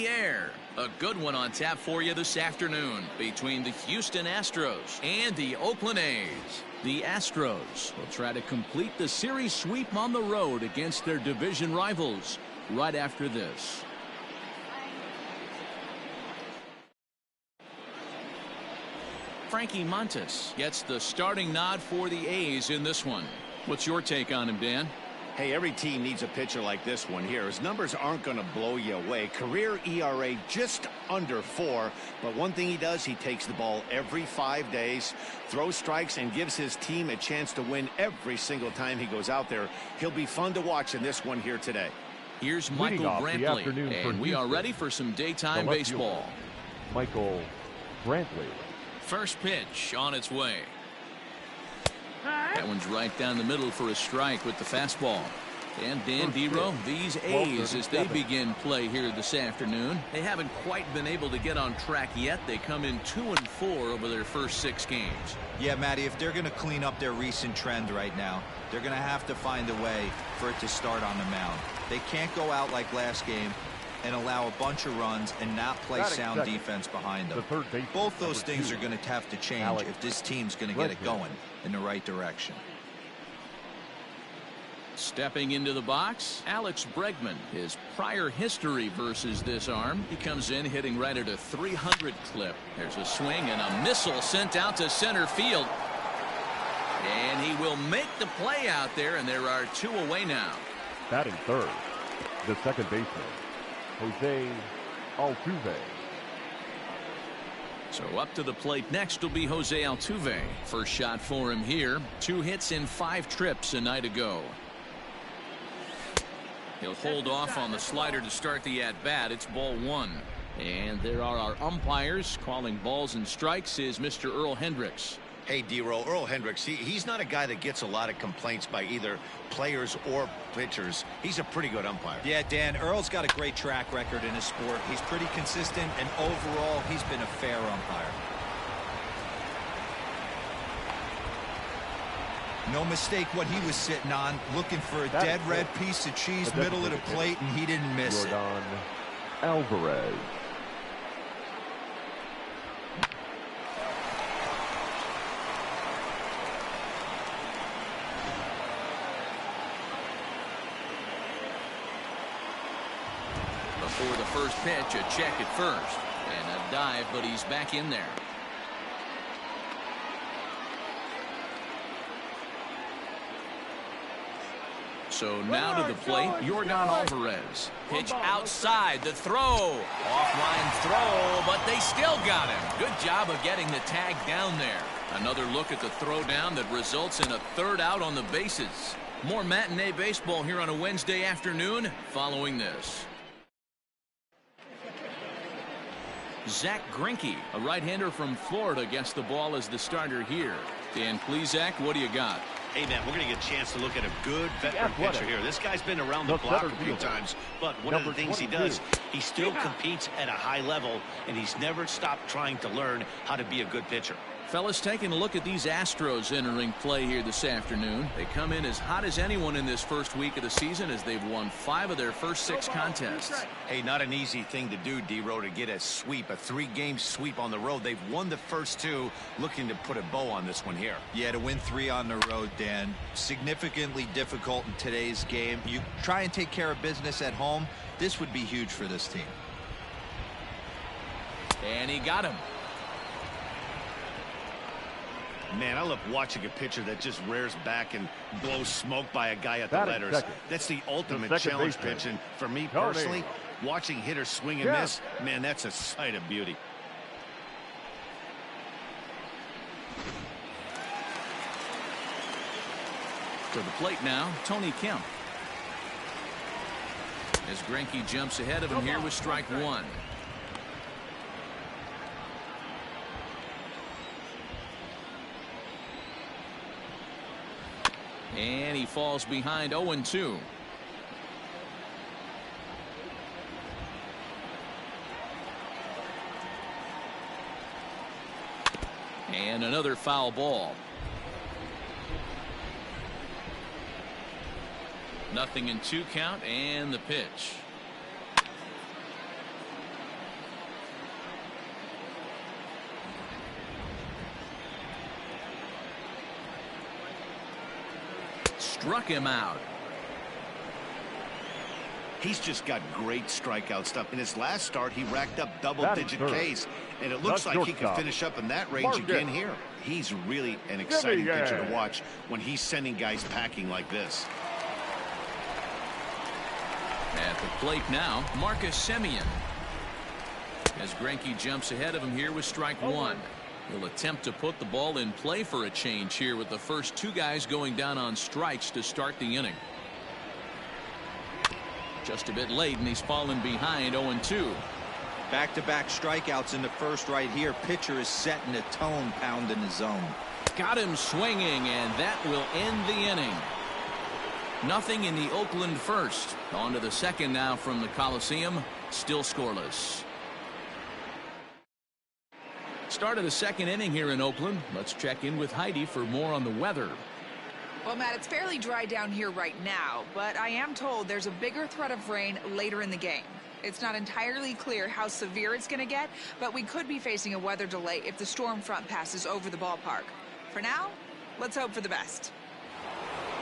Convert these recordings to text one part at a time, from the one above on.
the air. A good one on tap for you this afternoon between the Houston Astros and the Oakland A's. The Astros will try to complete the series sweep on the road against their division rivals right after this. Frankie Montas gets the starting nod for the A's in this one. What's your take on him, Dan? Hey, every team needs a pitcher like this one here. His numbers aren't going to blow you away. Career ERA just under 4. But one thing he does, he takes the ball every 5 days, throws strikes, and gives his team a chance to win every single time he goes out there. He'll be fun to watch in this one here today. Here's Michael Brantley, and we are ready for some daytime baseball. Michael Brantley. First pitch on its way. That one's right down the middle for a strike with the fastball. And Dan Dero, these A's, as they begin play here this afternoon, they haven't quite been able to get on track yet. They come in 2-4 over their first 6 games. Yeah, Matty, if they're going to clean up their recent trend right now, they're going to have to find a way for it to start on the mound. They can't go out like last game and allow a bunch of runs and not play sound defense behind them. Both those things are going to have to change if this team's going to get it going in the right direction. Stepping into the box, Alex Bregman. His prior history versus this arm. He comes in hitting right at a 300 clip. There's a swing and a missile sent out to center field. And he will make the play out there, and there are 2 away now. Batting third, the second baseman, Jose Altuve. So up to the plate next will be Jose Altuve. First shot for him here. 2 hits in 5 trips a night ago. He'll hold off on the slider to start the at-bat. It's ball 1. And there are our umpires calling balls and strikes is Mr. Earl Hendricks. Hey, Dero, Earl Hendricks, he's not a guy that gets a lot of complaints by either players or pitchers. He's a pretty good umpire. Yeah, Dan, Earl's got a great track record in his sport. He's pretty consistent, and overall, he's been a fair umpire. No mistake what he was sitting on, looking for a dead red piece of cheese, middle of the plate, and he didn't miss it. Alvarez. Before the first pitch, a check at first. And a dive, but he's back in there. So now to the plate, Yordan Alvarez. Pitch outside, the throw. Offline throw, but they still got him. Good job of getting the tag down there. Another look at the throw down that results in a 3rd out on the bases. More matinee baseball here on a Wednesday afternoon following this. Zach Greinke, a right-hander from Florida, gets the ball as the starter here. Dan Plesac, what do you got? Hey, man, we're going to get a chance to look at a good veteran pitcher here. This guy's been around the block a few times, but one of the things he does, he still competes at a high level, and he's never stopped trying to learn how to be a good pitcher. Fellas, taking a look at these Astros entering play here this afternoon. They come in as hot as anyone in this first week of the season as they've won 5 of their first 6 contests. Hey, not an easy thing to do, D-Row, to get a sweep, a 3-game sweep on the road. They've won the first 2, looking to put a bow on this one here. Yeah, to win 3 on the road, Dan, significantly difficult in today's game. You try and take care of business at home, this would be huge for this team. And he got him. Man, I love watching a pitcher that just rears back and blows smoke by a guy at the letters. That's the ultimate challenge pitch. And for me personally, watching hitters swing and miss, man, that's a sight of beauty. To the plate now, Tony Kemp. As Greinke jumps ahead of him here with strike 1. And he falls behind 0-2. And another foul ball. 0-2 count, and the pitch. struck him out. He's just got great strikeout stuff. In his last start, he racked up double-digit Ks, and it looks like he could finish up in that range again here. He's really an exciting pitcher to watch when he's sending guys packing like this. At the plate now, Marcus Semien. As Greinke jumps ahead of him here with strike one. He'll attempt to put the ball in play for a change here with the first two guys going down on strikes to start the inning. Just a bit late, and he's fallen behind 0-2. Back-to-back strikeouts in the first right here. Pitcher is setting a tone, pounding the zone. Got him swinging, and that will end the inning. Nothing in the Oakland first. On to the second now from the Coliseum. Still scoreless. Start of the second inning here in Oakland. Let's check in with Heidi for more on the weather. Well, Matt, it's fairly dry down here right now, but I am told there's a bigger threat of rain later in the game. It's not entirely clear how severe it's going to get, but we could be facing a weather delay if the storm front passes over the ballpark. For now, let's hope for the best.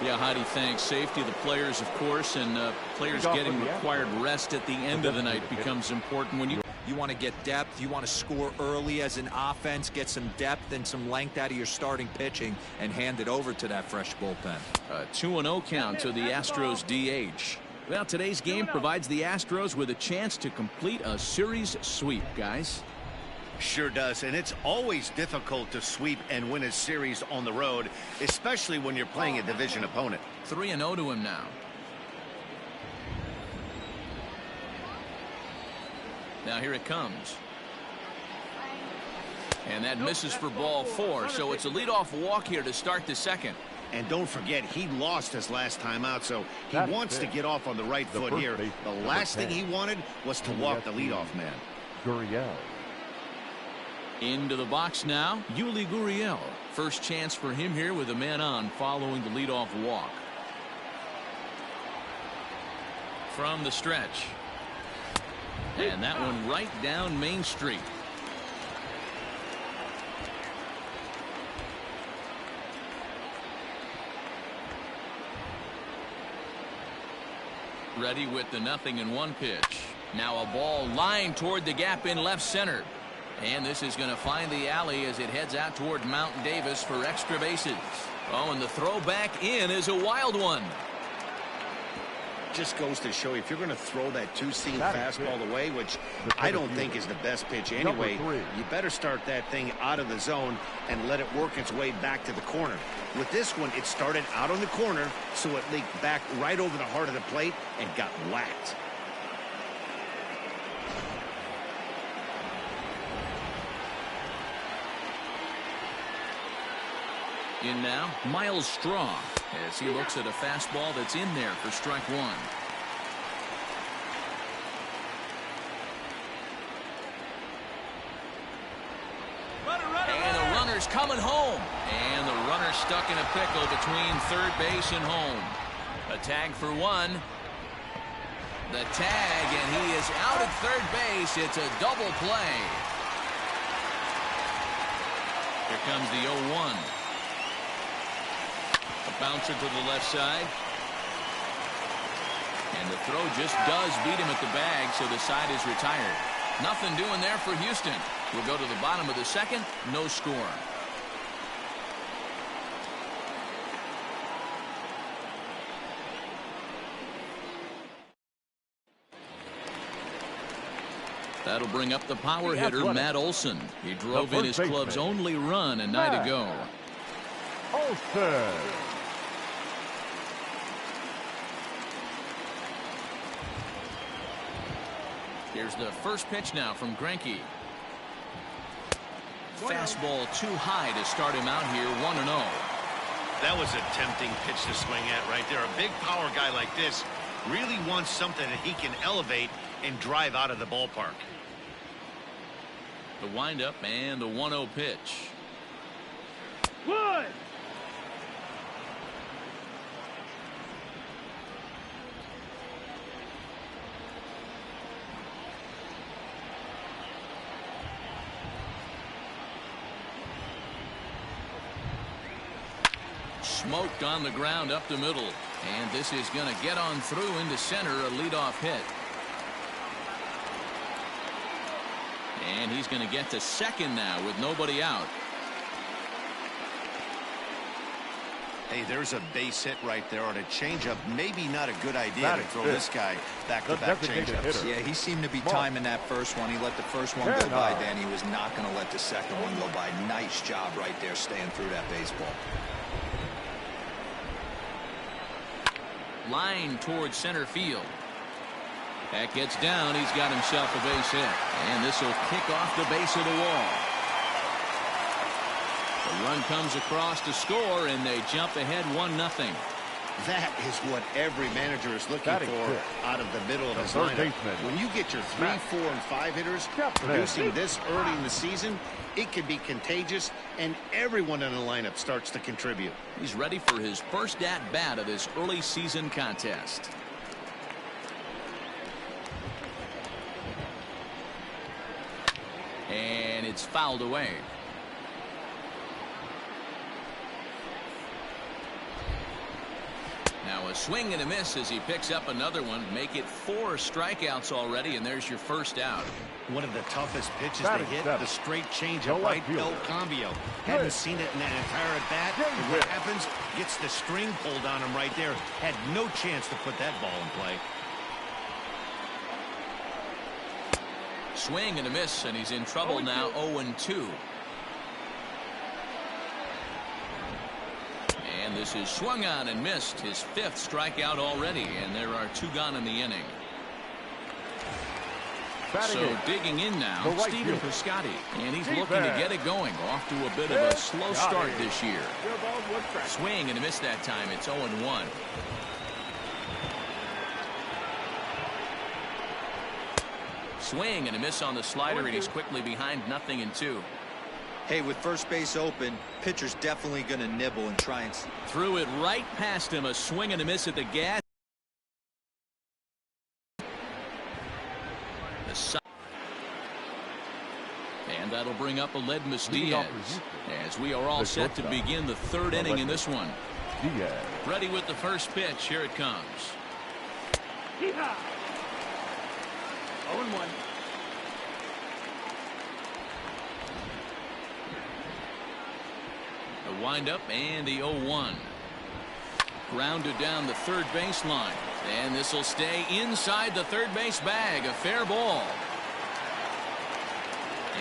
Yeah, Heidi, thanks. Safety of the players, of course, and players getting required rest at the end of the night becomes important. When you want to get depth, you want to score early as an offense, get some depth and some length out of your starting pitching, and hand it over to that fresh bullpen. A 2-0 count to the Astros DH. Well, today's game provides the Astros with a chance to complete a series sweep, guys. Sure does, and it's always difficult to sweep and win a series on the road, especially when you're playing a division opponent. 3-0 to him now. Now here it comes. And that misses for ball 4, so it's a leadoff walk here to start the second. And don't forget, he lost his last time out, so he wants to get off on the right foot here. The last thing he wanted was to walk the leadoff man. Gurriel. Into the box now, Yuli Gurriel. First chance for him here with a man on following the leadoff walk. From the stretch. And that one right down Main Street. Ready with the 0-1 pitch. Now a ball lined toward the gap in left center. And this is going to find the alley as it heads out toward Mount Davis for extra bases. Oh, and the throw back in is a wild one. Just goes to show you, if you're going to throw that two-seam fastball away, which I don't think is the best pitch anyway, you better start that thing out of the zone and let it work its way back to the corner. With this one, it started out on the corner, so it leaked back right over the heart of the plate and got whacked. In now, Miles Straw, as he looks at a fastball that's in there for strike one. And the runner's coming home. And the runner stuck in a pickle between third base and home. A tag for one. The tag, and he is out at third base. It's a double play. Here comes the 0-1. Bouncer to the left side. And the throw just does beat him at the bag, so the side is retired. Nothing doing there for Houston. We'll go to the bottom of the second. No score. That'll bring up the power hitter, Matt Olson. He drove in his club's only run a night ago. Olson. Here's the first pitch now from Greinke. Fastball too high to start him out here, 1-0. That was a tempting pitch to swing at right there. A big power guy like this really wants something that he can elevate and drive out of the ballpark. The windup and the 1-0 pitch. Good. smoked on the ground up the middle. And this is going to get on through into center, a leadoff hit. And he's going to get to second now with nobody out. Hey, there's a base hit right there on a changeup. Maybe not a good idea to throw this guy back-to-back changeups. Yeah, he seemed to be timing that first one. He let the first one go by, then he was not going to let the second one go by. Nice job right there staying through that baseball. Line towards center field. That gets down. He's got himself a base hit. And this will kick off the base of the wall. The run comes across to score, and they jump ahead 1-0. That is what every manager is looking for out of the middle of his lineup. When you get your 3, 4, and 5 hitters producing this early in the season, it can be contagious, and everyone in the lineup starts to contribute. He's ready for his first at-bat of this early season contest. And it's fouled away. Now a swing and a miss as he picks up another one. Make it 4 strikeouts already, and there's your first out. One of the toughest pitches to hit, the straight changeup right belt combo. Hadn't seen it in that entire at bat. And what happens? Gets the string pulled on him right there. Had no chance to put that ball in play. Swing and a miss, and he's in trouble now. 0-2. And this is swung on and missed. His 5th strikeout already, and there are 2 gone in the inning. So digging in now, Stephen Piscotty, and he's looking to get it going. Off to a bit of a slow start this year. Swing and a miss that time. It's 0-1. Swing and a miss on the slider, and he's quickly behind 0-2. Hey, with first base open, pitcher's definitely going to nibble and try and... Threw it right past him. A swing and a miss at the gas. And that'll bring up Aledmus Diaz as we are all set to begin the 3rd inning in this one. Ready with the first pitch. Here it comes. 0-1. The windup and the 0-1. Grounded down the third baseline. And this will stay inside the third base bag. A fair ball.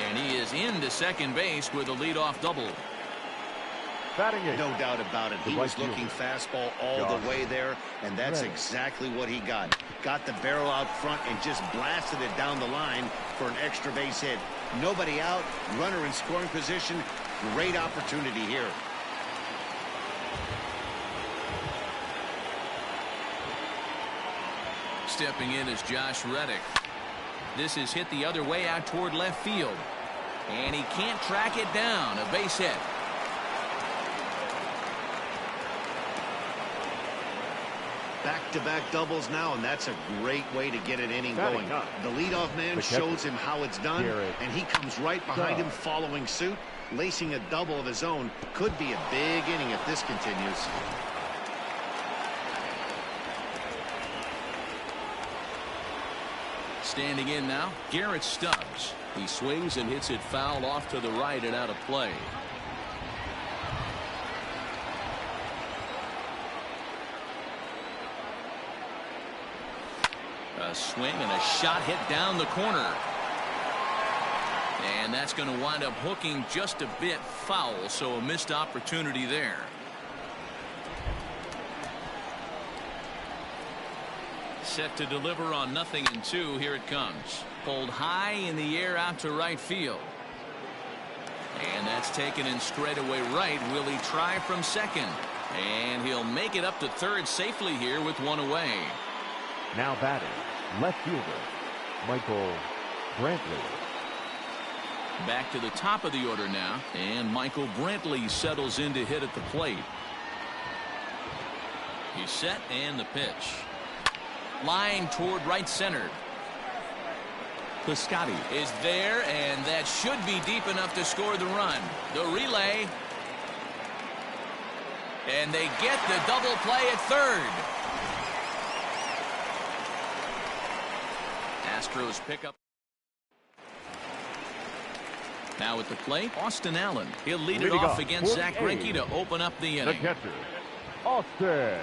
And he is into second base with a leadoff double. No doubt about it. He was looking fastball all the way there, and that's exactly what he got. Got the barrel out front and just blasted it down the line for an extra base hit. Nobody out, runner in scoring position. Great opportunity here. Stepping in is Josh Reddick. This is hit the other way out toward left field. And he can't track it down. A base hit. Back-to-back doubles now, and that's a great way to get an inning going. The leadoff man shows him how it's done, and he comes right behind him following suit, lacing a double of his own. Could be a big inning if this continues. Standing in now, Garrett Stubbs. He swings and hits it foul off to the right and out of play. A swing and a shot hit down the corner. And that's going to wind up hooking just a bit foul, so a missed opportunity there. Set to deliver on 0-2. Here it comes. Pulled high in the air out to right field. And that's taken in straightaway right. Will he try from second? And he'll make it up to third safely here with one away. Now batting, left fielder, Michael Brantley. Back to the top of the order now. And Michael Brantley settles in to hit at the plate. He's set and the pitch. Line toward right center. Piscotty is there, and that should be deep enough to score the run. The relay. And they get the double play at third. Astros pick up. Now at the plate, Austin Allen. He'll lead it off against Zach Greinke to open up the inning. The catcher, Austin.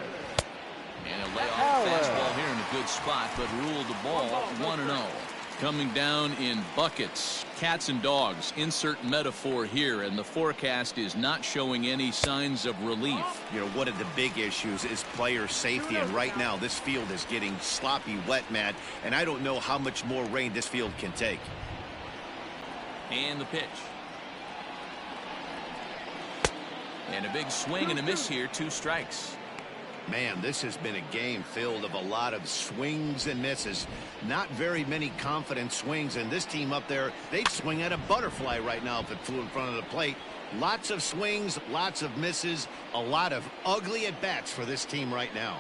And a layoff fastball here in a good spot, but ruled the ball 1-0. Coming down in buckets, cats and dogs, insert metaphor here, and the forecast is not showing any signs of relief. You know, one of the big issues is player safety, and right now this field is getting sloppy wet, Matt, and I don't know how much more rain this field can take. And the pitch. And a big swing and a miss here, 2 strikes. Man, this has been a game filled of a lot of swings and misses. Not very many confident swings, and this team up there, they'd swing at a butterfly right now if it flew in front of the plate. Lots of swings, lots of misses, a lot of ugly at-bats for this team right now.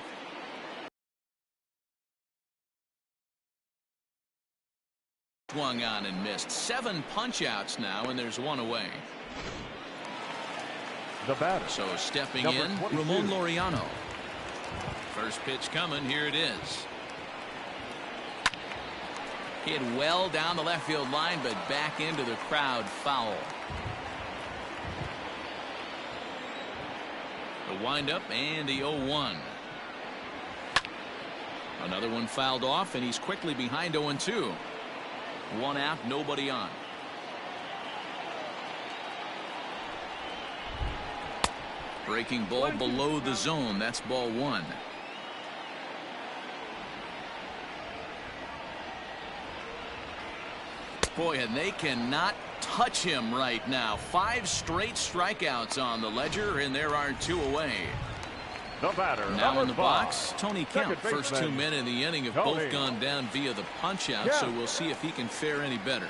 Swung on and missed. 7 punch-outs now, and there's 1 away. The batter. So stepping Number in, 22. Ramon Laureano. First pitch coming. Here it is. Hit well down the left field line, but back into the crowd, foul. The windup and the 0-1. Another one fouled off, and he's quickly behind 0-2. 1 out, nobody on. Breaking ball below the zone. That's ball 1. Boy, and they cannot touch him right now. 5 straight strikeouts on the ledger, and there are 2 away. The batter, Now in the 5. box, Tony Kemp. Second First 2 baseman, men in the inning have Tony both gone down via the punch-out, so we'll see if he can fare any better.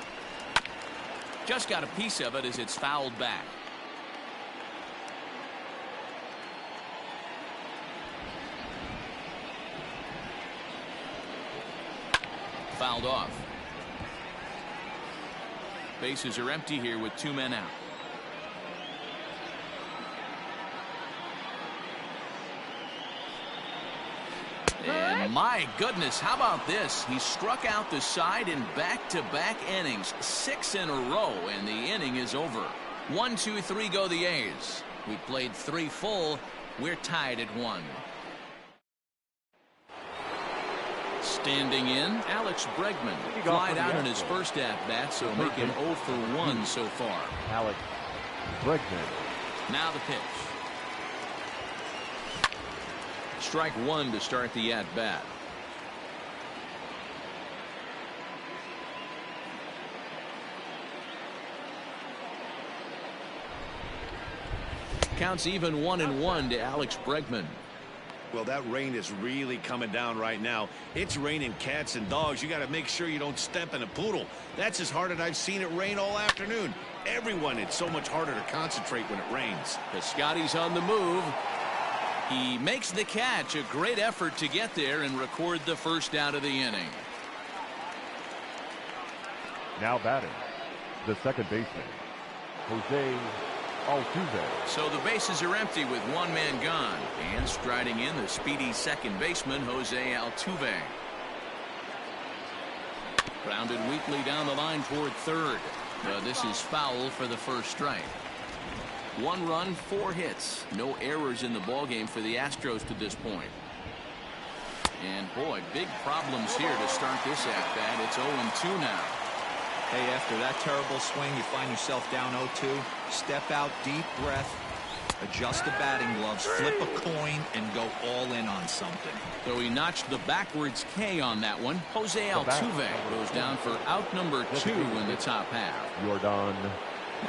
Just got a piece of it as it's fouled back. Fouled off. Bases are empty here with 2 men out. And my goodness, how about this? He struck out the side in back-to-back innings, 6 in a row, and the inning is over. 1, 2, 3 go the A's. We played 3 full. We're tied at 1. Standing in, Alex Bregman. Flied out in his first at-bat, so make him 0 for 1 so far. Alex Bregman. Now the pitch. Strike 1 to start the at-bat. Counts even 1-1 to Alex Bregman. Well, that rain is really coming down right now. It's raining cats and dogs. You got to make sure you don't step in a poodle. That's as hard as I've seen it rain all afternoon. Everyone, it's so much harder to concentrate when it rains. Piscotty's on the move. He makes the catch. A great effort to get there and record the first out of the inning. Now batting, the second baseman, Jose Altuve. So the bases are empty with 1 man gone. And striding in, the speedy second baseman, Jose Altuve. Grounded weakly down the line toward third. This is foul for the first strike. 1 run, 4 hits. No errors in the ballgame for the Astros to this point. And boy, big problems here to start this at-bat. It's 0-2 now. Hey, after that terrible swing, you find yourself down 0-2. Step out, deep breath, adjust the batting gloves, flip a coin, and go all in on something. So he notched the backwards K on that one. Jose Altuve goes down for out number 2 in the top half. Yordan.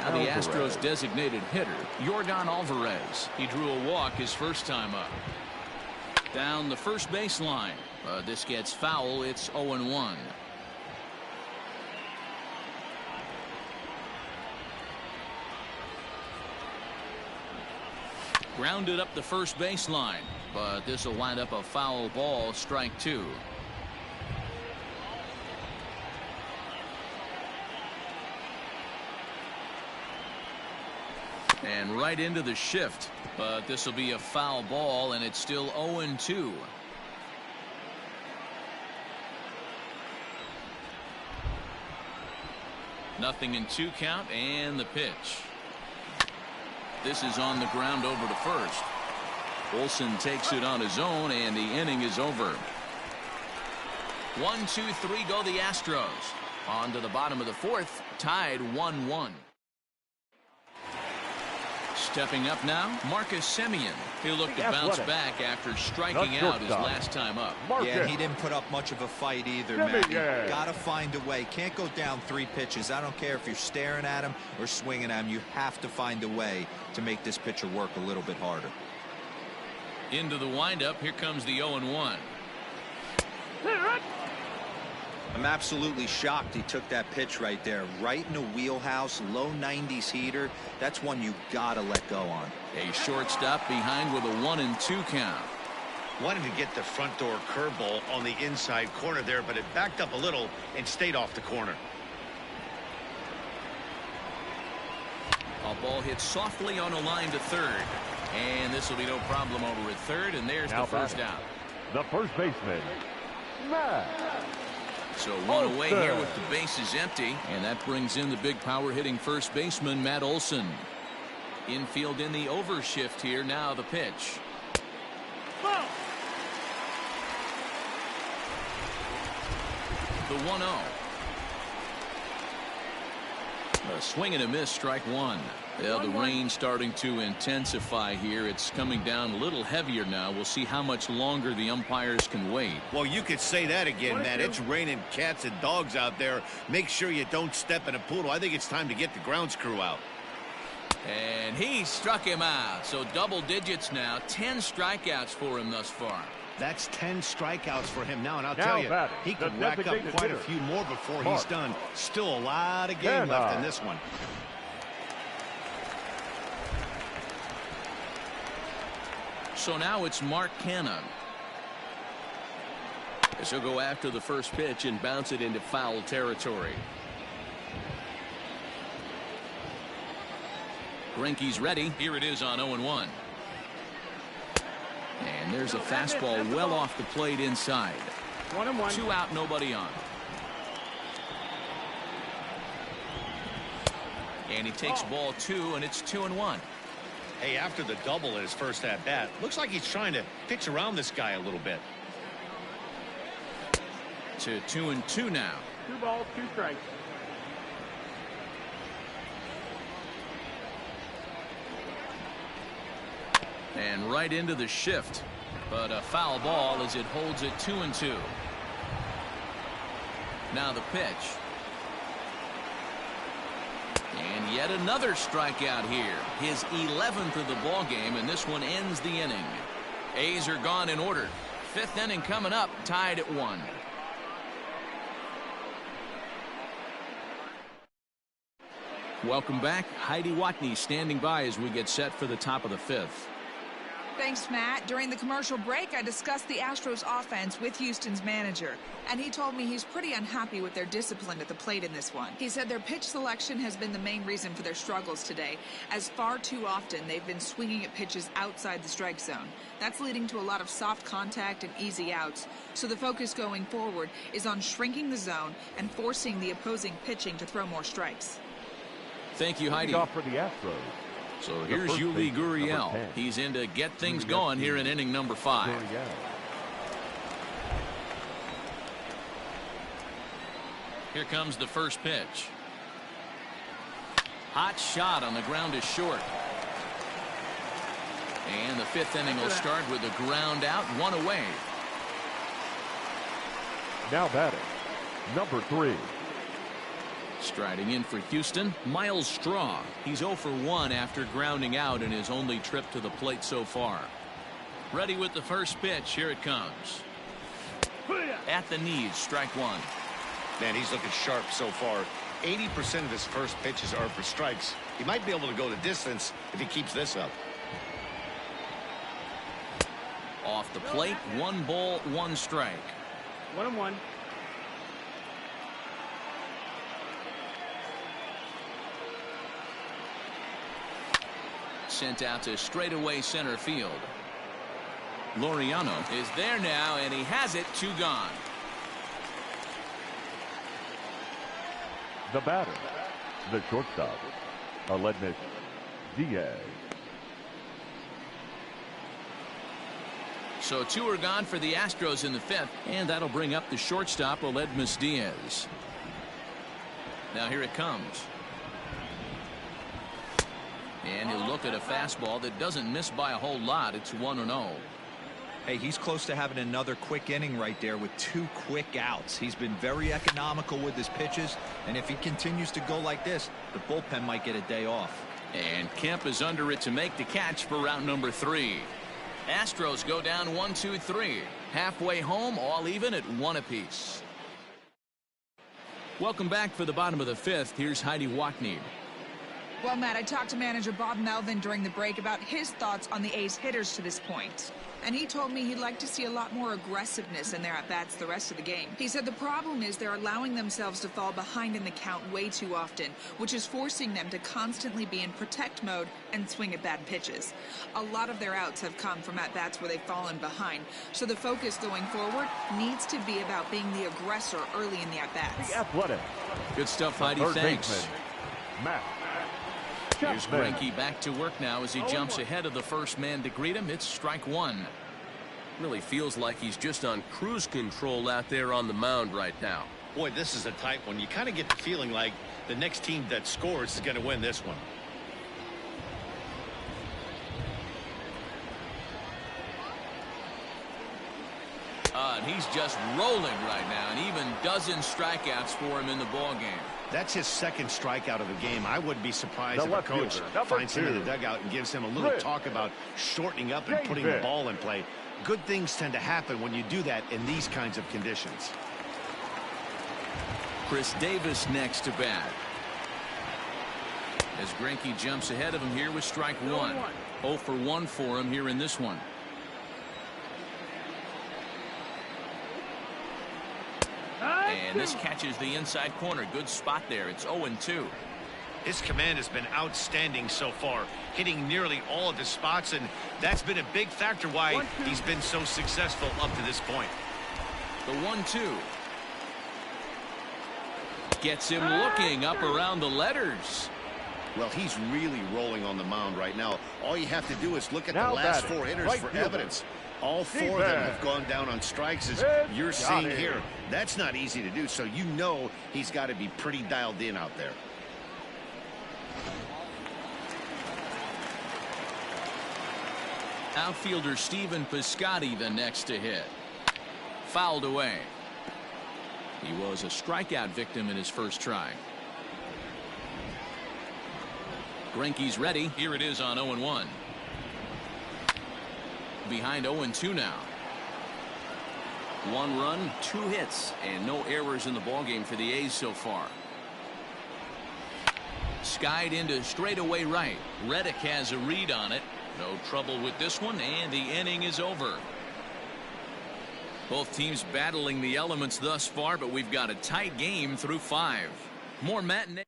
Now the Astros designated hitter, Yordan Alvarez. He drew a walk his first time up. Down the first baseline. This gets foul. It's 0-1. Grounded up the first baseline, but this will wind up a foul ball, strike 2. And right into the shift. But this will be a foul ball, and it's still 0-2. Nothing in 2 count, and the pitch. This is on the ground over to first. Olsen takes it on his own, and the inning is over. 1, 2, 3 go the Astros. On to the bottom of the 4th, tied 1-1. Stepping up now, Marcus Semien. He'll look to bounce back after striking out his last time up. Yeah, he didn't put up much of a fight either, Matt. Got to find a way. Can't go down 3 pitches. I don't care if you're staring at him or swinging at him. You have to find a way to make this pitcher work a little bit harder. Into the windup. Here comes the 0-1. I'm absolutely shocked he took that pitch right there. Right in the wheelhouse, low 90s heater. That's one you got to let go on. A shortstop behind with a 1-2 count. Wanted to get the front door curveball on the inside corner there, but it backed up a little and stayed off the corner. A ball hit softly on a line to third. And this will be no problem over at third, and there's the first out. The first baseman, Matt. So one away here with the bases empty, and that brings in the big power hitting first baseman Matt Olson. Infield in the overshift here. Now the pitch. The 1-0. A swing and a miss, strike one. Well, the rain starting to intensify here. It's coming down a little heavier now. We'll see how much longer the umpires can wait. Well, you could say that again, Matt. It's raining cats and dogs out there. Make sure you don't step in a poodle. I think it's time to get the grounds crew out. And he struck him out. So double digits now. 10 strikeouts for him thus far. That's 10 strikeouts for him now, and I'll tell you, he could rack up quite a few more before he's done. Still a lot of game left in this one. So now it's Mark Canha. As he'll go after the first pitch and bounce it into foul territory. Greinke's ready. Here it is on 0-1. And there's a fastball well off the plate inside. 1-1. 2 out, nobody on. And he takes ball 2, and it's 2-1. Hey, after the double in his first at bat, looks like he's trying to pitch around this guy a little bit. To 2-2 now. 2 balls, 2 strikes. And right into the shift, but a foul ball as it holds it 2-2. Now the pitch. And yet another strikeout here. His 11th of the ball game, and this one ends the inning. A's are gone in order. 5th inning coming up, tied at 1. Welcome back. Heidi Watney standing by as we get set for the top of the 5th. Thanks, Matt. During the commercial break, I discussed the Astros offense with Houston's manager, and he told me he's pretty unhappy with their discipline at the plate in this one. He said their pitch selection has been the main reason for their struggles today, as far too often they've been swinging at pitches outside the strike zone. That's leading to a lot of soft contact and easy outs, so the focus going forward is on shrinking the zone and forcing the opposing pitching to throw more strikes. Thank you, Heidi. Off for the Astros. So here's Yuli Gurriel. He's in to get things going here in inning number 5. Here comes the first pitch. Hot shot on the ground is short. And the 5th inning will start with a ground out, 1 away. Now batting, number 3. Striding in for Houston, Miles Straw. He's 0 for 1 after grounding out in his only trip to the plate so far. Ready with the first pitch. Here it comes. At the knees, strike 1. Man, he's looking sharp so far. 80% of his first pitches are for strikes. He might be able to go the distance if he keeps this up. Off the plate, 1 ball, 1 strike. 1-1. sent out to straightaway center field. Laureano is there now, and he has it. 2 gone. The batter, the shortstop, Aledmus Diaz. So 2 are gone for the Astros in the 5th, and that'll bring up the shortstop, Aledmus Diaz. Now here it comes. And he'll look at a fastball that doesn't miss by a whole lot. It's 1-0. Hey, he's close to having another quick inning right there with 2 quick outs. He's been very economical with his pitches, and if he continues to go like this, the bullpen might get a day off. And Kemp is under it to make the catch for route number 3. Astros go down 1-2-3. Halfway home, all even at 1 apiece. Welcome back for the bottom of the 5th. Here's Heidi Watney. Well, Matt, I talked to manager Bob Melvin during the break about his thoughts on the A's hitters to this point. And he told me he'd like to see a lot more aggressiveness in their at-bats the rest of the game. He said the problem is they're allowing themselves to fall behind in the count way too often, which is forcing them to constantly be in protect mode and swing at bad pitches. A lot of their outs have come from at-bats where they've fallen behind, so the focus going forward needs to be about being the aggressor early in the at-bats. The Athletic. Good stuff, Heidi. Thanks. Baseman, Matt. Here's Greinke back to work now as he jumps ahead of the first man to greet him. It's strike 1. Really feels like he's just on cruise control out there on the mound right now. Boy, this is a tight one. You kind of get the feeling like the next team that scores is going to win this one. And he's just rolling right now, and even dozen strikeouts for him in the ball game. That's his 2nd strikeout of the game. I wouldn't be surprised if a coach finds him in the dugout and gives him a little talk about shortening up and putting the ball in play. Good things tend to happen when you do that in these kinds of conditions. Chris Davis next to bat. As Greinke jumps ahead of him here with strike 1. 0 for 1 for him here in this one. And this catches the inside corner. Good spot there. It's 0-2. His command has been outstanding so far, hitting nearly all of his spots, and that's been a big factor why he's been so successful up to this point. The 1-2 gets him looking up around the letters. Well, he's really rolling on the mound right now. All you have to do is look at the last 4 hitters for evidence. All 4 of them have gone down on strikes, as you're seeing here. That's not easy to do, so you know he's got to be pretty dialed in out there. Outfielder Stephen Piscotty the next to hit. Fouled away. He was a strikeout victim in his first try. Greinke's ready. Here it is on 0-1. Behind 0-2 now. 1 run, 2 hits, and no errors in the ballgame for the A's so far. Skied into straightaway right. Reddick has a read on it. No trouble with this one, and the inning is over. Both teams battling the elements thus far, but we've got a tight game through 5. More matinee.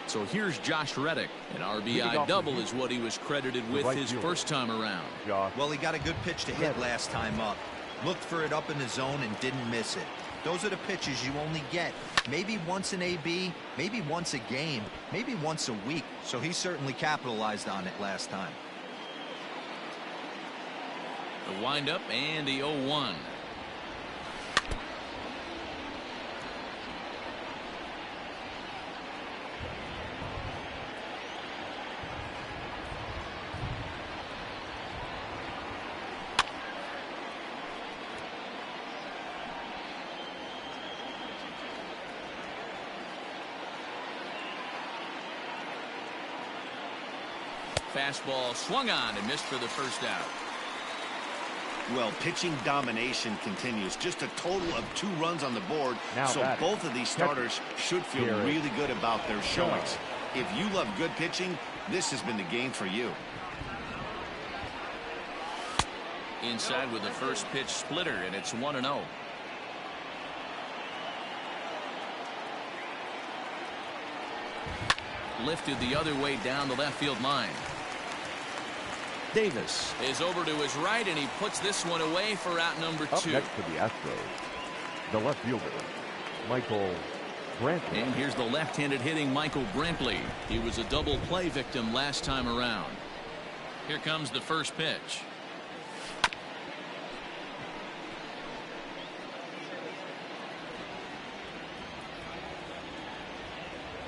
So here's Josh Reddick. An RBI double is what he was credited with his first time around. Well, he got a good pitch to hit last time up. Looked for it up in the zone and didn't miss it. Those are the pitches you only get maybe once in AB, maybe once a game, maybe once a week. So he certainly capitalized on it last time. The windup and the 0-1. Fastball swung on and missed for the first out. Well, pitching domination continues. Just a total of 2 runs on the board. So both of these starters should feel really good about their showings. If you love good pitching, this has been the game for you. Inside with the first pitch splitter, and it's 1-0. lifted the other way down the left field line. Davis is over to his right, and he puts this one away for out number 2. Up next for the Astros, the left fielder, Michael Brantley. And here's the left-handed hitting Michael Brantley. He was a double play victim last time around. Here comes the first pitch.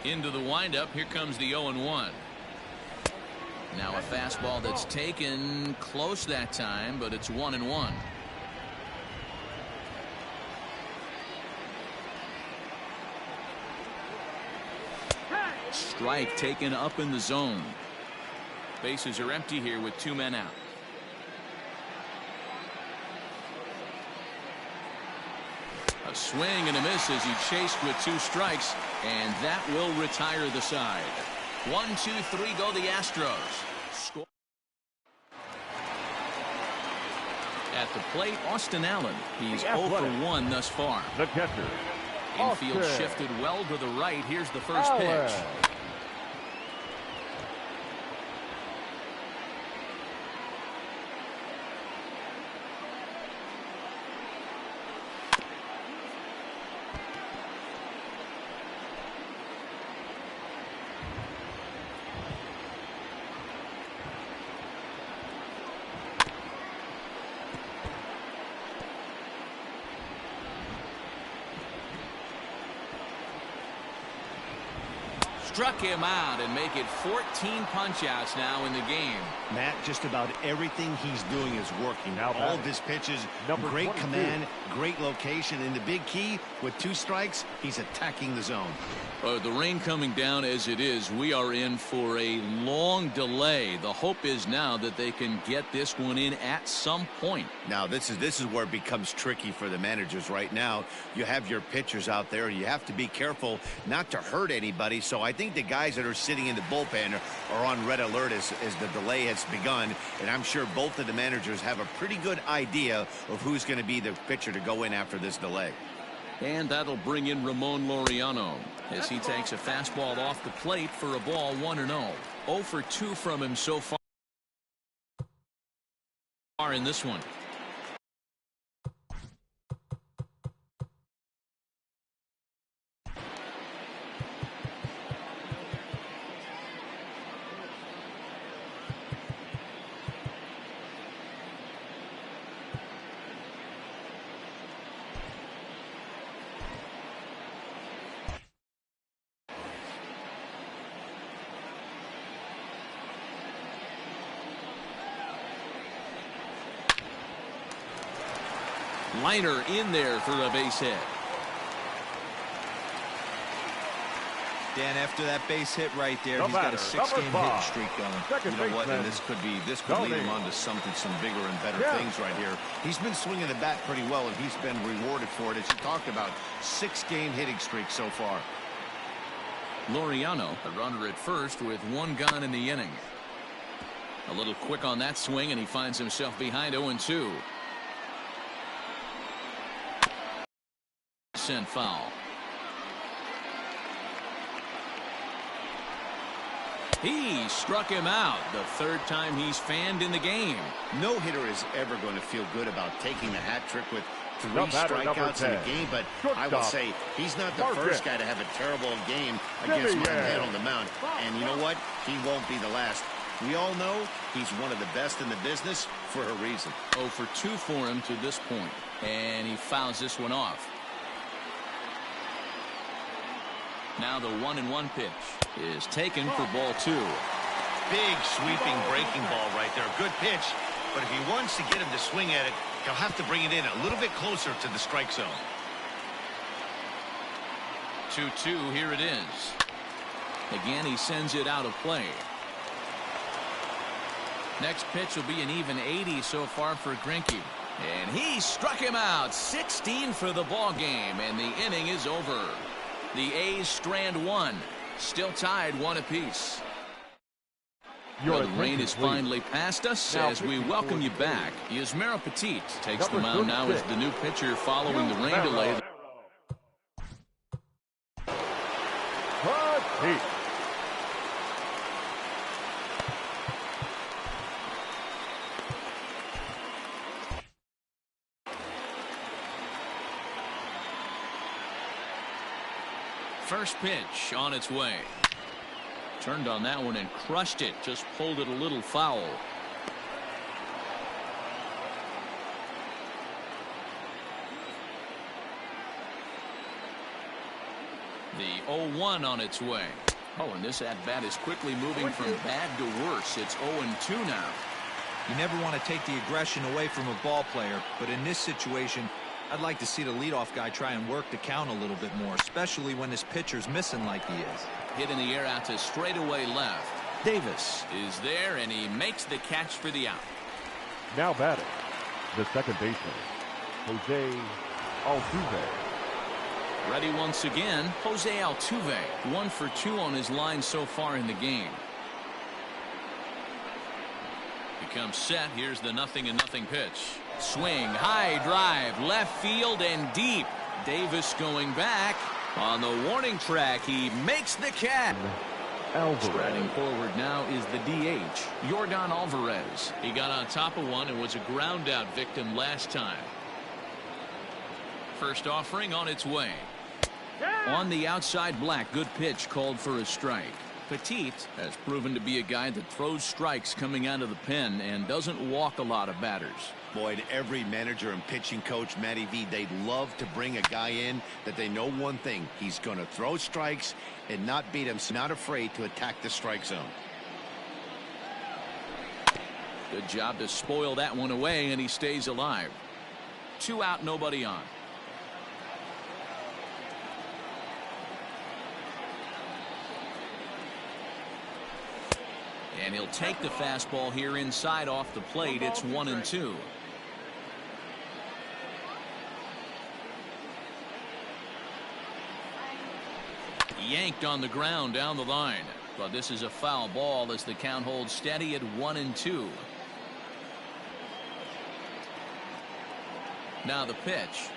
Into the windup. Here comes the 0-1. Now a fastball that's taken close that time, but it's 1-1. Strike taken up in the zone. Bases are empty here with 2 men out. A swing and a miss as he chased with 2 strikes, and that will retire the side. 1, 2, 3 go the Astros. Score. At the plate, Austin Allen. He's 0 for 1 thus far. The catcher, Infield shifted well to the right. Here's the first pitch. Struck him out and make it 14 punch-outs now in the game. Matt, just about everything he's doing is working. Now all of his pitches, great 22. command, great location, and the big key, with 2 strikes, he's attacking the zone. The rain coming down as it is, we are in for a long delay. The hope is now that they can get this one in at some point. Now this is where it becomes tricky for the managers right now. You have your pitchers out there. You have to be careful not to hurt anybody. So I think the guys that are sitting in the bullpen are on red alert as the delay has begun. And I'm sure both of the managers have a pretty good idea of who's going to be the pitcher to go in after this delay. And that'll bring in Ramon Laureano as he takes a fastball off the plate for a ball 1-0. 0 for 2 from him so far in this one. Liner in there for a base hit. Dan, after that base hit right there, he's got a 6-game hitting streak going. You know what? And this could lead him on to some bigger and better things right here. He's been swinging the bat pretty well, and he's been rewarded for it. As you talked about, 6-game hitting streak so far. Laureano, a runner at first with 1 gone in the inning. A little quick on that swing, and he finds himself behind 0-2. Sent foul. He struck him out, the 3rd time he's fanned in the game. No hitter is ever going to feel good about taking the hat trick with 3 strikeouts in the game, but I will say he's not the first guy to have a terrible game against my man on the mound. And you know what? He won't be the last. We all know he's one of the best in the business for a reason. 0 for 2 for him to this point, and he fouls this one off. Now the 1-1 pitch is taken for ball 2. Big sweeping breaking ball right there. Good pitch, but if he wants to get him to swing at it, he'll have to bring it in a little bit closer to the strike zone. 2-2, here it is. Again, he sends it out of play. Next pitch will be an even 80 so far for Greinke. And he struck him out. 16 for the ball game, and the inning is over. The A's strand 1, still tied 1 apiece. Well, the rain is finally past us as we welcome you back. Yusmeiro Petit takes the mound now as the new pitcher following the rain delay. First pitch on its way. Turned on that one and crushed it. Just pulled it a little foul. The 0-1 on its way. Oh, and this at-bat is quickly moving from bad to worse. It's 0-2 now. You never want to take the aggression away from a ball player, but in this situation, I'd like to see the leadoff guy try and work the count a little bit more, especially when this pitcher's missing like he is. Hit in the air out to straightaway left. Davis is there, and he makes the catch for the out. Now batting, the second baseman, Jose Altuve. Ready once again, Jose Altuve. 1 for 2 on his line so far in the game. Becomes set. Here's the 0-0 pitch. Swing, high drive, left field and deep. Davis going back. On the warning track, he makes the catch. Striding forward now is the DH, Yordan Alvarez. He got on top of one and was a ground out victim last time. First offering on its way. On the outside black, good pitch called for a strike. Petit has proven to be a guy that throws strikes coming out of the pen and doesn't walk a lot of batters. Boyd, every manager and pitching coach, Matty V, they'd love to bring a guy in that they know one thing. He's going to throw strikes and not beat him. So not afraid to attack the strike zone. Good job to spoil that one away, and he stays alive. 2 out, nobody on. And he'll take the fastball here inside off the plate. It's 1-2. Yanked on the ground down the line. But this is a foul ball as the count holds steady at 1-2. Now the pitch.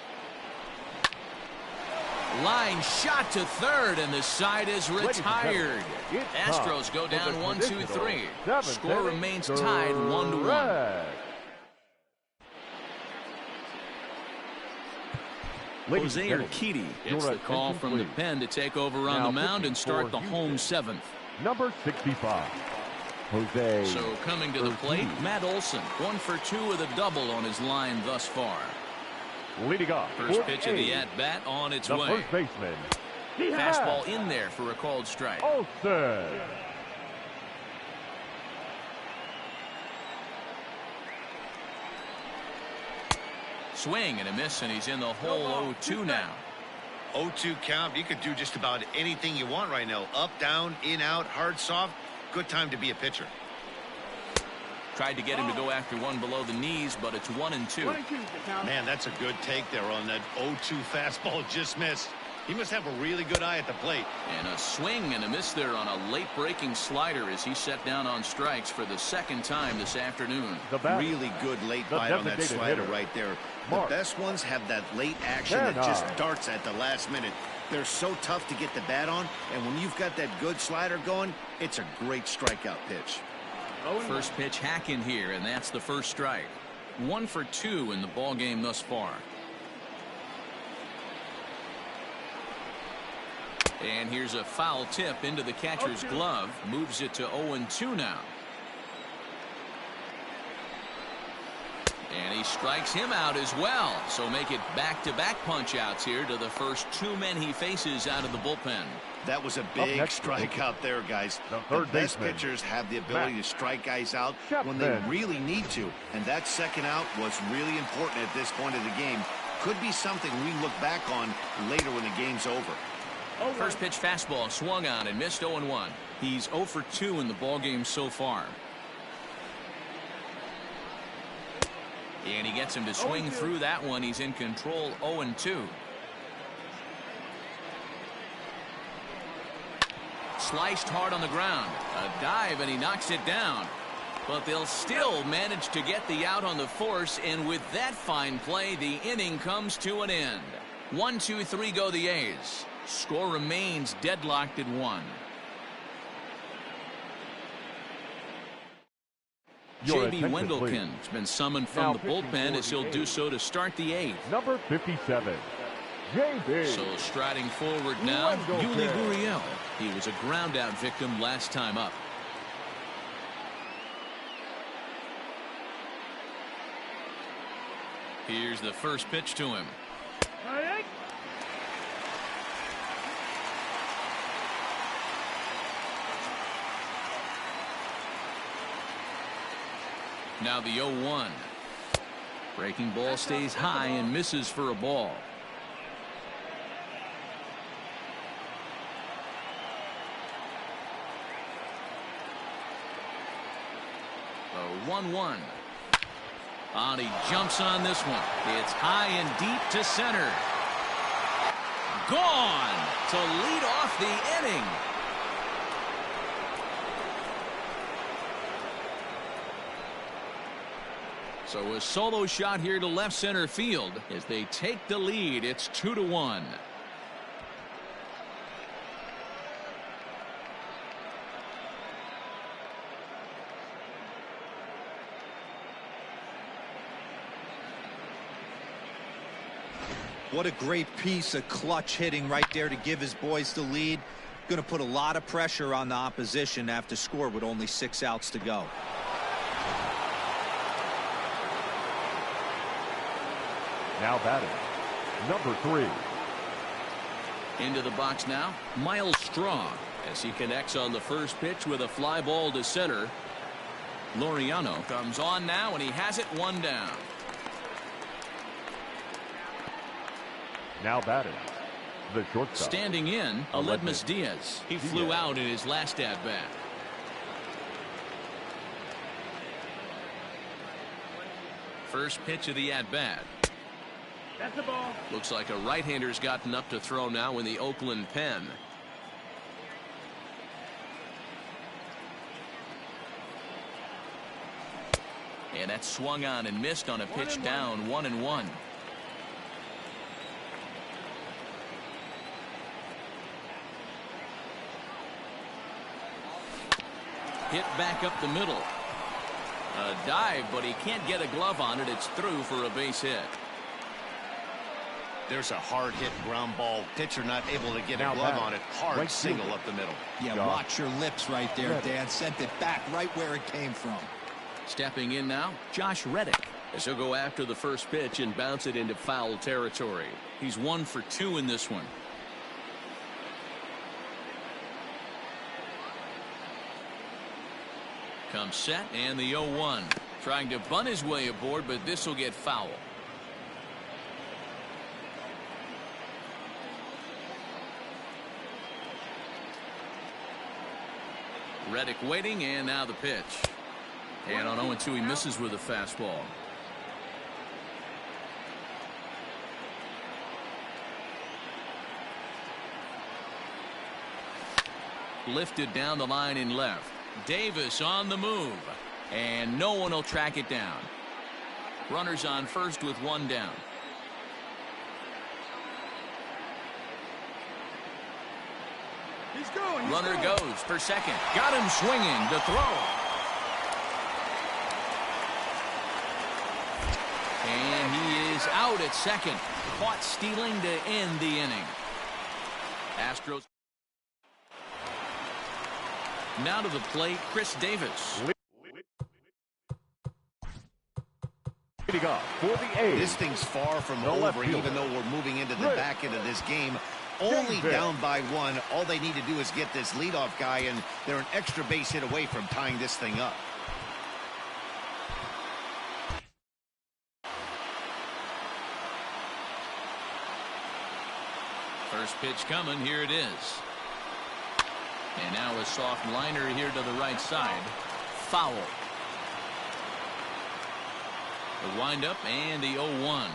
Line shot to third, and the side is retired. Astros go down 1-2-3. Score remains tied 1-1. Jose Urquidy gets the call from the pen to take over on the mound and start the home 7th. Number 65, Jose. So coming to the plate, Matt Olson. 1 for 2 with a double on his line thus far. Leading off, first pitch of the at-bat on its way. First baseman. Fastball in there for a called strike. Olson. Swing and a miss, and he's in the hole. 0-2 now. 0-2 count. You could do just about anything you want right now. Up, down, in, out, hard, soft. Good time to be a pitcher. Tried to get him to go after one below the knees, but it's 1-2. Man, that's a good take there on that 0-2 fastball. Just missed. He must have a really good eye at the plate. And a swing and a miss there on a late breaking slider as he set down on strikes for the second time this afternoon. Really good late bite on that slider right there. The best ones have that late action that just darts at the last minute. They're so tough to get the bat on, and when you've got that good slider going, it's a great strikeout pitch. First pitch hack in here, and that's the first strike. 1 for 2 in the ball game thus far. And here's a foul tip into the catcher's glove. Moves it to 0-2 now. And he strikes him out as well. So make it back-to-back punch-outs here to the first 2 men he faces out of the bullpen. That was a big strike out there, guys. The best pitchers have the ability to strike guys out when they really need to. And that second out was really important at this point of the game. Could be something we look back on later when the game's over. First pitch fastball swung on and missed. 0-1. He's 0 for 2 in the ball game so far. And he gets him to swing through that one. He's in control. 0-2. Sliced hard on the ground. A dive, and he knocks it down. But they'll still manage to get the out on the force, and with that fine play, the inning comes to an end. 1-2-3 go the A's. Score remains deadlocked at 1. J.B. Wendelken's been summoned from the bullpen as he'll do so to start the 8th. Number 57, JB. So striding forward now, Yuli Gurriel. He was a ground out victim last time up. Here's the first pitch to him. Now the 0-1. Breaking ball stays high and misses for a ball. The 1-1. And he jumps on this one. It's high and deep to center. Gone to lead off the inning. So a solo shot here to left center field as they take the lead. It's 2-1. What a great piece of clutch hitting right there to give his boys the lead. Going to put a lot of pressure on the opposition to have to score with only 6 outs to go. Now batting, number 3. Into the box now, Miles Straw, as he connects on the first pitch with a fly ball to center. Laureano comes on now, and he has it 1 down. Now batting, the shortstop. Standing in, Aledmus Diaz. He flew out in his last at-bat. First pitch of the at-bat. That's the ball. Looks like a right-hander's gotten up to throw now in the Oakland pen. And that swung on and missed on a pitch down, 1-1. Hit back up the middle. A dive, but he can't get a glove on it. It's through for a base hit. There's a hard hit ground ball. Pitcher not able to get a Now glove back. on it. Hard Right single fielder. up the middle. Yeah, Josh. watch your lips right there, Reddick. Dan. Sent it back right where it came from. Stepping in now, Josh Reddick, as he'll go after the first pitch and bounce it into foul territory. He's 1 for 2 in this one. Comes set, and the 0-1. Trying to bunt his way aboard, but this will get foul. Reddick waiting, and now the pitch. And on 0-2, he misses with a fastball. Lifted down the line in left. Davis on the move, and no one will track it down. Runners on first with 1 down. He's going. Runner goes for second. Got him swinging to throw. And he is out at second. Caught stealing to end the inning. Astros. Now to the plate, Chris Davis. Leading up for the A's. This thing's far from The left over, fielder. even though we're moving into the back end of this game. Only JB. down by 1. All they need to do is get this leadoff guy, and they're an extra base hit away from tying this thing up. First pitch coming. Here it is. And now a soft liner here to the right side. Foul. The windup and the 0-1.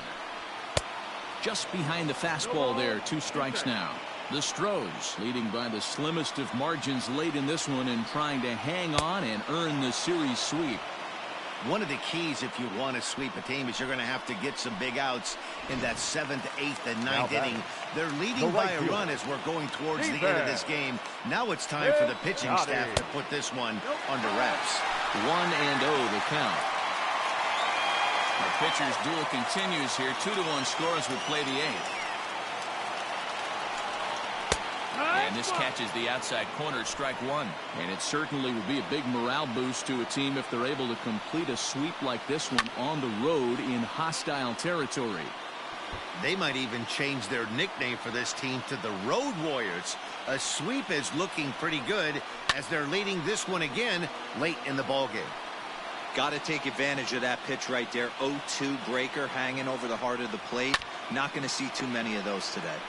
Just behind the fastball there. 2 strikes now. The Astros leading by the slimmest of margins late in this one and trying to hang on and earn the series sweep. One of the keys if you want to sweep a team is you're going to have to get some big outs in that 7th, 8th, and 9th inning. They're leading by a run as we're going towards the end of this game. Now it's time for the pitching staff to put this one under wraps. 1-0 the count. The pitcher's duel continues here. 2-1 score as we play the 8th. And this catches the outside corner, strike one. And it certainly would be a big morale boost to a team if they're able to complete a sweep like this one on the road in hostile territory. They might even change their nickname for this team to the Road Warriors. A sweep is looking pretty good as they're leading this one again late in the ballgame. Got to take advantage of that pitch right there. 0-2 breaker hanging over the heart of the plate. Not going to see too many of those today.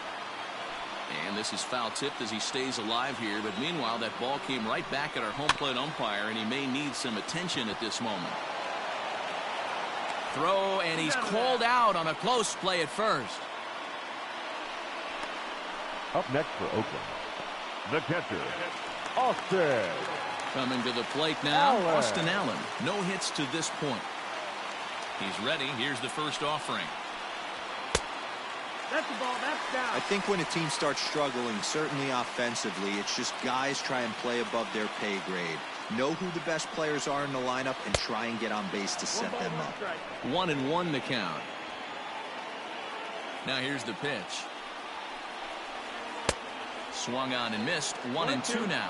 And this is foul tipped as he stays alive here. But meanwhile, that ball came right back at our home plate umpire, and he may need some attention at this moment. Throw, and he's called out on a close play at first. Up next for Oakland, the catcher, Austin. Coming to the plate now, Austin Allen. No hits to this point. He's ready. Here's the first offering. That's the ball. That's down. I think when a team starts struggling, certainly offensively, it's just guys try and play above their pay grade. Know who the best players are in the lineup and try and get on base to set them up. 1-1 the count. Now here's the pitch. Swung on and missed. 1-2 now.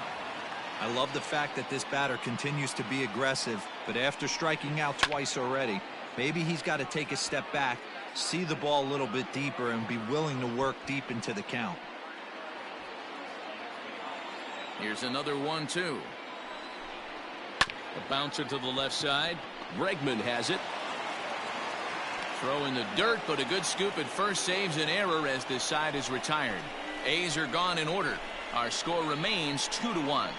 I love the fact that this batter continues to be aggressive, but after striking out twice already, maybe he's got to take a step back, see the ball a little bit deeper, and be willing to work deep into the count. Here's another 1-2. A bouncer to the left side. Bregman has it. Throw in the dirt, but a good scoop at first saves an error as this side is retired. A's are gone in order. Our score remains 2-1.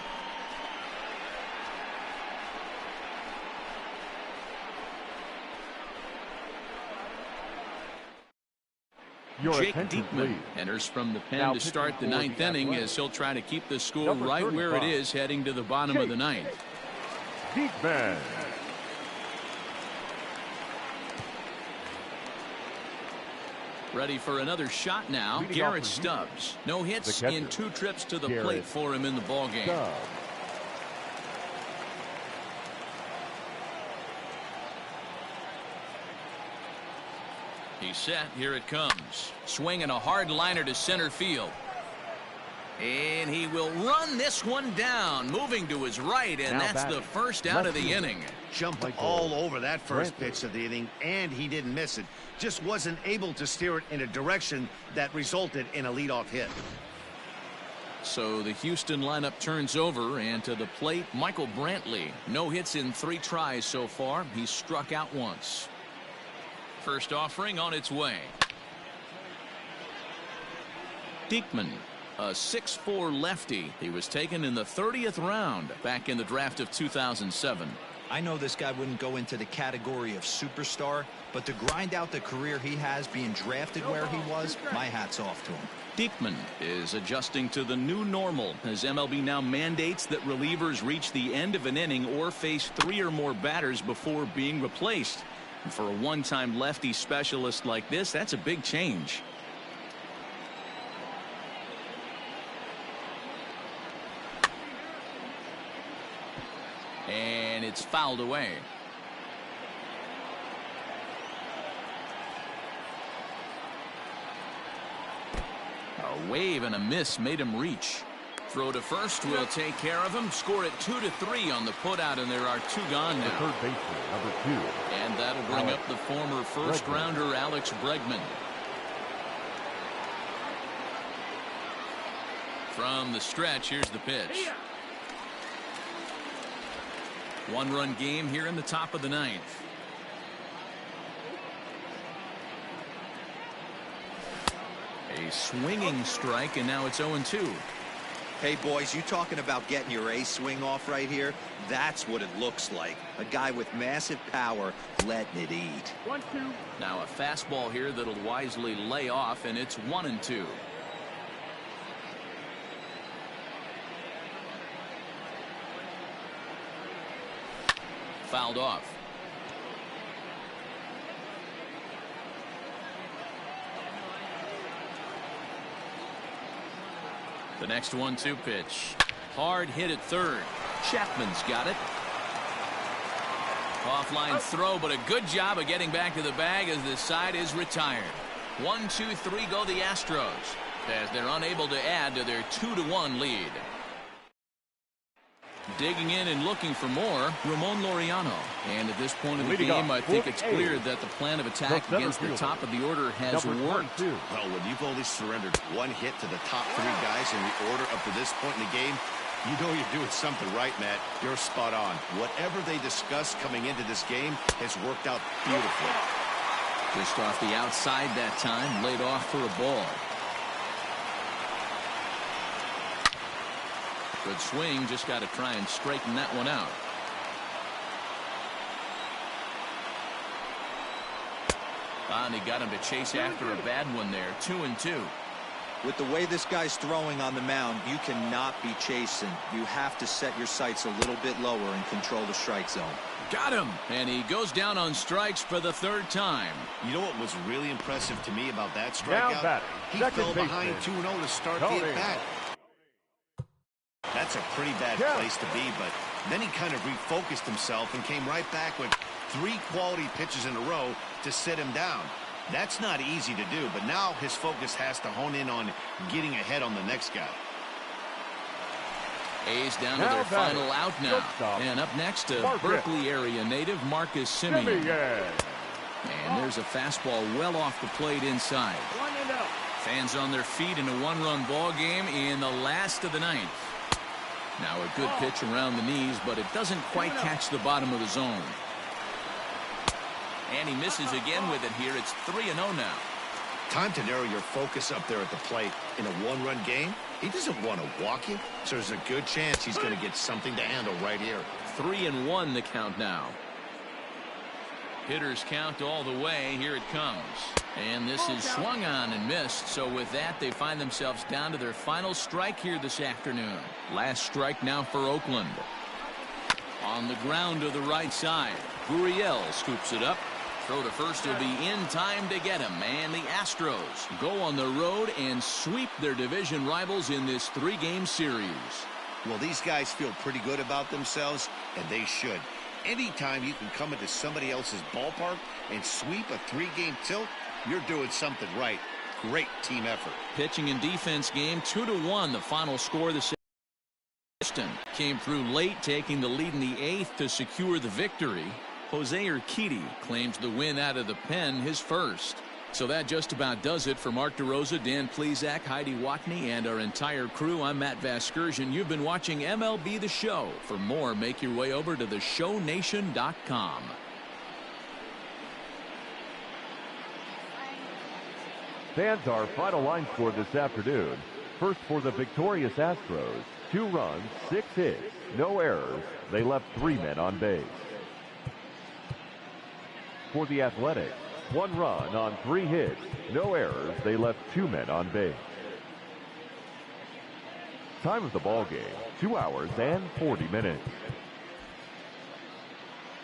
Jake Diekman enters from the pen to start the ninth inning as he'll try to keep the score right where it is heading to the bottom of the ninth. Diekman. Ready for another shot now. Garrett Stubbs. No hits in 2 trips to the plate for him in the ballgame. He's set. Here it comes. Swinging a hard liner to center field. And he will run this one down, moving to his right, and that's the first out of the inning. Jumped all over that first pitch of the inning, and he didn't miss it. Just wasn't able to steer it in a direction that resulted in a leadoff hit. So the Houston lineup turns over, and to the plate, Michael Brantley. No hits in 3 tries so far. He's struck out once. First offering on its way. Diekman, a 6'4" lefty. He was taken in the 30th round back in the draft of 2007. I know this guy wouldn't go into the category of superstar, but to grind out the career he has being drafted where he was, my hat's off to him. Diekman is adjusting to the new normal as MLB now mandates that relievers reach the end of an inning or face 3 or more batters before being replaced. And for a one-time lefty specialist like this, that's a big change. And it's fouled away. A wave and a miss made him reach. Throw to first will take care of him. Score it 2-3 on the putout, and there are 2 gone now. Third baseman, number 2. And that'll bring up the former first-rounder Alex Bregman. From the stretch, here's the pitch. 1-run game here in the top of the 9th. A swinging strike, and now it's 0-2. Hey, boys, you talking about getting your ace swing off right here? That's what it looks like. A guy with massive power letting it eat. 1-2. Now a fastball here that'll wisely lay off, and it's 1-2. Fouled off. The next 1-2 pitch. Hard hit at third. Chapman's got it. Offline throw, but a good job of getting back to the bag as the side is retired. 1-2-3 go the Astros. as they're unable to add to their 2-1 lead. Digging in and looking for more, Ramon Laureano. And at this point in the game, I think it's clear that the plan of attack against the top of the order has worked. Well, when you've only surrendered one hit to the top three guys in the order up to this point in the game, you know you're doing something right, Matt. You're spot on. Whatever they discussed coming into this game has worked out beautifully. Just off the outside that time, laid off for a ball. Good swing, just got to try and straighten that one out. And he got him to chase after a bad one there. 2-2. With the way this guy's throwing on the mound, you cannot be chasing. You have to set your sights a little bit lower and control the strike zone. Got him. And he goes down on strikes for the third time. You know what was really impressive to me about that strikeout? He fell behind 2-0 to start the at-bat. That's a pretty bad place to be, but then he kind of refocused himself and came right back with 3 quality pitches in a row to sit him down. That's not easy to do, but now his focus has to hone in on getting ahead on the next guy. A's down to their final out now. And up next, a Berkeley area native, Marcus Semien. And there's a fastball well off the plate inside. Fans on their feet in a 1-run ball game in the last of the 9th. Now a good pitch around the knees, but it doesn't quite catch the bottom of the zone. And he misses again with it here. It's 3-0 now. Time to narrow your focus up there at the plate. In a 1-run game, he doesn't want to walk you, so there's a good chance he's going to get something to handle right here. 3-1 the count now. Hitters count all the way. Here it comes. And this is swung on and missed. So with that, they find themselves down to their final strike here this afternoon. Last strike now for Oakland. On the ground to the right side. Gurriel scoops it up. Throw to first will be in time to get him. And the Astros go on the road and sweep their division rivals in this 3-game series. Well, these guys feel pretty good about themselves, and they should. Anytime you can come into somebody else's ballpark and sweep a 3-game tilt, you're doing something right. Great team effort. Pitching and defense game, 2-1 the final score this afternoon. Came through late, taking the lead in the 8th to secure the victory. Jose Urquidy claims the win out of the pen, his first. So that just about does it for Mark DeRosa, Dan Plesac, Heidi Watney, and our entire crew. I'm Matt Vasgersian. You've been watching MLB The Show. For more, make your way over to theshownation.com. Fans, our final line score this afternoon. First for the victorious Astros. 2 runs, 6 hits, no errors. They left 3 men on base. For the Athletics, 1 run on 3 hits, no errors. They left 2 men on base. Time of the ball game, 2 hours and 40 minutes.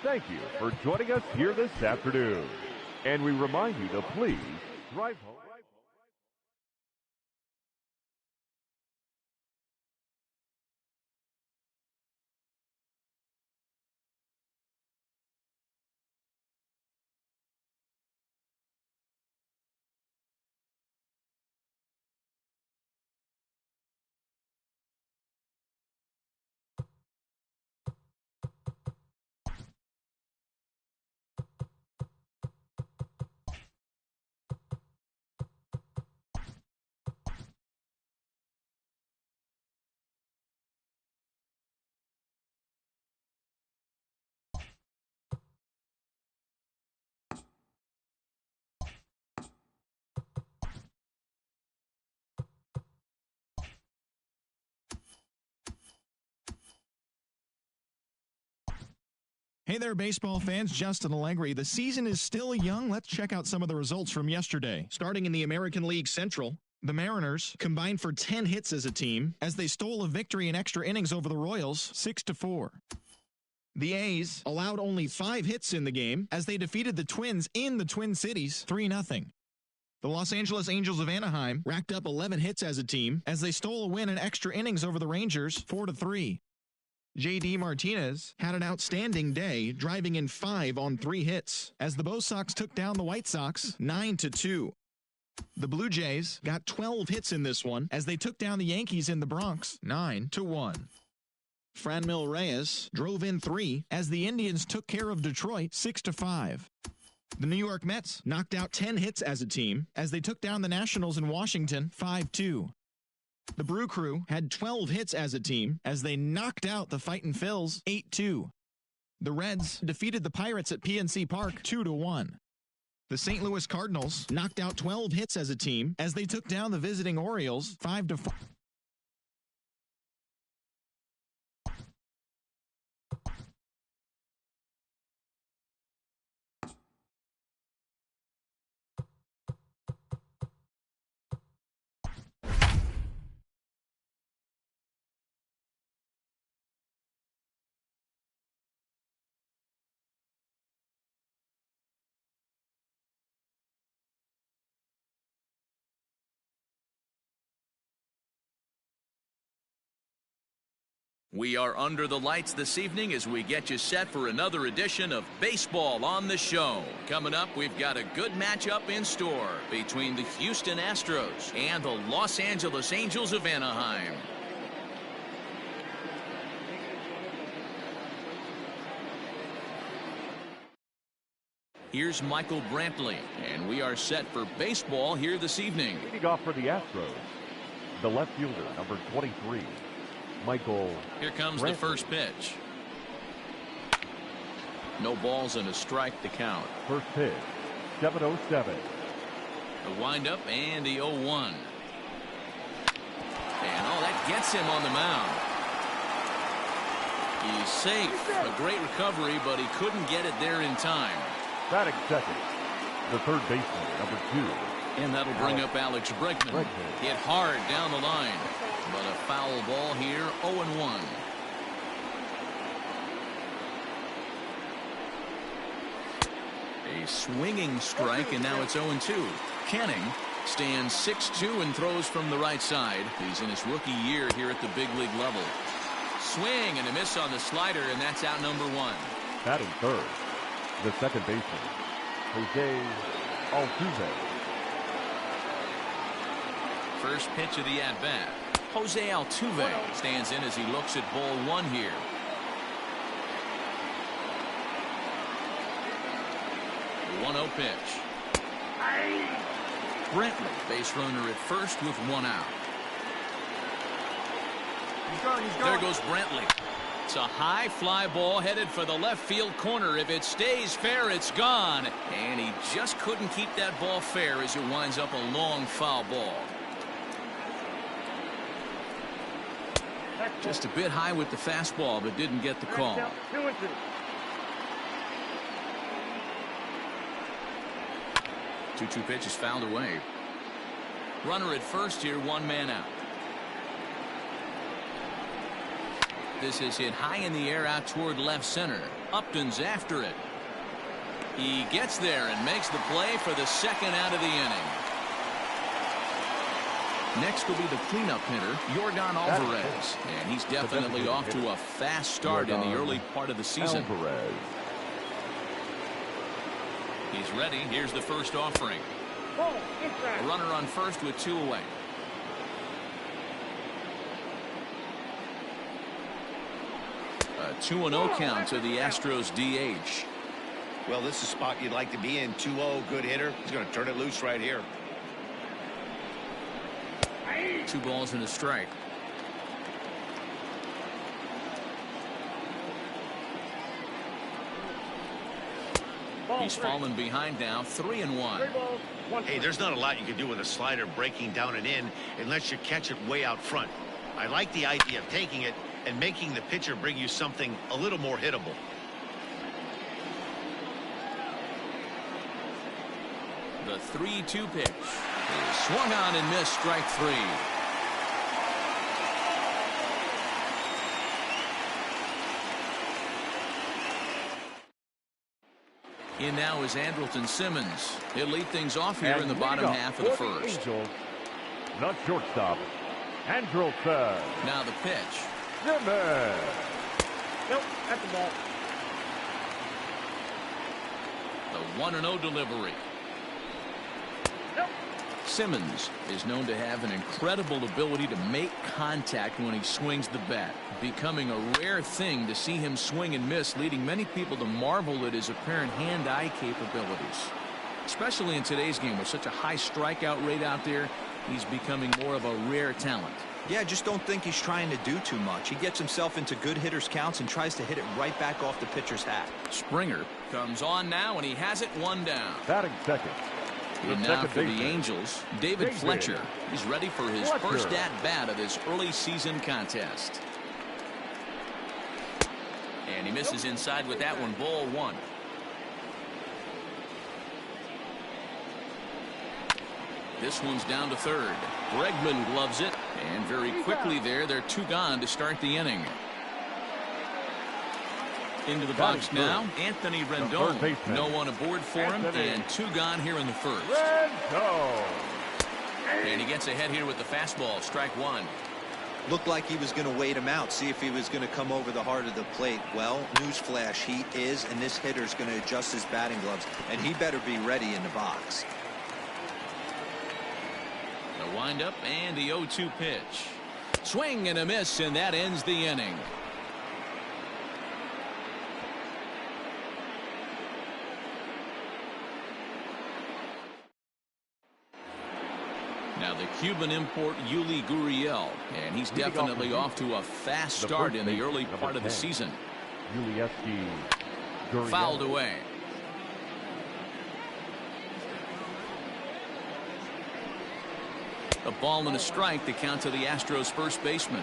Thank you for joining us here this afternoon. And we remind you to please drive home. Hey there, baseball fans. Justin Allegri. The season is still young. Let's check out some of the results from yesterday. Starting in the American League Central, the Mariners combined for 10 hits as a team as they stole a victory in extra innings over the Royals, 6-4. The A's allowed only 5 hits in the game as they defeated the Twins in the Twin Cities, 3-0. The Los Angeles Angels of Anaheim racked up 11 hits as a team as they stole a win in extra innings over the Rangers, 4-3. J.D. Martinez had an outstanding day, driving in 5 on 3 hits, as the Bo Sox took down the White Sox 9-2. The Blue Jays got 12 hits in this one as they took down the Yankees in the Bronx 9-1. Franmil Reyes drove in 3 as the Indians took care of Detroit 6-5. The New York Mets knocked out 10 hits as a team as they took down the Nationals in Washington 5-2. The Brew Crew had 12 hits as a team as they knocked out the Fightin' Phils 8-2. The Reds defeated the Pirates at PNC Park 2-1. The St. Louis Cardinals knocked out 12 hits as a team as they took down the visiting Orioles 5-4. We are under the lights this evening as we get you set for another edition of Baseball on the Show. Coming up, we've got a good matchup in store between the Houston Astros and the Los Angeles Angels of Anaheim. Here's Michael Brantley, and we are set for baseball here this evening. Leading off for the Astros, the left fielder, number 23. Michael. Here comes Brantley. the first pitch. No balls and a strike to count. First pitch, 7-0-7. The windup and the 0-1. And that gets him on the mound. He's safe. A great recovery, but he couldn't get it there in time. Batting second, the third baseman, number 2. And that'll bring up Alex Bregman. Hit hard down the line. But a foul ball here, 0-1. A swinging strike, and now it's 0-2. Canning stands 6'2" and throws from the right side. He's in his rookie year here at the big league level. Swing and a miss on the slider, and that's out number 1. Batting third, the second baseman, Jose Altuve. First pitch of the at-bat. Jose Altuve stands in as he looks at ball 1 here. The 1-0 pitch. Brantley, base runner at first with 1 out. He's going. There goes Brantley. It's a high fly ball headed for the left field corner. If it stays fair, it's gone. And he just couldn't keep that ball fair as it winds up a long foul ball. Just a bit high with the fastball, but didn't get the call. 2-2. 2-2 pitch is fouled away. Runner at first here, 1 man out. This is hit high in the air out toward left center. Upton's after it. He gets there and makes the play for the second out of the inning. Next will be the cleanup hitter, Yordan Alvarez. And he's definitely off to a fast start in the early part of the season. Alvarez. He's ready. Here's the first offering. A runner on first with 2 away. A 2-0 count to the Astros DH. Well, this is a spot you'd like to be in. 2-0, good hitter. He's going to turn it loose right here. 2 balls and a strike. He's fallen behind now, 3-1. Hey, there's not a lot you can do with a slider breaking down and in unless you catch it way out front. I like the idea of taking it and making the pitcher bring you something a little more hittable. The 3-2 pitch is swung on and missed, strike 3. In now is Andrelton Simmons. He'll lead things off here in the bottom half of the first. Angels, not shortstop, Andrelton. Now the pitch. Simmons. Nope, that's the ball. The 1-0 delivery. Nope. Simmons is known to have an incredible ability to make contact when he swings the bat, becoming a rare thing to see him swing and miss, leading many people to marvel at his apparent hand-eye capabilities. Especially in today's game with such a high strikeout rate out there, he's becoming more of a rare talent. Yeah, I just don't think he's trying to do too much. He gets himself into good hitters' counts and tries to hit it right back off the pitcher's hat. Springer comes on now, and he has it one down. Batting second. And now for the Angels, David Fletcher. He's ready for his first at-bat of this early season contest. And he misses inside with that one, ball one. This one's down to third. Bregman gloves it, and very quickly they're two gone to start the inning. Into the box now, Anthony Rendon. No one aboard for him, and two gone here in the first. And he gets ahead here with the fastball, strike one. Looked like he was going to wait him out, see if he was going to come over the heart of the plate. Well, newsflash, he is, and this hitter's going to adjust his batting gloves, and he better be ready in the box. The windup and the 0-2 pitch. Swing and a miss, and that ends the inning. Now the Cuban import Yuli Gurriel, and he's definitely off to a fast start in the early part of the season. Fouled away. A ball and a strike to count to the Astros first baseman.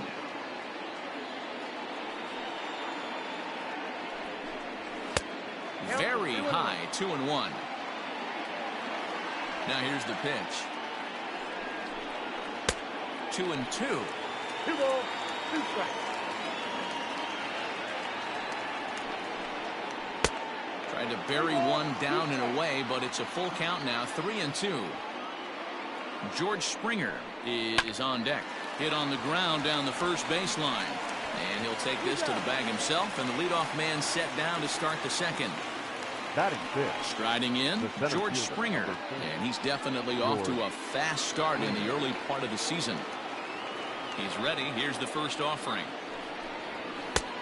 Very high, 2-1. Now here's the pitch. 2-2. 2 balls, 2 strikes. Tried to bury one down and away, but it's a full count now, 3-2. George Springer is on deck. Hit on the ground down the first baseline. And he'll take this to the bag himself, and the leadoff man set down to start the second. Striding in, George Springer. And he's definitely off to a fast start in the early part of the season. He's ready. Here's the first offering.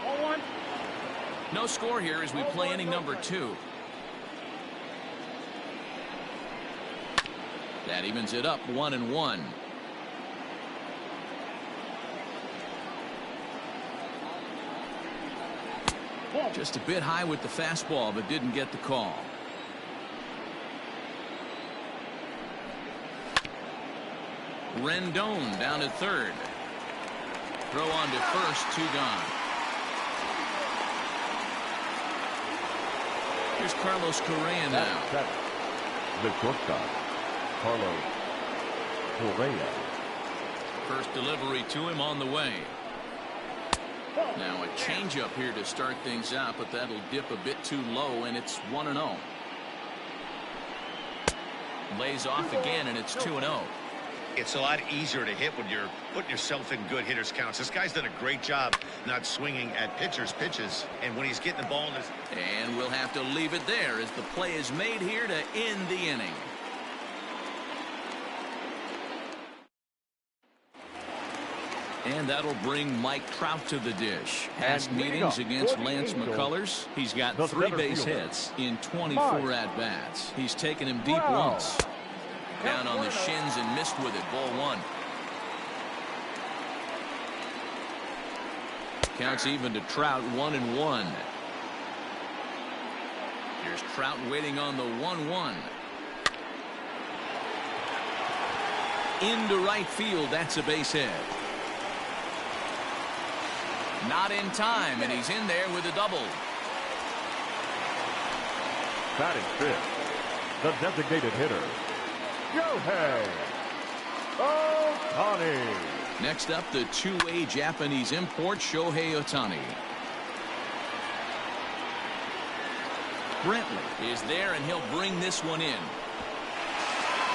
1-1. No score here as we play inning number 2. That evens it up, 1-1. Just a bit high with the fastball, but didn't get the call. Rendon down at third. Throw on to first, 2 gone. Here's Carlos Correa now. The shortstop, Carlos Correa. First delivery to him on the way. Now a changeup here to start things out, but that'll dip a bit too low, and it's 1-0. Lays off again, and it's 2-0. It's a lot easier to hit when you're putting yourself in good hitters' counts. This guy's done a great job not swinging at pitchers' pitches, and when he's getting the ball in his... And we'll have to leave it there as the play is made here to end the inning. And that'll bring Mike Trout to the dish. Past meetings against Lance McCullers, he's got 3 base hits in 24 at-bats. He's taken him deep once. Down on the shins and missed with it. Ball 1. Counts even to Trout, 1-1. Here's Trout waiting on the 1-1. Into right field. That's a base hit. Not in time, and he's in there with a double. Batting fifth, the designated hitter, Shohei Ohtani. Next up, the two-way Japanese import, Shohei Ohtani. Brantley is there, and he'll bring this one in.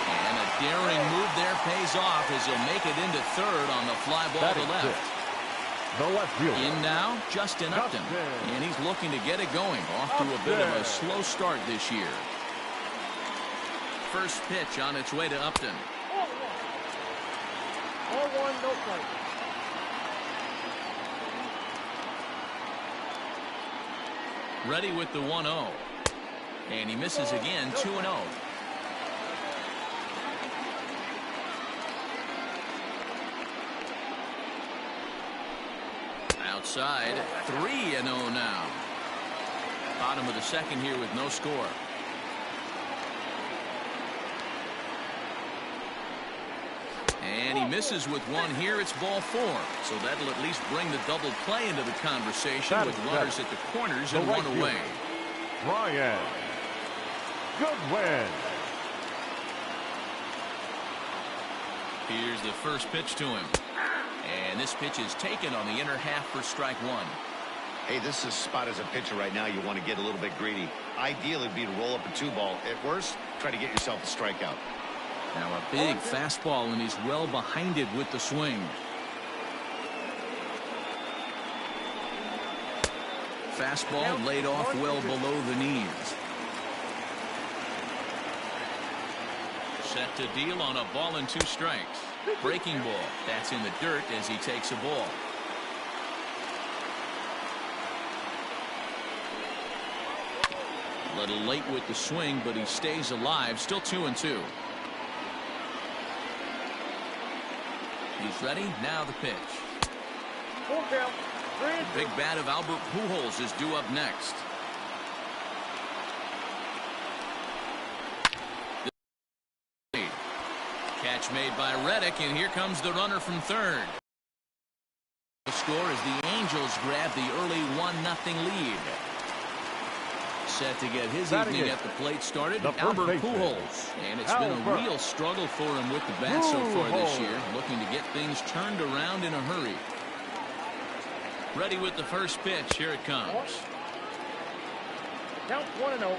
And a daring move there pays off as he'll make it into third on the fly ball to left. The left fielder. In now, Justin Upton. And he's looking to get it going. Off to a bit of a slow start this year. First pitch on its way to Upton. 1, no play. Ready with the 1-0. And he misses again, 2-0. Outside, 3-0 now. Bottom of the second here with no score. And he misses with one here. It's ball 4. So that'll at least bring the double play into the conversation with runners at the corners and one away. Ryan. Goodwin. Here's the first pitch to him. And this pitch is taken on the inner half for strike 1. Hey, this is a spot as a pitcher right now. You want to get a little bit greedy. Ideally, it'd be to roll up a 2-ball. At worst, try to get yourself a strikeout. Now a big fastball, and he's well behind it with the swing. Fastball laid off well below the knees. Set to deal on a ball and 2 strikes. Breaking ball. That's in the dirt as he takes a ball. A little late with the swing, but he stays alive. Still 2-2. He's ready. Now the pitch. Full count. 3-2. Big bat of Albert Pujols is due up next. Catch made by Reddick, and here comes the runner from third. The score as the Angels grab the early 1-0 lead. Set to get his evening at the plate started, Albert Pujols. And it's been a real struggle for him with the bat so far this year, looking to get things turned around in a hurry. Ready with the first pitch. Here it comes. Count 1-0.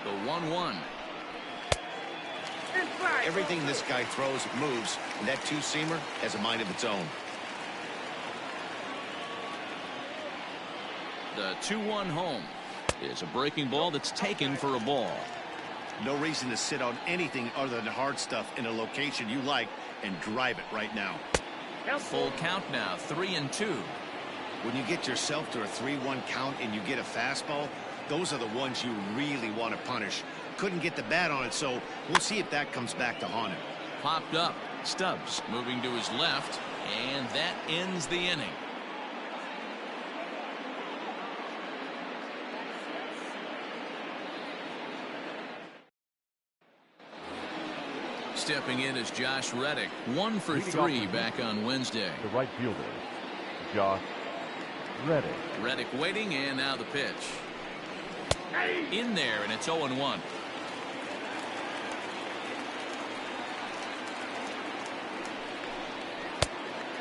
The 1-1. Everything this guy throws moves, and that 2-seamer has a mind of its own. The 2-1 home is a breaking ball that's taken for a ball. No reason to sit on anything other than hard stuff in a location you like and drive it right now. Full count now, 3-2. When you get yourself to a 3-1 count and you get a fastball, those are the ones you really want to punish. Couldn't get the bat on it, so we'll see if that comes back to haunt him. Popped up. Stubbs moving to his left, and that ends the inning. Stepping in is Josh Reddick, 1 for 3 back on Wednesday. The right fielder, Josh Reddick. Reddick waiting, and now the pitch. In there, and it's 0-1.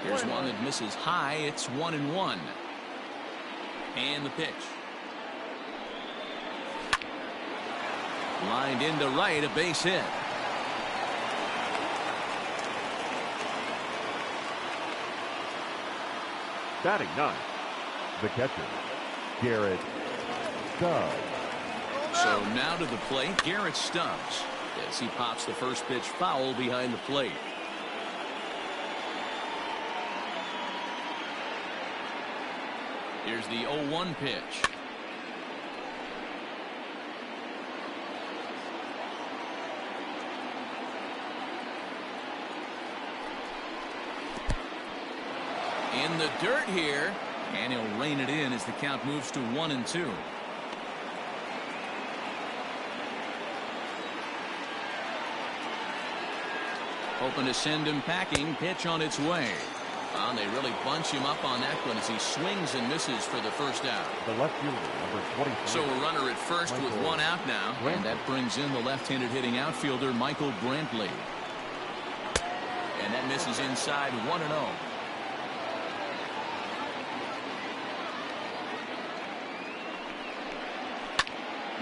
Here's one that misses high. It's 1-1. And the pitch. Lined into right, a base hit. Batting 9, the catcher, Garrett Stubbs. So now to the plate, Garrett Stubbs, as he pops the first pitch foul behind the plate. Here's the 0-1 pitch. In the dirt here, and he'll rein it in as the count moves to 1-2. Hoping to send him packing. Pitch on its way. And they really bunch him up on that one as he swings and misses for the first out. The left fielder, number 23. So a runner at first with one out now. And that brings in the left-handed hitting outfielder, Michael Brantley. And that misses inside, 1-0.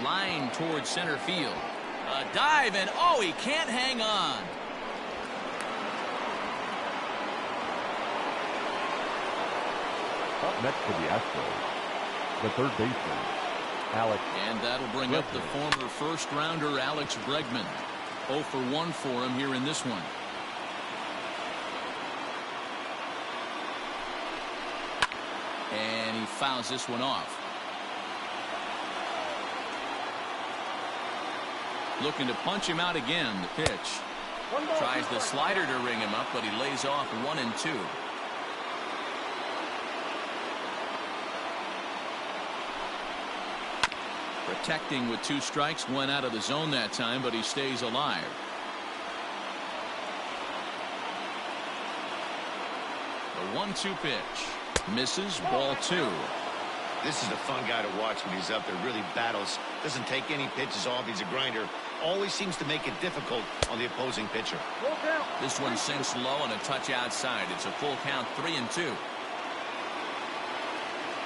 Line towards center field. A dive, and oh, he can't hang on. Up next for the Astros, the third baseman, Alex. And that'll bring up the former first-rounder Alex Bregman. 0 for 1 for him here in this one. And he fouls this one off. Looking to punch him out again. The pitch. Tries the slider to ring him up, but he lays off 1 and 2. Protecting with 2 strikes, went out of the zone that time, but he stays alive. The 1-2 pitch. Misses, ball 2. This is a fun guy to watch when he's up there. Really battles. Doesn't take any pitches off. He's a grinder. Always seems to make it difficult on the opposing pitcher. This one sinks low and a touch outside. It's a full count, 3 and 2.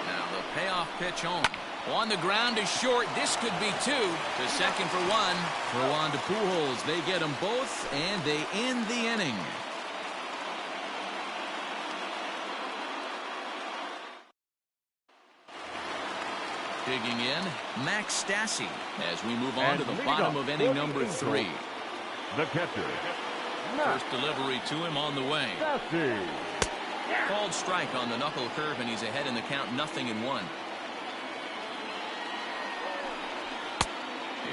Now the payoff pitch home. On the ground is short. This could be 2. To second for 1. Throw on to Pujols. They get them both, and they end the inning. Digging in, Max Stassi as we move on to the bottom of inning number 3. The catcher. First delivery to him on the way. Stassi. Called strike on the knuckle curve, and he's ahead in the count, 0-1.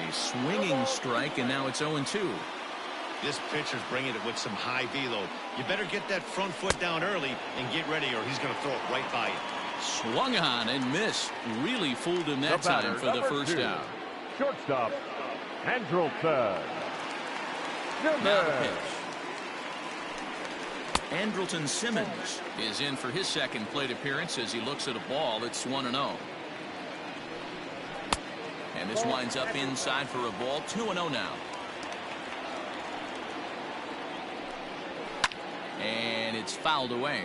A swinging strike, and now it's 0-2. This pitcher's bringing it with some high velo. You better get that front foot down early and get ready, or he's going to throw it right by you. Swung on and missed. Really fooled him that time for the first out. Shortstop, Andrelton. Now the pitch. Andrelton Simmons is in for his second plate appearance as he looks at a ball that's 1-0. And this winds up inside for a ball, 2-0 now. And it's fouled away.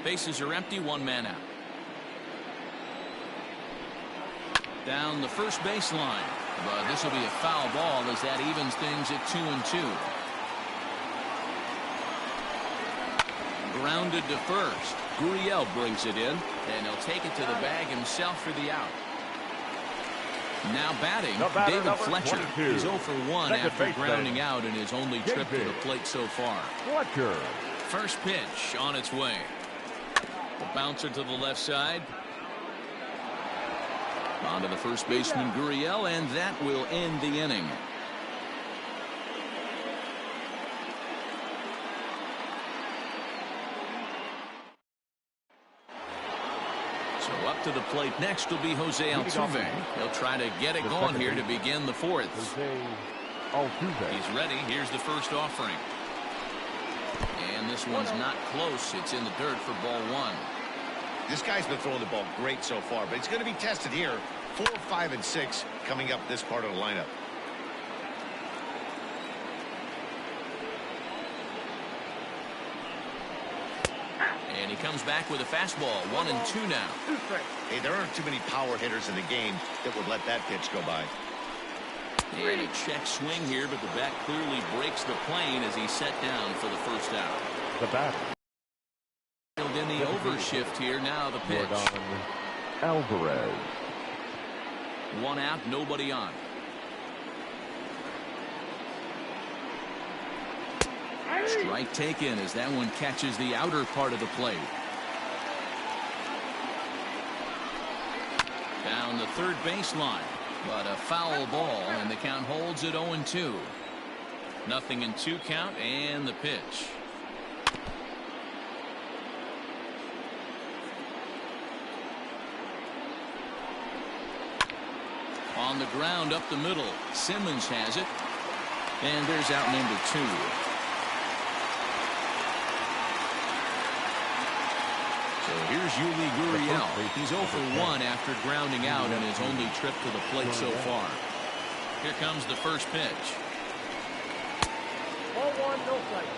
Bases are empty, 1 man out. Down the first baseline, but this will be a foul ball as that evens things at 2-2. Grounded to first. Gurriel brings it in, and he'll take it to the bag himself for the out. Now batting, David Fletcher. 22. He's 0 for 1 Second after base grounding out in his only trip to the plate so far. Fletcher. First pitch on its way. The bouncer to the left side. On to the first baseman, Gurriel, and that will end the inning. So up to the plate next will be Jose Altuve. He'll try to get it going here to begin the 4th. Altuve. He's ready. Here's the first offering. And this one's not close. It's in the dirt for ball 1. This guy's been throwing the ball great so far, but it's going to be tested here. 4, 5, and 6 coming up this part of the lineup. And he comes back with a fastball. 1-2 now. Hey, there aren't too many power hitters in the game that would let that pitch go by. And a check swing here, but the bat clearly breaks the plane as he's set down for the first out. The batter. In the overshift here, now the pitch. Alvarez. 1 out, nobody on. Strike taken as that one catches the outer part of the plate. Down the third baseline, but a foul ball, and the count holds at 0-2. 0-2 count, and the pitch. On the ground up the middle, Simmons has it, and there's out number 2. So here's Yuli Gurriel. He's 0 for 1 after grounding out in his only trip to the plate so far. Here comes the first pitch. Ball 1, no strike.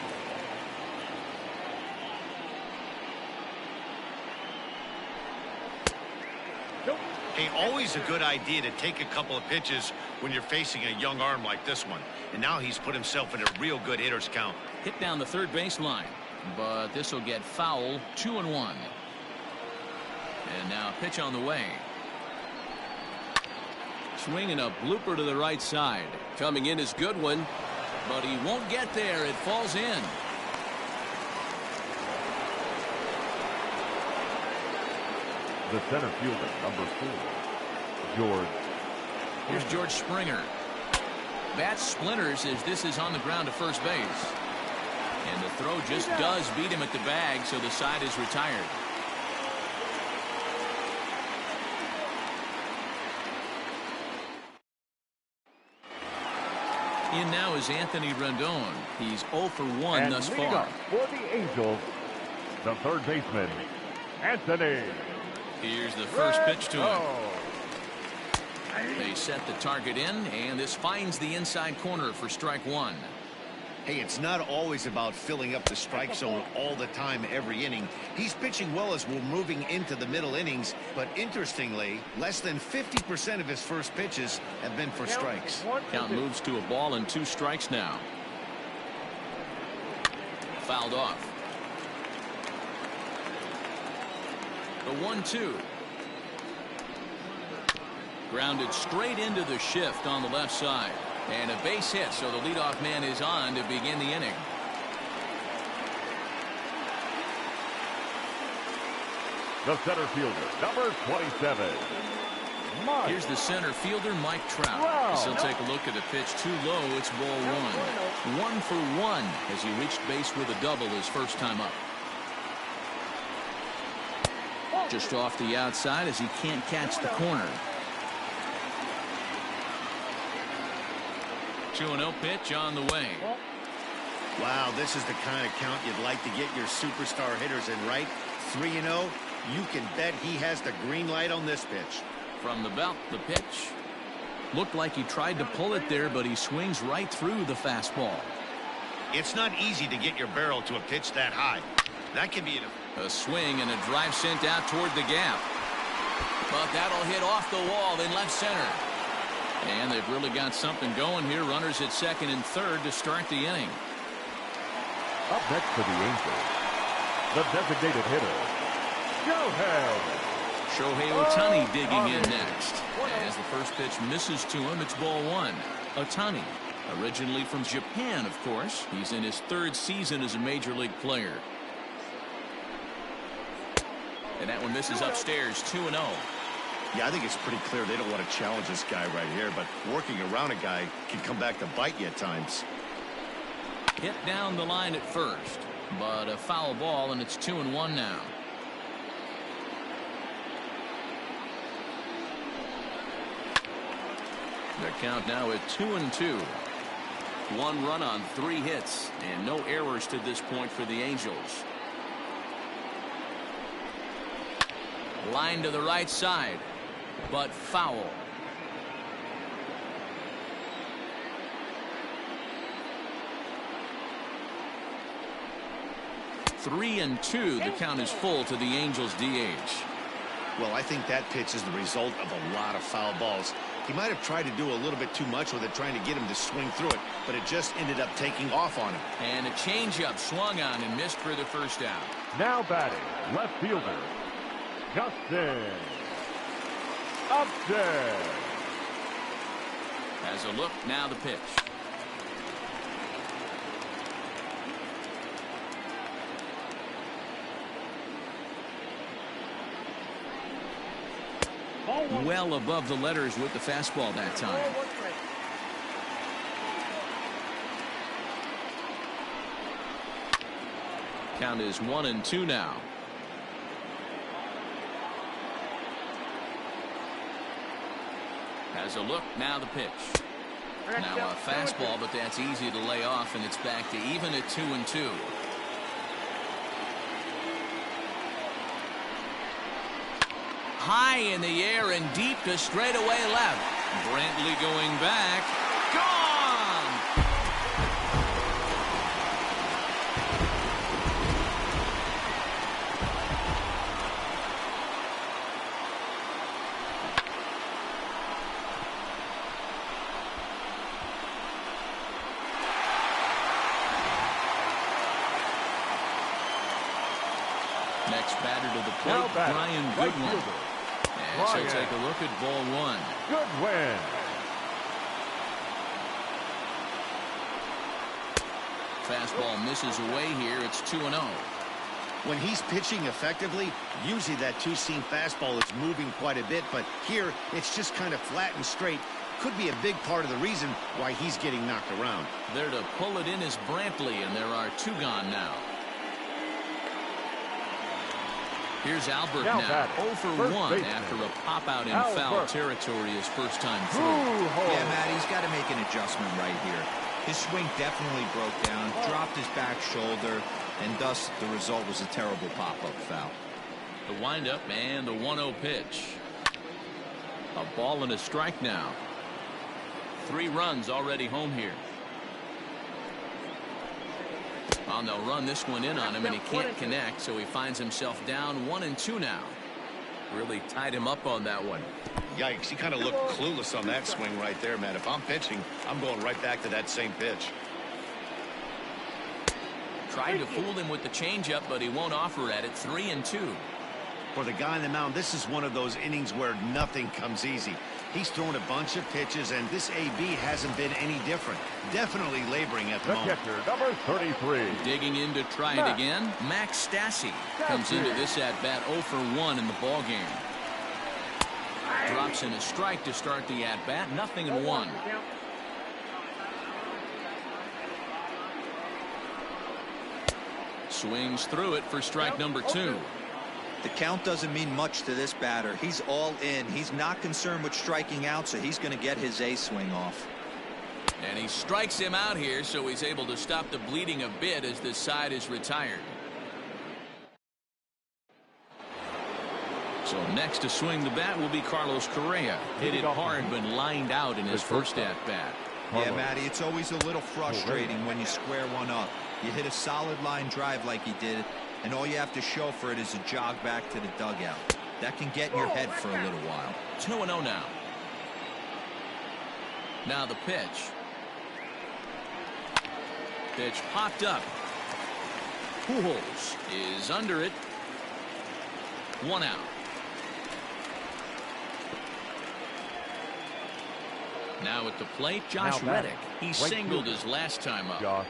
Hey, always a good idea to take a couple of pitches when you're facing a young arm like this one. And now he's put himself in a real good hitter's count. Hit down the third baseline, but this will get foul. 2-1. And now a pitch on the way. Swinging a blooper to the right side. Coming in is Goodwin. But he won't get there. It falls in. The center fielder, number 4, George. Here's George Springer. Bat splinters as this is on the ground to first base. And the throw just does beat him at the bag, so the side is retired. In now is Anthony Rendon. He's 0 for 1 And thus leading far. up for the Angels, the third baseman, Anthony. Here's the first pitch to him. They set the target in, and this finds the inside corner for strike 1. Hey, it's not always about filling up the strike zone all the time every inning. He's pitching well as we're moving into the middle innings, but interestingly, less than 50% of his first pitches have been for strikes. Count moves to a ball and 2 strikes now. Fouled off. The 1-2. Grounded straight into the shift on the left side. And a base hit, so the leadoff man is on to begin the inning. The center fielder, number 27, Mike. Here's the center fielder, Mike Trout. As he'll take a look at the pitch too low. It's ball 1. 1 for 1 as he reached base with a double his first time up. Just off the outside as he can't catch the corner. 2-0 pitch on the way. Wow, this is the kind of count you'd like to get your superstar hitters in, right? 3-0. You can bet he has the green light on this pitch. From the belt, the pitch. Looked like he tried to pull it there, but he swings right through the fastball. It's not easy to get your barrel to a pitch that high. That can be a swing and a drive sent out toward the gap. But that'll hit off the wall in left center. And they've really got something going here. Runners at second and third to start the inning. Up next for the Angels, the designated hitter, Shohei Ohtani digging in next. As the first pitch misses to him, it's ball 1. Ohtani, originally from Japan, of course. He's in his 3rd season as a major league player. And that one misses upstairs, 2-0. Yeah, I think it's pretty clear they don't want to challenge this guy right here, but working around a guy can come back to bite you at times. Hit down the line at first, but a foul ball, and it's 2-1 now. The count now at 2-2. 1 run on 3 hits, and no errors to this point for the Angels. Line to the right side, but foul. Three and 2. The count is full to the Angels DH. Well, I think that pitch is the result of a lot of foul balls. He might have tried to do a little bit too much with it, trying to get him to swing through it, but it just ended up taking off on him. And a changeup swung on and missed for the first out. Now batting, left fielder, Justin Upton. As a look, now the pitch. Well above the letters with the fastball that time. Count is 1-2 now. As a look, now the pitch. Now a fastball, but that's easy to lay off, and it's back to even at 2-2. High in the air and deep to straightaway left. Brantley going back. Gone! Next batter to the plate, Brian Goodwin. And so take a look at ball one. Goodwin. Fastball misses away here. It's 2-0. When he's pitching effectively, usually that two-seam fastball is moving quite a bit, but here it's just kind of flat and straight. Could be a big part of the reason why he's getting knocked around. There to pull it in is Brantley, and there are 2 gone now. Here's Albert now 0 for 1 after a pop-out in foul territory his first time through. Yeah, Matt, he's got to make an adjustment right here. His swing definitely broke down, dropped his back shoulder, and thus the result was a terrible pop-up foul. The windup and the 1-0 pitch. A ball and a strike now. 3 runs already home here. Well, they'll run this one in on him, and he can't connect, so he finds himself down 1-2 now. Really tied him up on that one. Yikes, he kind of looked clueless on that swing right there, man. If I'm pitching, I'm going right back to that same pitch. Tried to fool him with the changeup, but he won't offer at it. 3-2. For the guy on the mound, this is one of those innings where nothing comes easy. He's thrown a bunch of pitches, and this AB hasn't been any different. Definitely laboring at the moment. Catcher, number 33. Digging in to try it again. Max Stassi comes into this at-bat 0 for 1 in the ballgame. Drops in a strike to start the at-bat. 0-1. Swings through it for strike number 2. The count doesn't mean much to this batter. He's all in. He's not concerned with striking out, so he's going to get his A swing off. And he strikes him out here, so he's able to stop the bleeding a bit as this side is retired. So next to swing the bat will be Carlos Correa. Hit it hard but lined out in his first at-bat. Yeah, Matty, it's always a little frustrating when you square one up. You hit a solid line drive like he did, and all you have to show for it is a jog back to the dugout. That can get in your head for a little while. 2-0 now. Now the pitch. Pitch popped up. Pujols is under it. 1 out. Now at the plate, Josh Reddick. He singled his last time up.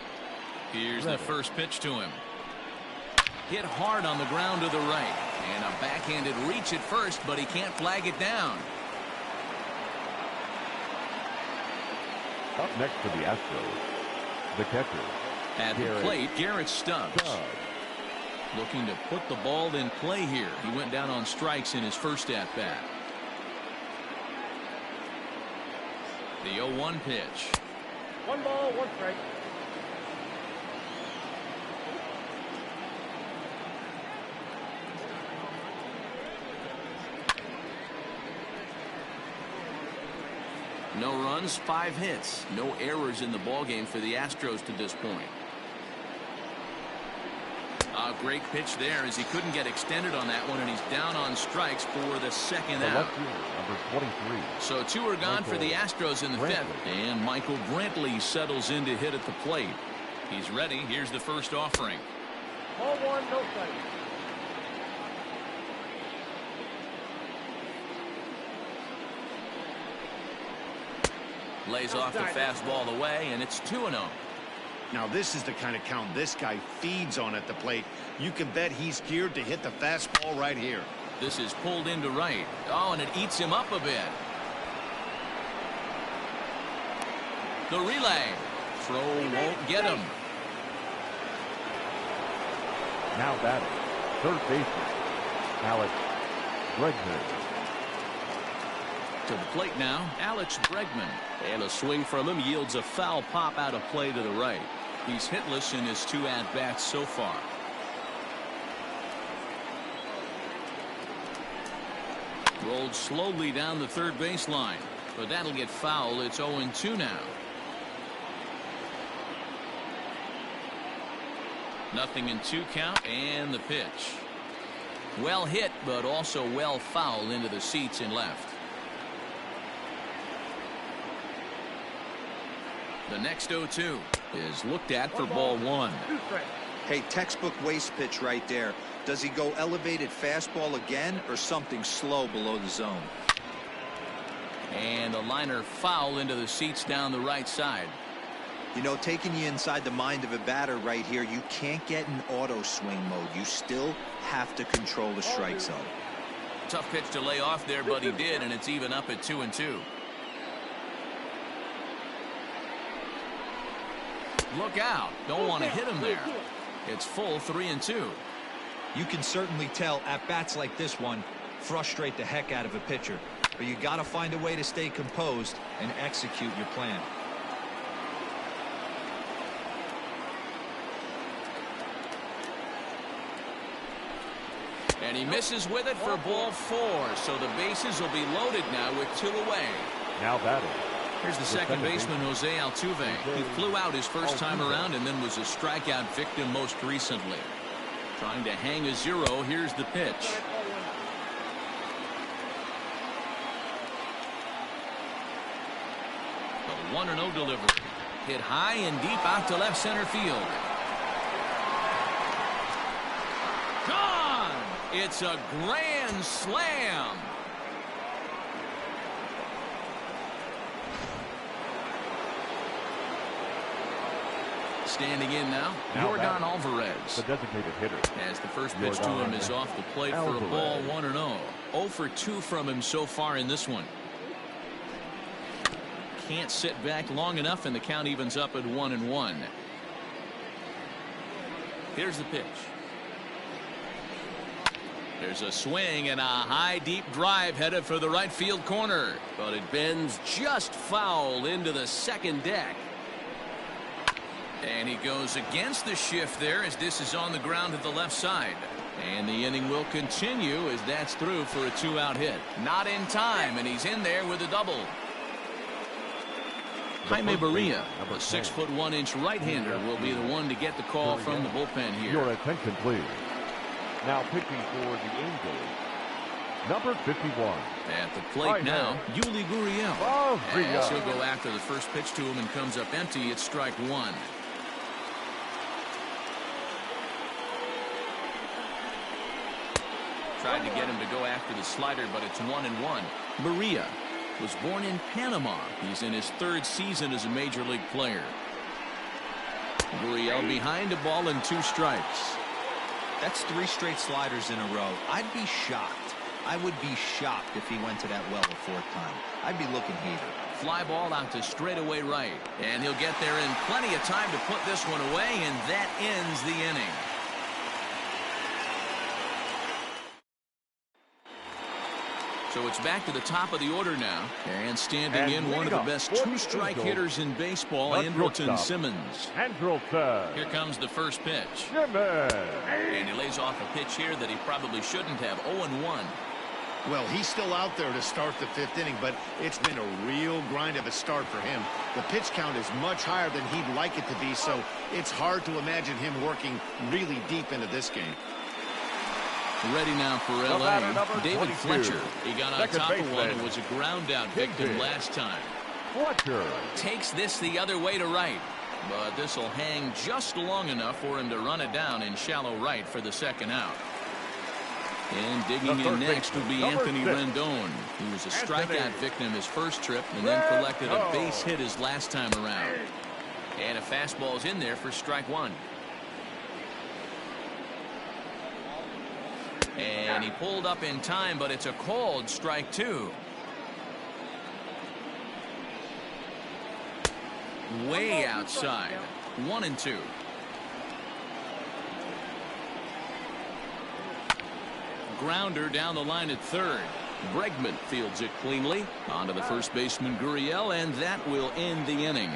Here's the first pitch to him. Hit hard on the ground to the right. And a backhanded reach at first, but he can't flag it down. Up next for the Astros, the catcher. At the plate, Garrett Stubbs. Looking to put the ball in play here. He went down on strikes in his first at-bat. The 0-1 pitch. 1 ball, 1 strike. No runs, 5 hits. No errors in the ballgame for the Astros to this point. A great pitch there as he couldn't get extended on that one, and he's down on strikes for the second out. Number 23. So 2 are gone for the Astros in the 5th, and Michael Brantley settles in to hit at the plate. He's ready. Here's the first offering. Ball 1, no strike. Lays off the fastball away, and it's 2-0. Now this is the kind of count this guy feeds on at the plate. You can bet he's geared to hit the fastball right here. This is pulled into right. Oh, and it eats him up a bit. The relay. Throw won't get him. Now batting, third baseman, Alex Bregman. To the plate now, Alex Bregman. And a swing from him yields a foul pop out of play to the right. He's hitless in his 2 at-bats so far. Rolled slowly down the third baseline, but that'll get foul. It's 0-2 now. 0-2 count, and the pitch. Well hit, but also well fouled into the seats in left. The next 0-2 is looked at for ball 1. Hey, textbook waste pitch right there. Does he go elevated fastball again or something slow below the zone? And a liner foul into the seats down the right side. You know, taking you inside the mind of a batter right here, you can't get in auto swing mode. You still have to control the strike zone. Tough pitch to lay off there, but he did, and it's even up at 2-2. Look out. Don't want to hit him there. It's full 3-2. You can certainly tell at bats like this one frustrate the heck out of a pitcher. But you got to find a way to stay composed and execute your plan. And he misses with it for ball 4. So the bases will be loaded now with 2 away. Now batting. Here's the second baseman, Jose Altuve. He flew out his first time around and then was a strikeout victim most recently. Trying to hang a 0. Here's the pitch. The 1-0 delivery. Hit high and deep out to left center field. Gone! It's a grand slam. Standing in now Yordan Alvarez. The designated hitter. As the first pitch to him is off the plate for a ball 1-0. 0 for 2 from him so far in this one. Can't sit back long enough, and the count evens up at 1-1. Here's the pitch. There's a swing and a high deep drive headed for the right field corner, but it bends just foul into the second deck. And he goes against the shift there as this is on the ground to the left side. And the inning will continue as that's through for a 2-out hit. Not in time, and he's in there with a double. Jaime Barria, a 6'1" right-hander, will be the one to get the call from the bullpen here. Your attention, please. Now pitching for the Angels, number 51. At the plate now, Yuli Gurriel. As he'll go after the first pitch to him and comes up empty, it's strike 1. Tried to get him to go after the slider, but it's 1-1. Barria was born in Panama. He's in his 3rd season as a major league player. Gurriel behind a ball and 2 strikes. That's 3 straight sliders in a row. I'd be shocked. I would be shocked if he went to that well a 4th time. I'd be looking heated. Fly ball out to straightaway right. And he'll get there in plenty of time to put this one away, and that ends the inning. So it's back to the top of the order now. And standing in one of the best 2-strike hitters in baseball, Andrelton Simmons. Here comes the first pitch. And he lays off a pitch here that he probably shouldn't have. 0-1. Well, he's still out there to start the 5th inning, but it's been a real grind of a start for him. The pitch count is much higher than he'd like it to be, so it's hard to imagine him working really deep into this game. Ready now for L.A. David Fletcher. He got on top of one and was a ground out victim last time. Fletcher takes this the other way to right, but this will hang just long enough for him to run it down in shallow right for the 2nd out. And digging in next will be Anthony Rendon. He was a strikeout victim his first trip and then collected a base hit his last time around. And a fastball's in there for strike 1. And he pulled up in time, but it's a called strike 2. Way outside. 1-2. Grounder down the line at 3rd. Bregman fields it cleanly. Onto the first baseman Gurriel, and that will end the inning.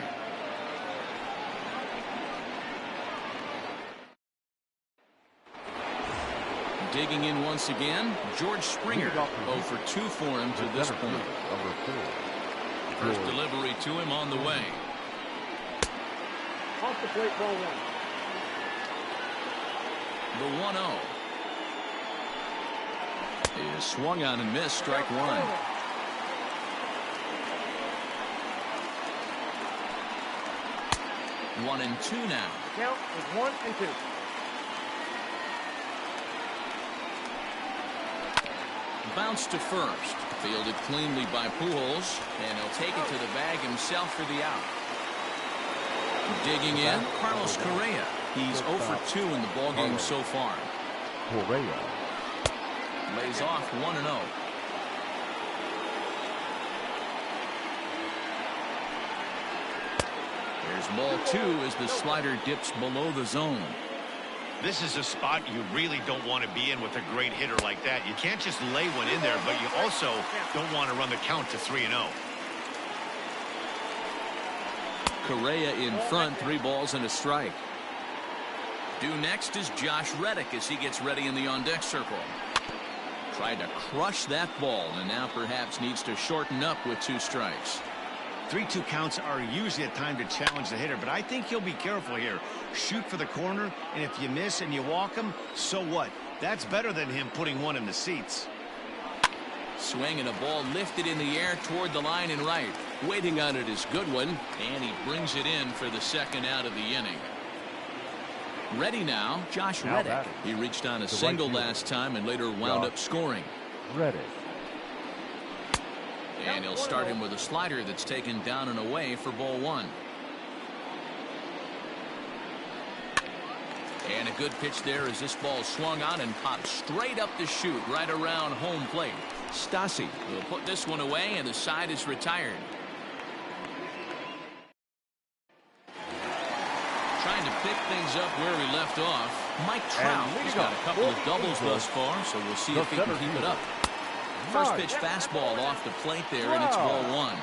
Digging in once again, George Springer. 0 for 2 for him to this point. First delivery to him on the way. Off the plate, ball 1. The 1-0 is swung on and missed, strike 1. 1-2 now. Count is 1-2. bounce to first. Fielded cleanly by Pujols, and he'll take it to the bag himself for the out. Digging in, Carlos Correa. He's 0 for 2 in the ballgame so far. Correa lays off 1-0. There's ball 2 as the slider dips below the zone. This is a spot you really don't want to be in with a great hitter like that. You can't just lay one in there, but you also don't want to run the count to 3-0. Correa in front, 3 balls and a strike. Due next is Josh Reddick as he gets ready in the on-deck circle. Tried to crush that ball and now perhaps needs to shorten up with 2 strikes. 3-2 counts are usually a time to challenge the hitter, but I think he'll be careful here. Shoot for the corner, and if you miss and you walk him, so what? That's better than him putting one in the seats. Swing and a ball lifted in the air toward the line and right. Waiting on it is Goodwin, and he brings it in for the second out of the inning. Ready now, Josh Reddick. He reached on a single last time and later wound up scoring. Reddick. And he'll start him with a slider that's taken down and away for ball 1. And a good pitch there as this ball swung on and popped straight up the chute right around home plate. Stassi will put this one away and the side is retired. Trying to pick things up where we left off. Mike Trout has got a couple of doubles thus far, so we'll see if he can keep it up. First pitch fastball off the plate there, and it's ball 1.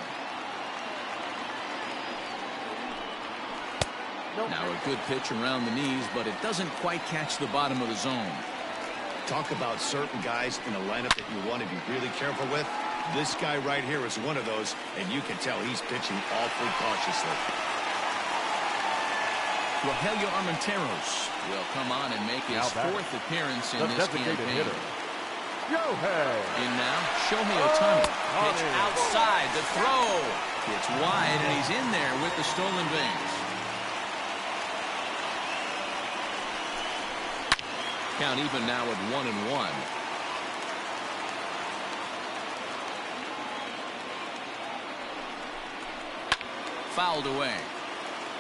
Now a good pitch around the knees, but it doesn't quite catch the bottom of the zone. Talk about certain guys in a lineup that you want to be really careful with. This guy right here is one of those, and you can tell he's pitching awfully cautiously. Rogelio Armenteros will come on and make his 4th appearance in this campaign. In now, Shohei Ohtani. Pitch outside, the throw. It's wide, and he's in there with the stolen base. Count even now at 1-1. Fouled away.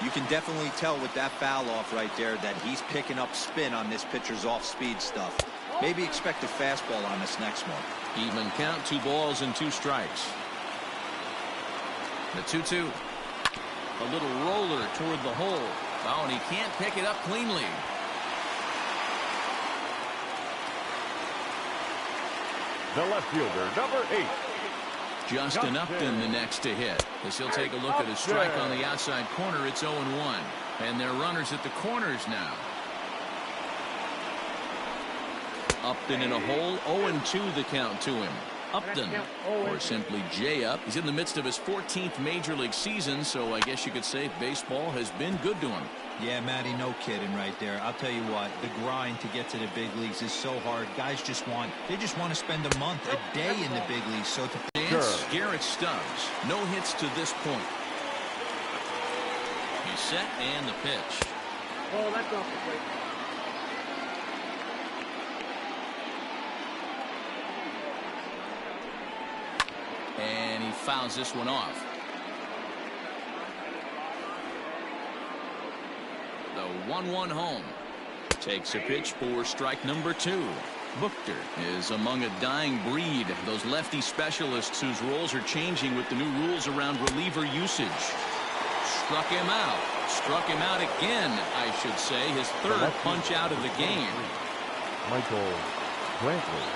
You can definitely tell with that foul off right there that he's picking up spin on this pitcher's off-speed stuff. Maybe expect a fastball on this next one. Even count, 2 balls and 2 strikes. The 2-2. A little roller toward the hole. Oh, and he can't pick it up cleanly. The left fielder, number 8. Justin Upton the next to hit. As he'll take a look at a strike on the outside corner, it's 0-1. And they're runners at the corners now. Upton in a hole, 0-2 the count to him. Upton, or simply J-Up. He's in the midst of his 14th Major League season, so I guess you could say baseball has been good to him. Yeah, Matty, no kidding right there. I'll tell you what, the grind to get to the big leagues is so hard. Guys just want to spend a month, a day in the big leagues. So to Garrett Stubbs, no hits to this point. He's set and the pitch. Oh, that's off the plate. And he fouls this one off. The 1-1 home. Takes a pitch for strike number 2. Buchter is among a dying breed. Those lefty specialists whose roles are changing with the new rules around reliever usage. Struck him out. Struck him out again, I should say. His 3rd punch out of the game. Michael Brantley.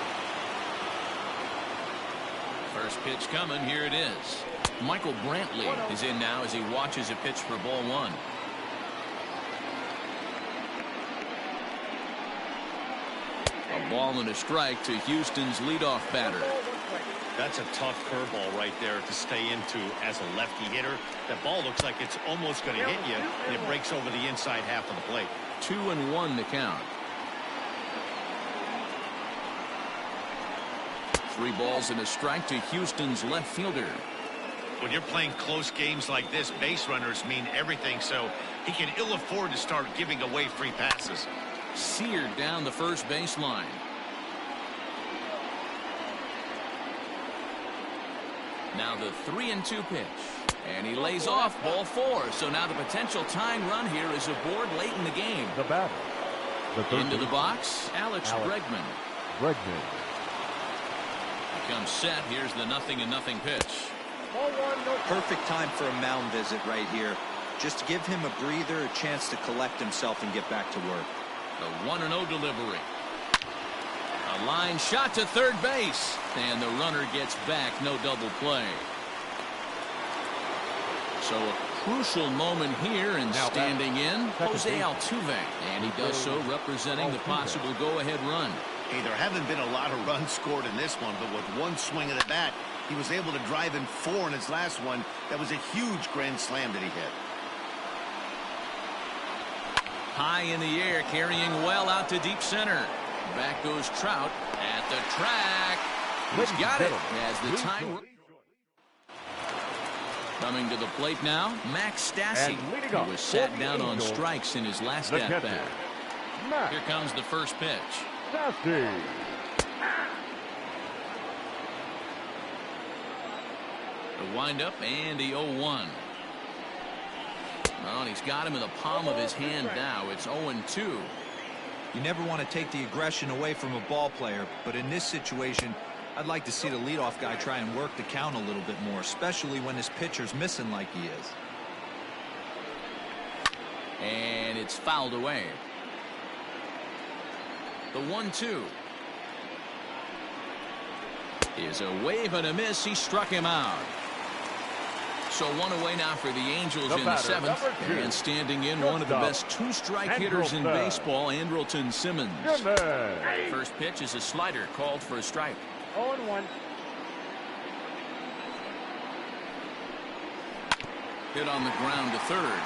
First pitch coming. Here it is. Michael Brantley is in now as he watches a pitch for ball 1. A ball and a strike to Houston's leadoff batter. That's a tough curveball right there to stay into as a lefty hitter. That ball looks like it's almost going to hit you, and it breaks over the inside half of the plate. 2-1 the count. 3 balls and a strike to Houston's left fielder. When you're playing close games like this, base runners mean everything, so he can ill afford to start giving away free passes. Seared down the first baseline. Now the 3-2 pitch. And he lays off ball 4. So now the potential tying run here is aboard late in the game. The batter. Into the box, Alex Bregman. Becomes set. Here's the 0-0 pitch. Perfect time for a mound visit right here. Just give him a breather, a chance to collect himself and get back to work. The 1-0 delivery. A line shot to third base. And the runner gets back. No double play. So a crucial moment here, and standing in, Jose Altuve. And he does so representing the possible go-ahead run. Hey, there haven't been a lot of runs scored in this one, but with one swing of the bat, he was able to drive in 4 in his last one. That was a huge grand slam that he hit. High in the air, carrying well out to deep center. Back goes Trout at the track. He's got it as the time. Coming to the plate now, Max Stassi. He was sat down on strikes in his last at-bat. Here comes the first pitch. Stassi. The windup and the 0-1. Well, and he's got him in the palm of his hand now. It's 0-2. You never want to take the aggression away from a ball player, but in this situation, I'd like to see the leadoff guy try and work the count a little bit more, especially when his pitcher's missing like he is. And it's fouled away. The 1-2 is a wave and a miss. He struck him out. So one away now for the Angels in the 7th. And standing in, one of the best two-strike hitters in baseball, Andrelton Simmons. First pitch is a slider called for a strike. 0-1. Hit on the ground to third.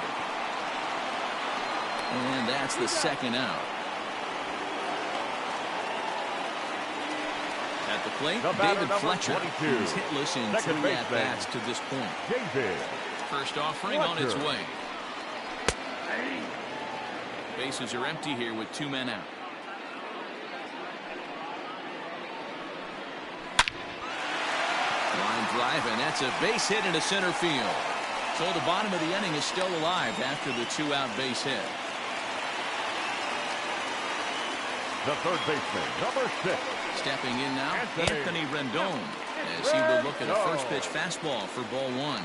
And that's the second out. At the plate, David Fletcher. He's hitless in 3 at-bats to this point. First offering on its way. Bases are empty here with 2 men out. Line drive, and that's a base hit into center field. So the bottom of the inning is still alive after the 2-out base hit. The third baseman, number 6. Stepping in now, Anthony Rendon, as he will look at a first pitch fastball for ball 1.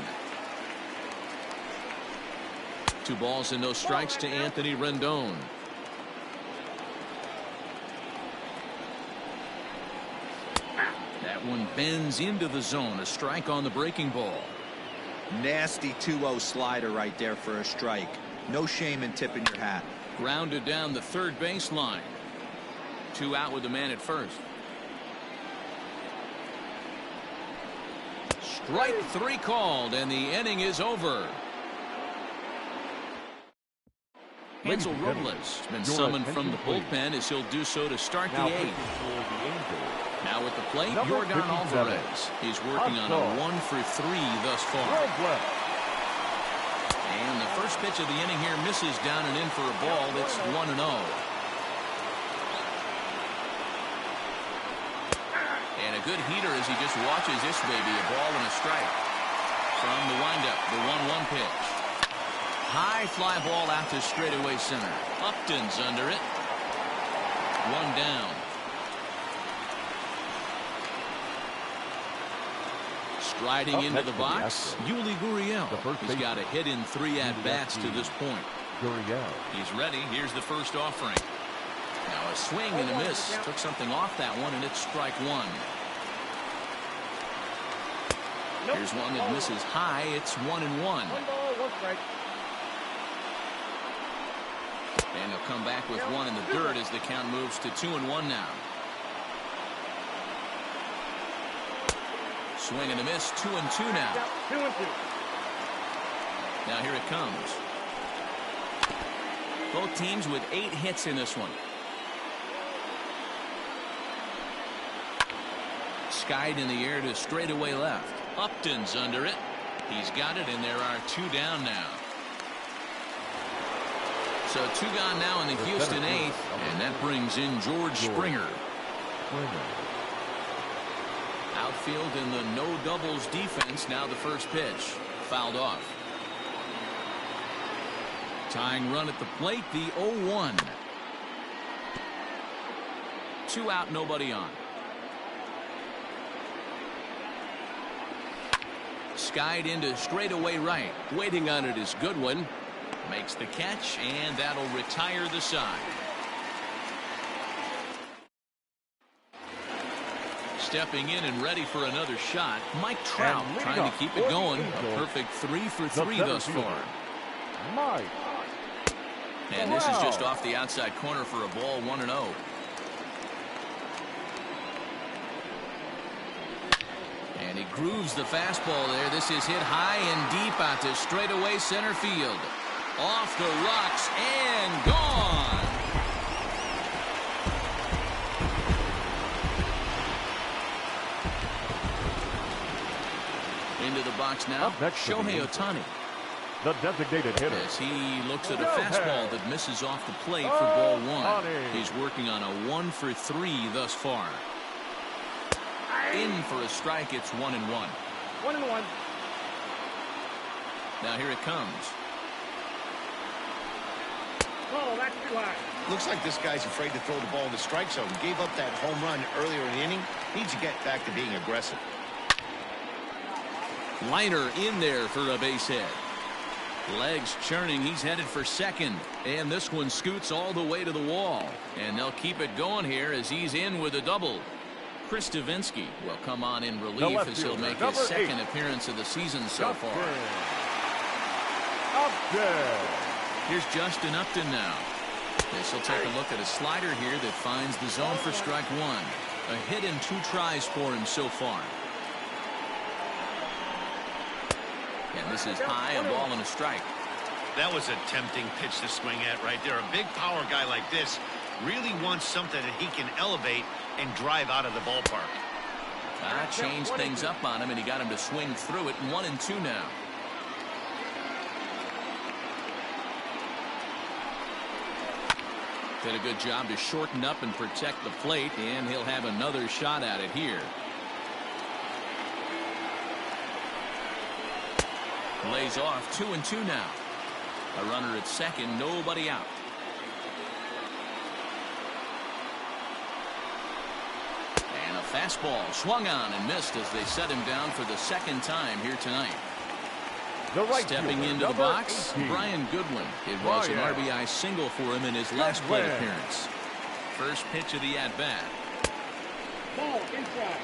2 balls and no strikes to Anthony Rendon. That one bends into the zone. A strike on the breaking ball. Nasty 2-0 slider right there for a strike. No shame in tipping your hat. Grounded down the third baseline. 2 out with the man at first. Strike 3 called, and the inning is over. Mitchell Robles has been summoned from the bullpen as he'll do so to start the 8th. Now at the plate, Yordan Alvarez. He's working on a 1-for-3 thus far. And the first pitch of the inning here misses down and in for a ball. It's 1-0. And a good heater as he just watches this baby. A ball and a strike. From the windup, the 1-1 pitch. High fly ball out to straightaway center. Upton's under it. 1 down. Striding into the box, Yuli Gurriel. He's got a hit in 3 at-bats to this point. He's ready. Here's the first offering. Now a swing and a miss. Took something off that one, and it's strike 1. Here's one that misses high. It's 1-1. 1 ball, 1 strike. And he'll come back with 1 in the dirt as the count moves to 2-1 now. Swing and a miss. 2-2 now. 2-2. Now here it comes. Both teams with 8 hits in this one. Skied in the air to straightaway left. Upton's under it. He's got it, and there are 2 down now. So 2 gone now in the Houston 8th, and that brings in George Springer. Outfield in the no doubles defense. Now the first pitch. Fouled off. Tying run at the plate, the 0-1. 2 out, nobody on. Skied into straightaway right. Waiting on it is Goodwin. Makes the catch, and that'll retire the side. Stepping in and ready for another shot, Mike Trout trying to keep it going. A perfect 3 for 3 thus far. Mike. And this is just off the outside corner for a ball, 1-0. And he grooves the fastball there. This is hit high and deep out to straightaway center field. Off the rocks and gone. Into the box now, Shohei Ohtani. The designated hitter. As he looks at a fastball that misses off the plate for ball 1. He's working on a 1 for 3 thus far. In for a strike, it's 1-1. 1-1. Now here it comes. Oh, that's too high. Looks like this guy's afraid to throw the ball in the strike zone. Gave up that home run earlier in the inning. Needs to get back to being aggressive. Liner in there for a base hit. Legs churning. He's headed for second. And this one scoots all the way to the wall. And they'll keep it going here as he's in with a double. Chris Davinsky will come on in relief as he'll make his second appearance of the season so far. Upton. Here's Justin Upton now. This will take a look at a slider here that finds the zone for strike 1. A hit in 2 tries for him so far. And this is high, a ball and a strike. That was a tempting pitch to swing at right there. A big power guy like this really wants something that he can elevate and drive out of the ballpark. Changed things up on him, and he got him to swing through it. 1-2 now. Did a good job to shorten up and protect the plate, and he'll have another shot at it here. Lays off. 2-2 now. A runner at second, nobody out. And a fastball swung on and missed as they set him down for the second time here tonight. Stepping into the box, Brian Goodwin. It was an RBI single for him in his last plate appearance. First pitch of the at-bat. Ball inside.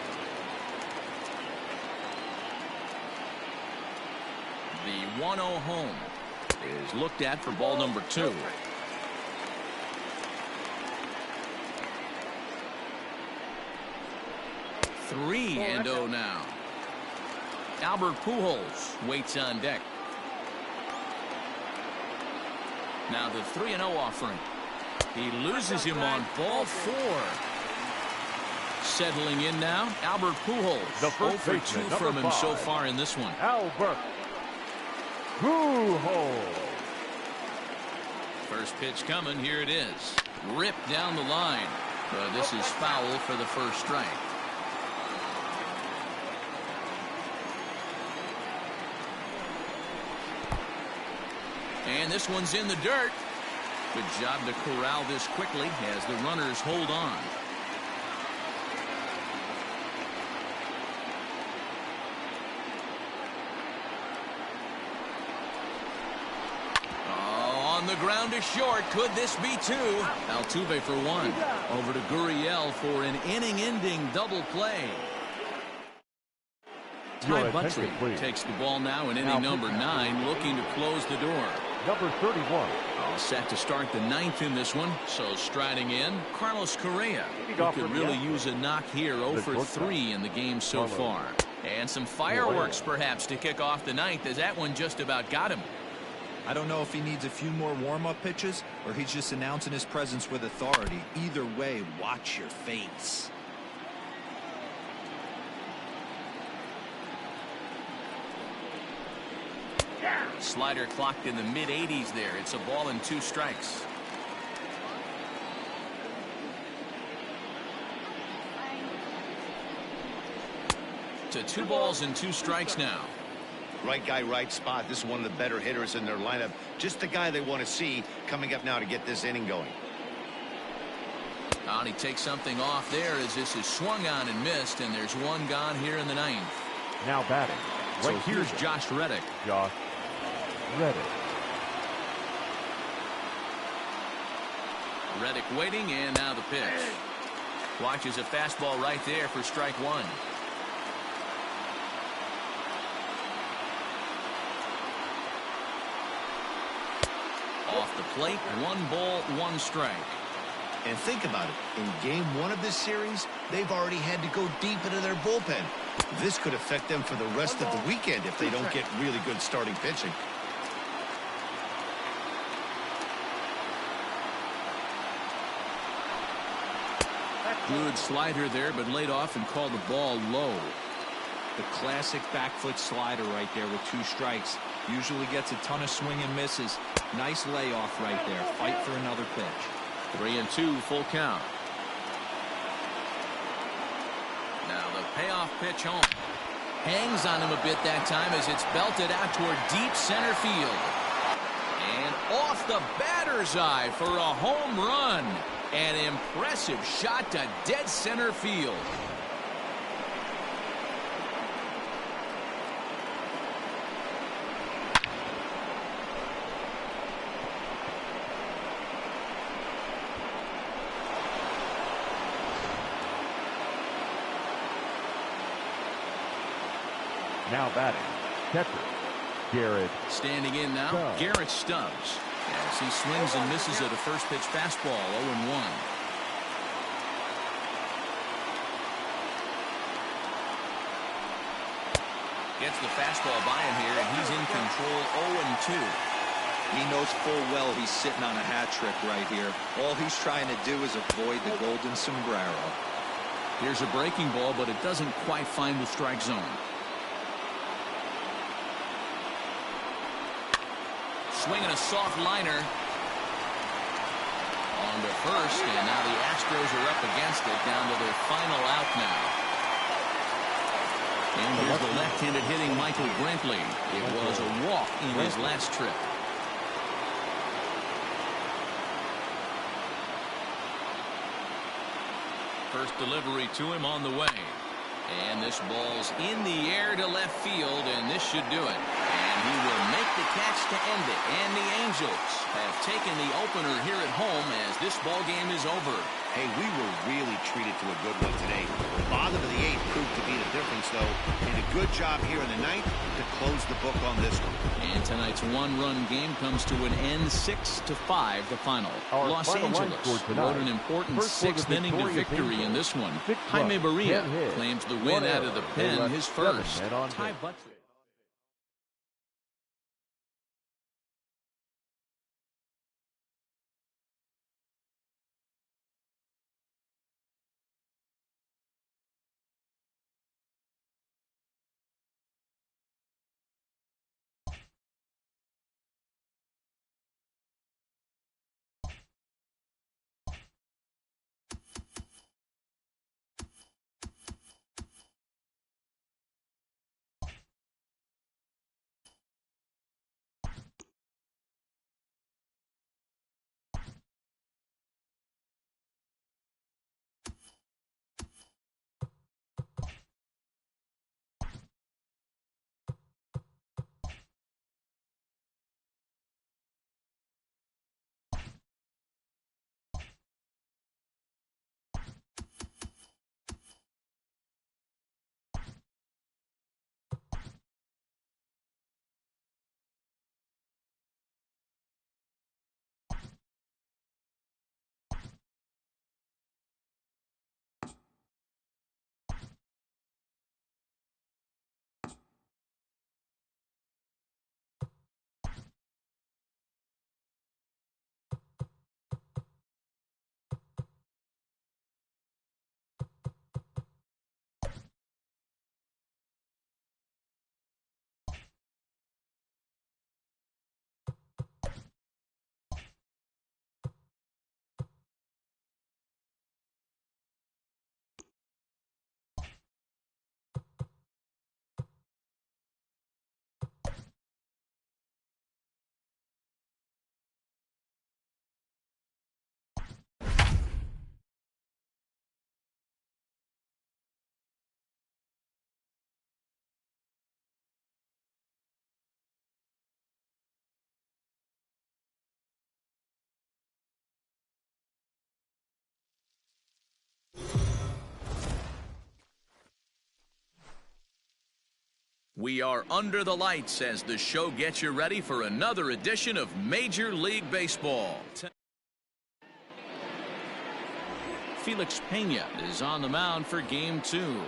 The 1-0 home is looked at for ball number 2. Three and 0 now. Albert Pujols waits on deck. Now the 3-0 offering. He loses him on ball 4. Settling in now, Albert Pujols. The first 0 for 2 from him so far in this one. Albert Pujols. First pitch coming. Here it is. Ripped down the line. This is foul for the first strike. And this one's in the dirt. Good job to corral this quickly as the runners hold on. On the ground to short. Could this be 2? Altuve for 1. Over to Gurriel for an inning-ending double play. Ty Buttrey takes the ball now in inning number 9, looking to close the door. Number 31. All set to start the 9th in this one. So striding in, Carlos Correa. Who could really use a knock here. 0 for 3 in the game so far. And some fireworks perhaps to kick off the 9th, as that one just about got him. I don't know if he needs a few more warm-up pitches or he's just announcing his presence with authority. Either way, watch your face. Slider clocked in the mid-80s there. It's a ball and 2 strikes. to 2 balls and 2 strikes now. Right guy, right spot. This is one of the better hitters in their lineup. Just the guy they want to see coming up now to get this inning going. And he takes something off there as this is swung on and missed, and there's 1 gone here in the 9th. Now batting. So here's Josh Reddick. Josh Reddick. Reddick waiting, and now the pitch. Watches a fastball right there for strike 1. Off the plate, 1 ball, 1 strike. And think about it. In game 1 of this series, they've already had to go deep into their bullpen. This could affect them for the rest of the weekend if they don't get really good starting pitching. Good slider there, but laid off and called the ball low. The classic back foot slider right there with 2 strikes. Usually gets a ton of swing and misses. Nice layoff right there. Fight for another pitch. 3-2, full count. Now the payoff pitch home. Hangs on him a bit that time as it's belted out toward deep center field. And off the batter's eye for a home run. An impressive shot to dead center field. Now batting. Catcher. Garrett. Standing in now, Garrett Stubbs. As he swings and misses at a first pitch fastball, 0-1. Gets the fastball by him here, and he's in control, 0-2. He knows full well he's sitting on a hat trick right here. All he's trying to do is avoid the golden sombrero. Here's a breaking ball, but it doesn't quite find the strike zone. Swinging a soft liner on to first, and now the Astros are up against it, down to their final out now. And here's the left-handed hitting Michael Brantley. It was a walk in his last trip. First delivery to him on the way. And this ball's in the air to left field, and this should do it. And he will make the catch to end it. And the Angels have taken the opener here at home as this ball game is over. Hey, we were really treated to a good one today. The bottom of the 8th proved to be the difference, though. And a good job here in the 9th to close the book on this one. And tonight's 1-run game comes to an end, 6-5, the final. Los Angeles wrote an important 6th inning to victory in this one. Jaime Barria claims the win out of the pen, his first. Ty Buttress. We are under the lights as the show gets you ready for another edition of Major League Baseball. Felix Pena is on the mound for game 2.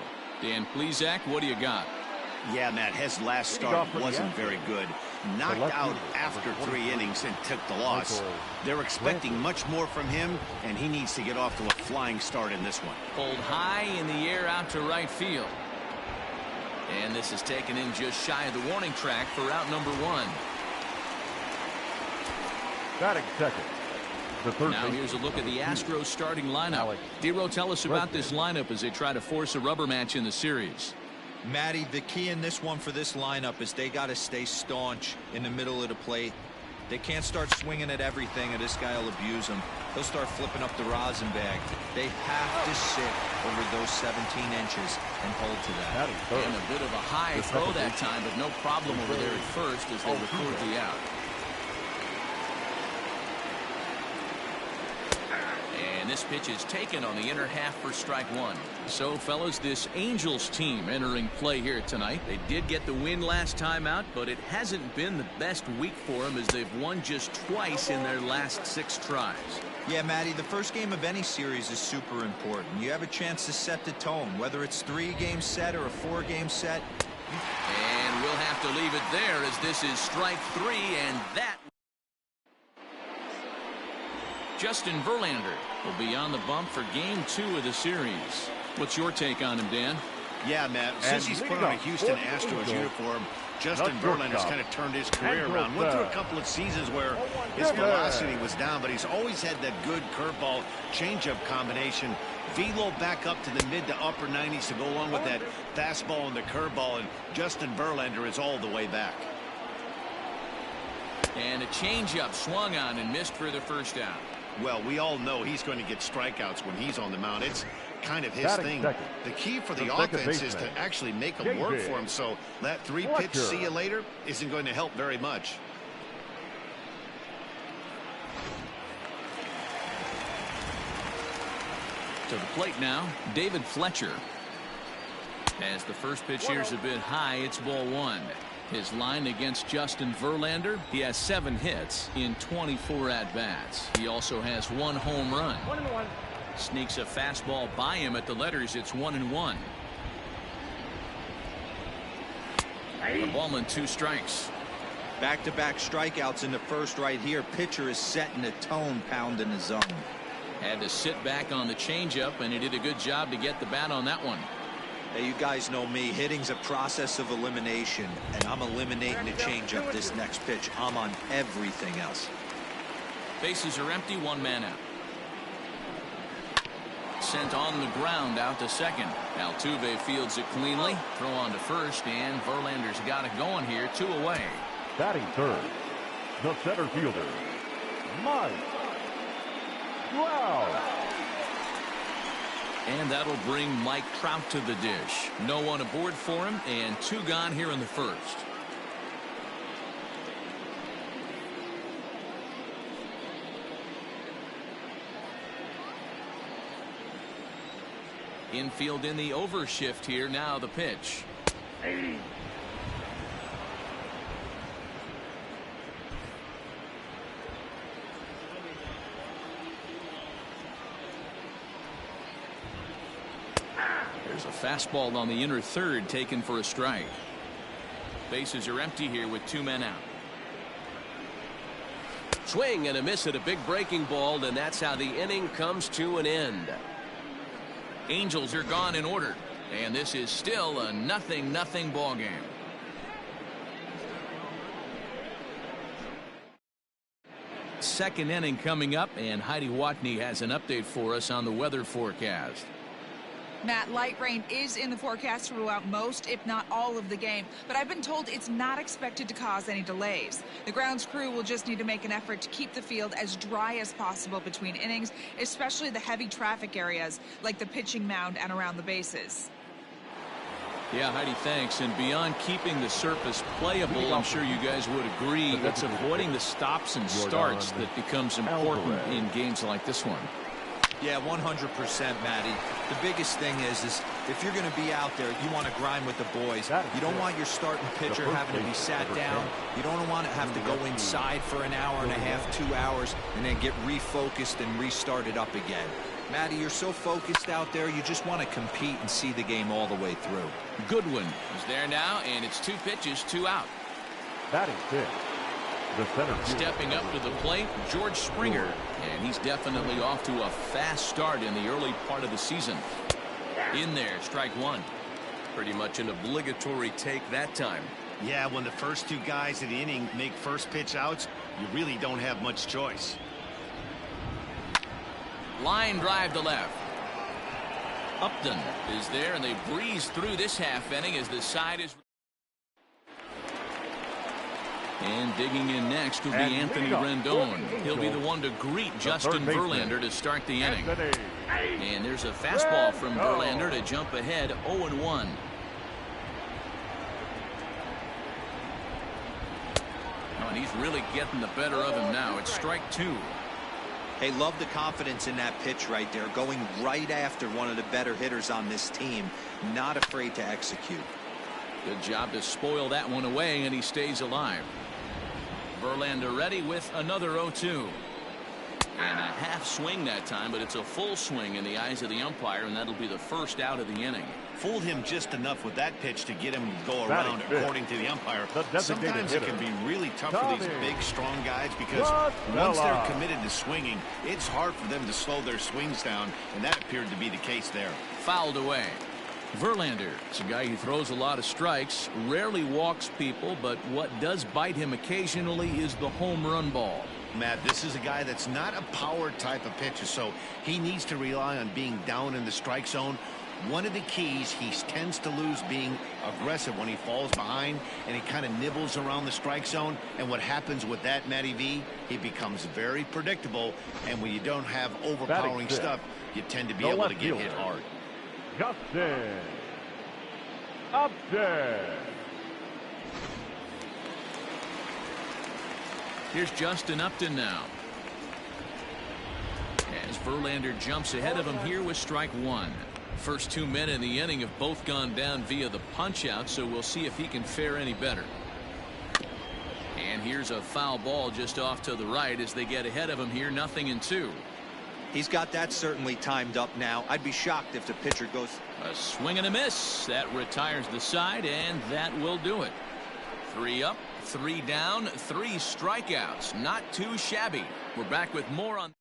Dan Plesac, what do you got? Yeah, Matt, his last start wasn't very good. Knocked out after 3 innings and took the loss. They're expecting much more from him, and he needs to get off to a flying start in this one. Pulled high in the air out to right field. And this is taken in just shy of the warning track for out number 1. Batting second. Now here's a look at the Astros starting lineup. Dero, tell us about this lineup as they try to force a rubber match in the series. Matty, the key in this one for this lineup is they got to stay staunch in the middle of the plate. They can't start swinging at everything, or this guy will abuse them. He'll start flipping up the rosin bag. They have to sit over those 17 inches and hold to that. And a bit of a high throw that time, but no problem over there at first as they record the out. And this pitch is taken on the inner half for strike 1. So, fellas, this Angels team entering play here tonight. They did get the win last time out, but it hasn't been the best week for them as they've won just twice in their last 6 tries. Yeah, Matty, the first game of any series is super important. You have a chance to set the tone, whether it's 3-game set or a 4-game set. And we'll have to leave it there as this is strike 3, and that... Justin Verlander will be on the bump for game 2 of the series. What's your take on him, Dan? Yeah, Matt, since he's put on a Houston Astros uniform, Justin Verlander's kind of turned his career around. Went through a couple of seasons where his velocity was down, but he's always had that good curveball changeup combination. Velo back up to the mid to upper 90s to go along with that fastball and the curveball, and Justin Verlander is all the way back. And a changeup swung on and missed for the first out. Well, we all know he's going to get strikeouts when he's on the mound. It's kind of his thing. The key for the offense is to actually make them work for him. So that 3-pitch see you later isn't going to help very much. To the plate now, David Fletcher. As the first pitch here's a bit high, it's ball 1. His line against Justin Verlander, he has 7 hits in 24 at-bats. He also has 1 home run. 1-1. Sneaks a fastball by him at the letters. It's 1-1. A ball and 2 strikes. Back-to-back strikeouts in the first right here. Pitcher is setting the tone, pounding the zone. Had to sit back on the changeup, and he did a good job to get the bat on that one. Hey, you guys know me. Hitting's a process of elimination, and I'm eliminating the changeup this next pitch. I'm on everything else. Bases are empty, 1 man out. Sent on the ground out to second. Altuve fields it cleanly. Throw on to first, and Verlander's got it going here. 2 away. Batting third, the center fielder, Mike Trout. And that'll bring Mike Trout to the dish. No one aboard for him, and 2 gone here in the first. Infield in the overshift here. Now the pitch. There's a fastball on the inner third taken for a strike. Bases are empty here with 2 men out. Swing and a miss at a big breaking ball, and that's how the inning comes to an end. Angels are gone in order, and this is still a 0-0 ball game. Second inning coming up, and Heidi Watney has an update for us on the weather forecast. Matt, light rain is in the forecast throughout most, if not all, of the game, but I've been told it's not expected to cause any delays. The grounds crew will just need to make an effort to keep the field as dry as possible between innings, especially the heavy traffic areas like the pitching mound and around the bases. Yeah, Heidi, thanks. And beyond keeping the surface playable, I'm sure you guys would agree, it's avoiding the stops and starts that becomes important in games like this one. Yeah, 100%, Matty. The biggest thing is If you're going to be out there, you want to grind with the boys. You don't want your starting pitcher having to be sat down. You don't want to have to go inside for an hour and a half, 2 hours, and then get refocused and restarted up again. Matty, you're so focused out there, you just want to compete and see the game all the way through. Goodwin is there now, and it's 2 pitches, 2 out. Batting fifth, the center fielder. Stepping up to the plate, George Springer, and he's definitely off to a fast start in the early part of the season. In there, strike 1. Pretty much an obligatory take that time. Yeah, when the first 2 guys in the inning make first pitch outs, you really don't have much choice. Line drive to left. Upton is there, and they breeze through this half inning as the side is. And digging in next will be Anthony Rendon. He'll be the one to greet Justin Verlander to start the inning. And there's a fastball from Verlander to jump ahead 0-1. Oh, and he's really getting the better of him now. It's strike 2. Hey, love the confidence in that pitch right there. Going right after one of the better hitters on this team. Not afraid to execute. Good job to spoil that one away, and he stays alive. Verlander ready with another 0-2. And a half swing that time, but it's a full swing in the eyes of the umpire, and that'll be the first out of the inning. Fooled him just enough with that pitch to get him to go around, according to the umpire. Sometimes it can be really tough for these big, strong guys because once they're committed to swinging, it's hard for them to slow their swings down, and that appeared to be the case there. Fouled away. Verlander is a guy who throws a lot of strikes, rarely walks people, but what does bite him occasionally is the home run ball. Matt, this is a guy that's not a power type of pitcher, so he needs to rely on being down in the strike zone. One of the keys, he tends to lose being aggressive when he falls behind and he kind of nibbles around the strike zone. And what happens with that, Matty V, he becomes very predictable. And when you don't have overpowering stuff, you tend to be able to get hit hard. Justin Upton. Here's Justin Upton now. As Verlander jumps ahead of him here with strike 1. First 2 men in the inning have both gone down via the punch out, so we'll see if he can fare any better. And here's a foul ball just off to the right as they get ahead of him here, 0-2. He's got that certainly timed up now. I'd be shocked if the pitcher goes. A swing and a miss. That retires the side, and that will do it. 3 up, 3 down, 3 strikeouts. Not too shabby. We're back with more on.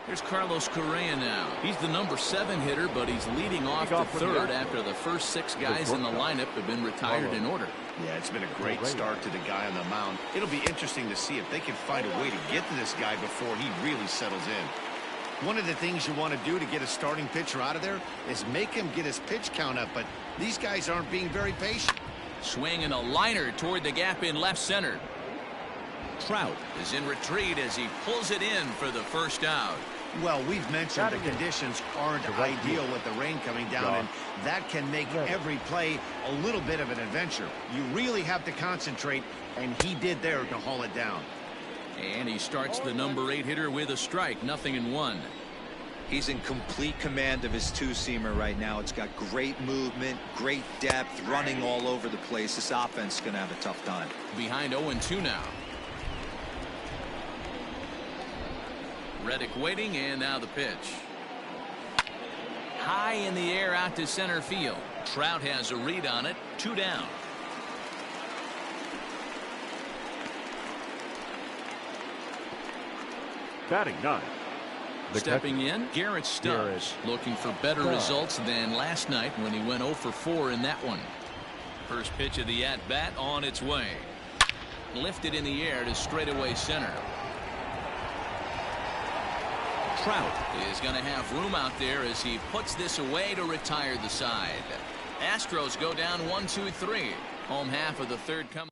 Here's Carlos Correa now. He's the number 7 hitter, but he's leading off the 3rd after the first 6 guys in the lineup have been retired in order. Yeah, it's been a great start to the guy on the mound. It'll be interesting to see if they can find a way to get to this guy before he really settles in. One of the things you want to do to get a starting pitcher out of there is make him get his pitch count up, but these guys aren't being very patient. Swing and a liner toward the gap in left center. Trout is in retreat as he pulls it in for the first out. Well, we've mentioned the conditions aren't ideal with the rain coming down, and that can make every play a little bit of an adventure. You really have to concentrate, and he did there to haul it down. And he starts the number 8 hitter with a strike, 0-1. He's in complete command of his 2-seamer right now. It's got great movement, great depth, running all over the place. This offense is going to have a tough time. Behind 0-2 now. Reddick waiting, and now the pitch. High in the air out to center field. Trout has a read on it. 2 down. Batting 9. Stepping in, Garrett Stubbs, looking for better results than last night when he went 0 for 4 in that one. First pitch of the at-bat on its way. Lifted in the air to straightaway center. Trout is going to have room out there as he puts this away to retire the side. Astros go down 1-2-3. Home half of the 3rd coming.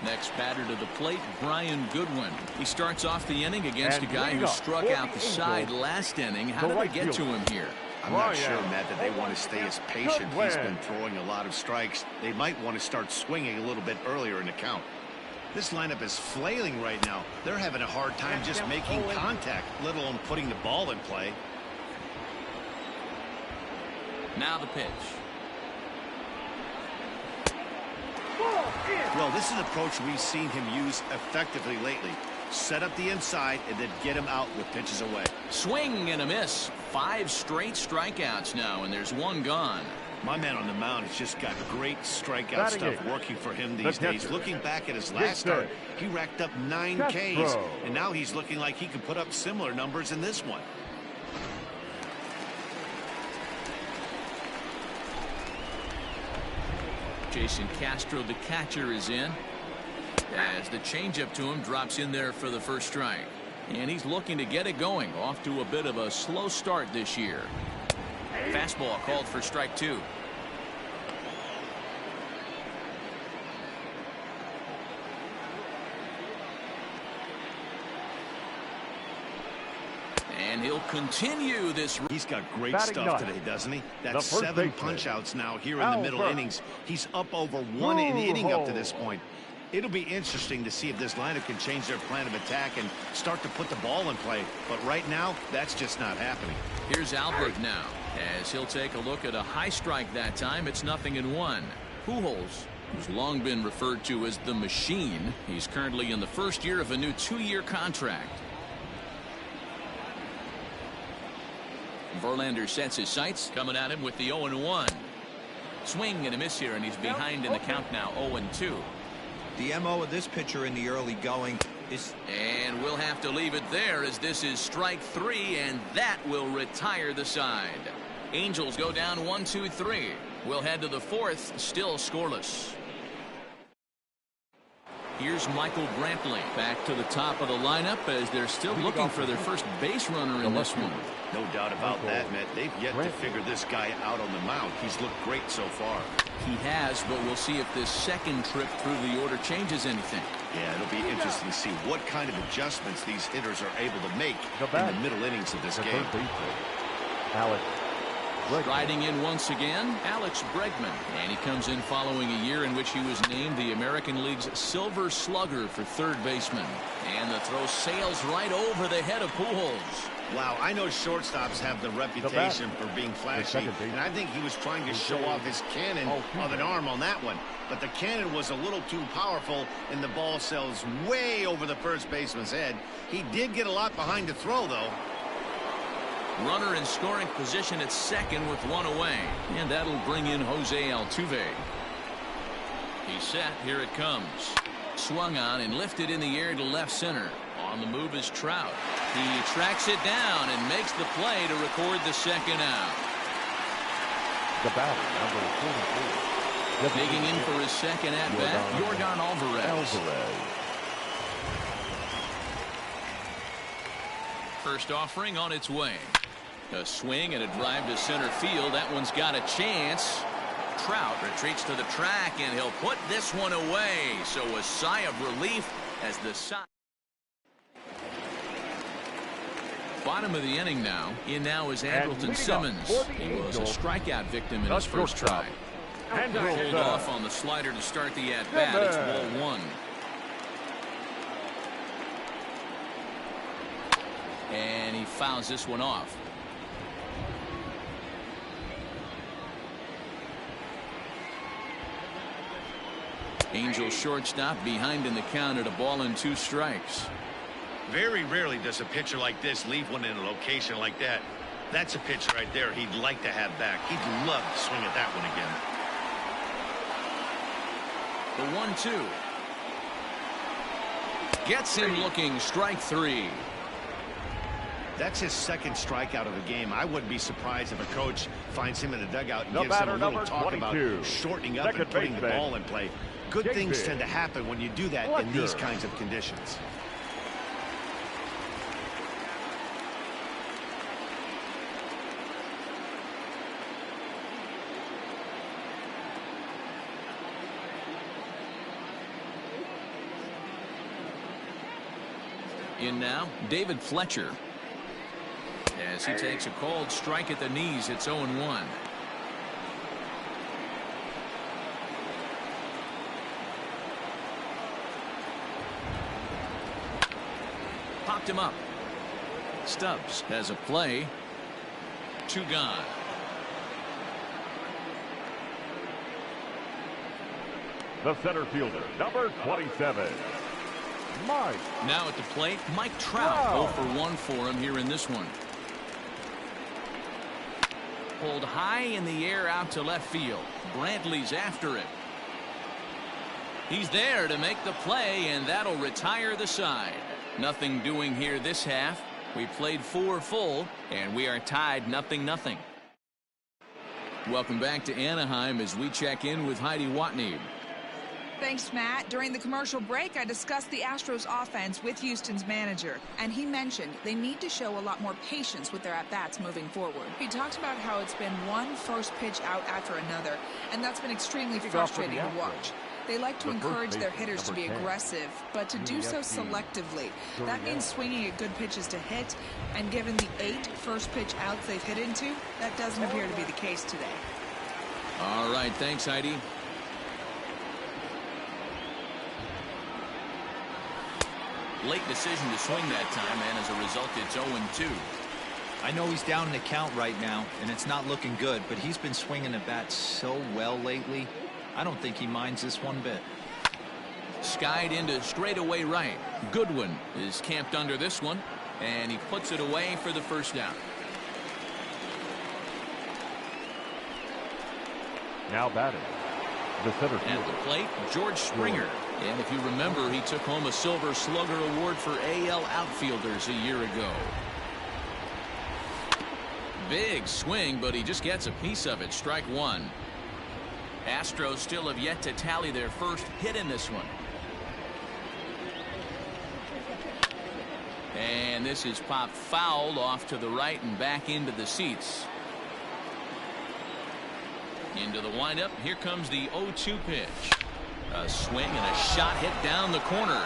Next batter to the plate, Brian Goodwin. He starts off the inning against a guy who struck out the side last inning. How did they get to him here? I'm not sure, Matt, that they want to stay as patient. He's been throwing a lot of strikes. They might want to start swinging a little bit earlier in the count. This lineup is flailing right now. They're having a hard time just making contact, let alone putting the ball in play. Now the pitch. Well, this is an approach we've seen him use effectively lately. Set up the inside and then get him out with pitches away. Swing and a miss. 5 straight strikeouts now, and there's 1 gone. My man on the mound has just got great strikeout stuff working for him these days. Looking back at his last start, he racked up 9 Ks, and now he's looking like he could put up similar numbers in this one. Jason Castro, the catcher, is in. As the changeup to him drops in there for the first strike. And he's looking to get it going. Off to a bit of a slow start this year. Fastball called for strike 2. And he'll continue this. He's got great stuff today, doesn't he? That's 7 punch-outs now here in the middle innings. He's up over 1 inning up to this point. It'll be interesting to see if this lineup can change their plan of attack and start to put the ball in play. But right now, that's just not happening. Here's Albert now, as he'll take a look at a high strike that time. It's 0-1. Pujols, who's long been referred to as the machine, he's currently in the first year of a new 2-year contract. Verlander sets his sights, coming at him with the 0-1. Swing and a miss here, and he's behind in the count now, 0-2. The MO of this pitcher in the early going is... And we'll have to leave it there, as this is strike 3, and that will retire the side. Angels go down 1-2-3. We'll head to the 4th, still scoreless. Here's Michael Brantley back to the top of the lineup as they're still looking for their first base runner in this one. No doubt about that, Matt. They've yet to figure this guy out on the mound. He's looked great so far. He has, but we'll see if this second trip through the order changes anything. Yeah, it'll be interesting to see what kind of adjustments these hitters are able to make in the middle innings of this game. Alex Striding in once again, Alex Bregman, and he comes in following a year in which he was named the American League's Silver Slugger for third baseman. And the throw sails right over the head of Pujols. Wow, I know shortstops have the reputation for being flashy, and I think he was trying to show off his cannon of an arm on that one. But the cannon was a little too powerful, and the ball sails way over the first baseman's head. He did get a lot behind the throw, though. Runner in scoring position at second with 1 away. And that'll bring in Jose Altuve. He's set. Here it comes. Swung on and lifted in the air to left center. On the move is Trout. He tracks it down and makes the play to record the second out. The batter, number 44. Digging in for his second at-bat, Yordan Alvarez. First offering on its way. A swing and a drive to center field. That one's got a chance. Trout retreats to the track, and he'll put this one away. So a sigh of relief as the side. Bottom of the inning now. In now is Andrelton Simmons. He was a strikeout victim in his first try. Pulled off on the slider to start the at-bat. It's ball 1. And he fouls this one off. Angel shortstop behind in the count at a ball and 2 strikes. Very rarely does a pitcher like this leave one in a location like that. That's a pitcher right there he'd like to have back. He'd love to swing at that one again. The 1-2. Gets him looking. Strike 3. That's his second strikeout of the game. I wouldn't be surprised if a coach finds him in the dugout and gives him a little talk about shortening up and putting the ball in play. Good things tend to happen when you do that in these kinds of conditions. In now, David Fletcher. As he takes a cold strike at the knees, it's 0-1. Popped him up. Stubbs has a play. 2 gone. The center fielder, number 27, Mike. Now at the plate, Mike Trout. 0 for 1 for him here in this one. Pulled high in the air out to left field. Brantley's after it. He's there to make the play, and that'll retire the side. Nothing doing here this half. We played 4 full, and we are tied 0-0. Welcome back to Anaheim as we check in with Heidi Watney. Thanks, Matt. During the commercial break, I discussed the Astros offense with Houston's manager, and he mentioned they need to show a lot more patience with their at-bats moving forward. He talked about how it's been one first pitch out after another, and that's been extremely frustrating to watch. They like to encourage their hitters to be aggressive, but to do so selectively. That means swinging at good pitches to hit, and given the 8 first pitch outs they've hit into, that doesn't appear to be the case today. All right, thanks, Heidi. Late decision to swing that time, and as a result, it's 0-2. I know he's down in the count right now, and it's not looking good, but he's been swinging the bat so well lately. I don't think he minds this one bit. Skied into straightaway right. Goodwin is camped under this one, and he puts it away for the first down. Now batting, the center fielder. At the plate, George Springer. And if you remember, he took home a Silver Slugger Award for AL outfielders a year ago. Big swing, but he just gets a piece of it. Strike 1. Astros still have yet to tally their first hit in this one. And this is popped foul off to the right and back into the seats. Into the windup. Here comes the 0-2 pitch. A swing and a shot hit down the corner.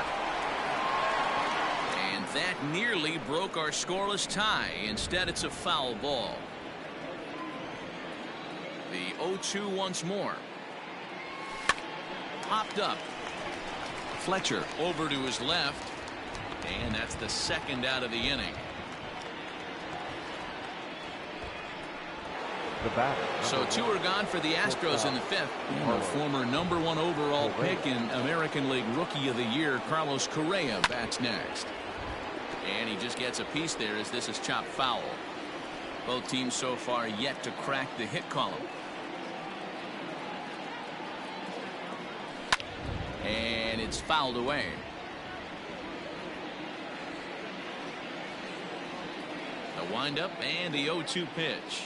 And that nearly broke our scoreless tie. Instead, it's a foul ball. The 0-2 once more. Popped up. Fletcher over to his left. And that's the second out of the inning. So 2 are gone for the Astros in the 5th. And the former #1 overall pick in American League Rookie of the Year, Carlos Correa, bats next. And he just gets a piece there as this is chopped foul. Both teams so far yet to crack the hit column. And it's fouled away. The windup and the 0-2 pitch.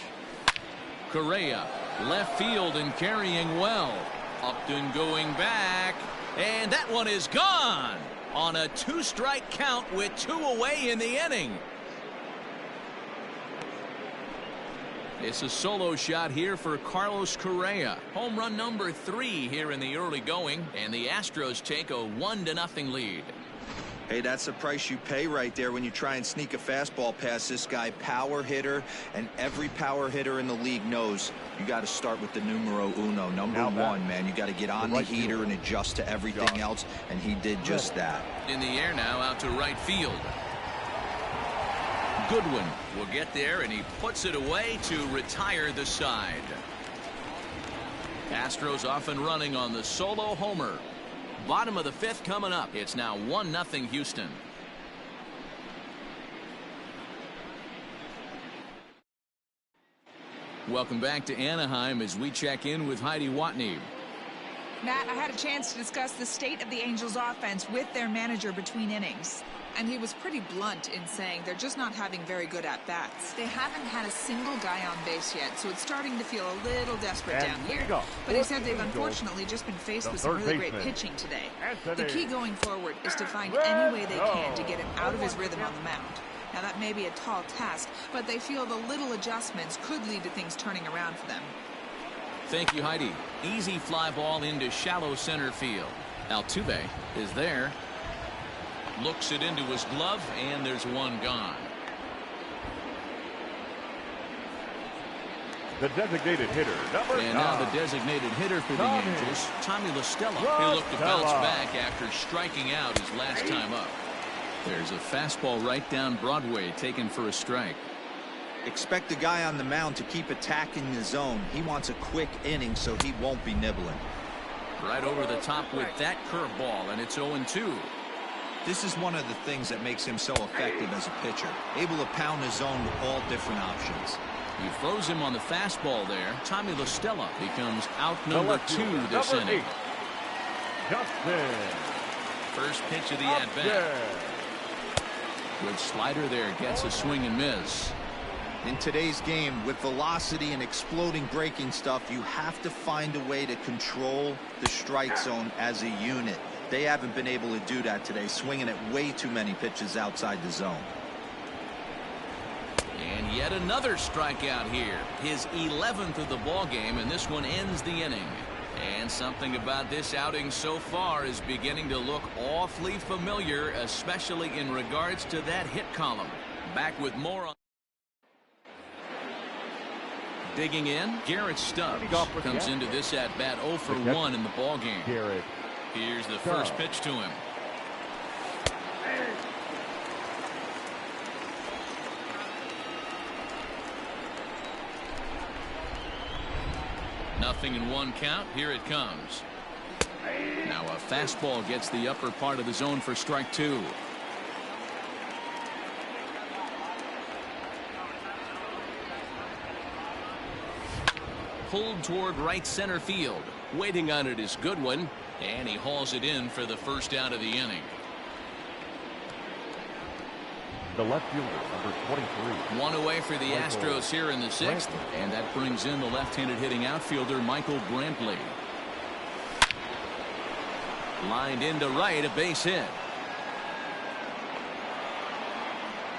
Correa left field and carrying well. Upton going back, and that one is gone on a 2-strike count with 2 away in the inning. It's a solo shot here for Carlos Correa. Home run number 3 here in the early going, and the Astros take a 1-0 lead. Hey, that's the price you pay right there when you try and sneak a fastball past this guy. Power hitter, and every power hitter in the league knows you got to start with the numero uno, number 1, man. You got to get on the heater and adjust to everything else, and he did just that. In the air now out to right field. Goodwin will get there, and he puts it away to retire the side. Astros off and running on the solo homer. Bottom of the 5th coming up. It's now 1-0 Houston. Welcome back to Anaheim as we check in with Heidi Watney. Matt, I had a chance to discuss the state of the Angels offense with their manager between innings. And he was pretty blunt in saying they're just not having very good at-bats. They haven't had a single guy on base yet, so it's starting to feel a little desperate down here. But he said they've unfortunately just been faced with some really great pitching today. The key going forward is to find any way they can to get him out of his rhythm on the mound. Now, that may be a tall task, but they feel the little adjustments could lead to things turning around for them. Thank you, Heidi. Easy fly ball into shallow center field. Altuve is there. Looks it into his glove, and there's one gone. The designated hitter, number 9. And now the designated hitter for the Angels, Tommy La Stella. He'll look to bounce back after striking out his last time up. There's a fastball right down Broadway taken for a strike. Expect the guy on the mound to keep attacking the zone. He wants a quick inning, so he won't be nibbling. Right over the top with that curveball, and it's 0-2. This is one of the things that makes him so effective as a pitcher. Able to pound the zone with all different options. He throws him on the fastball there. Tommy La Stella becomes out number 2 this inning. First pitch of the at-bat. Good slider there, gets a swing and miss. In today's game, with velocity and exploding breaking stuff, you have to find a way to control the strike zone as a unit. They haven't been able to do that today, swinging at way too many pitches outside the zone. And yet another strikeout here. His 11th of the ball game, and this one ends the inning. And something about this outing so far is beginning to look awfully familiar, especially in regards to that hit column. Back with more on. Digging in, Garrett Stubbs comes into this at-bat 0 for 1 in the ball game. Here's the first pitch to him. Nothing in 1 count. Here it comes. Now a fastball gets the upper part of the zone for strike 2. Pulled toward right center field. Waiting on it is Goodwin, and he hauls it in for the first out of the inning. The left fielder, number 23. 1 away for the Astros here in the 6th, and that brings in the left-handed hitting outfielder Michael Brantley. Lined into right, a base hit.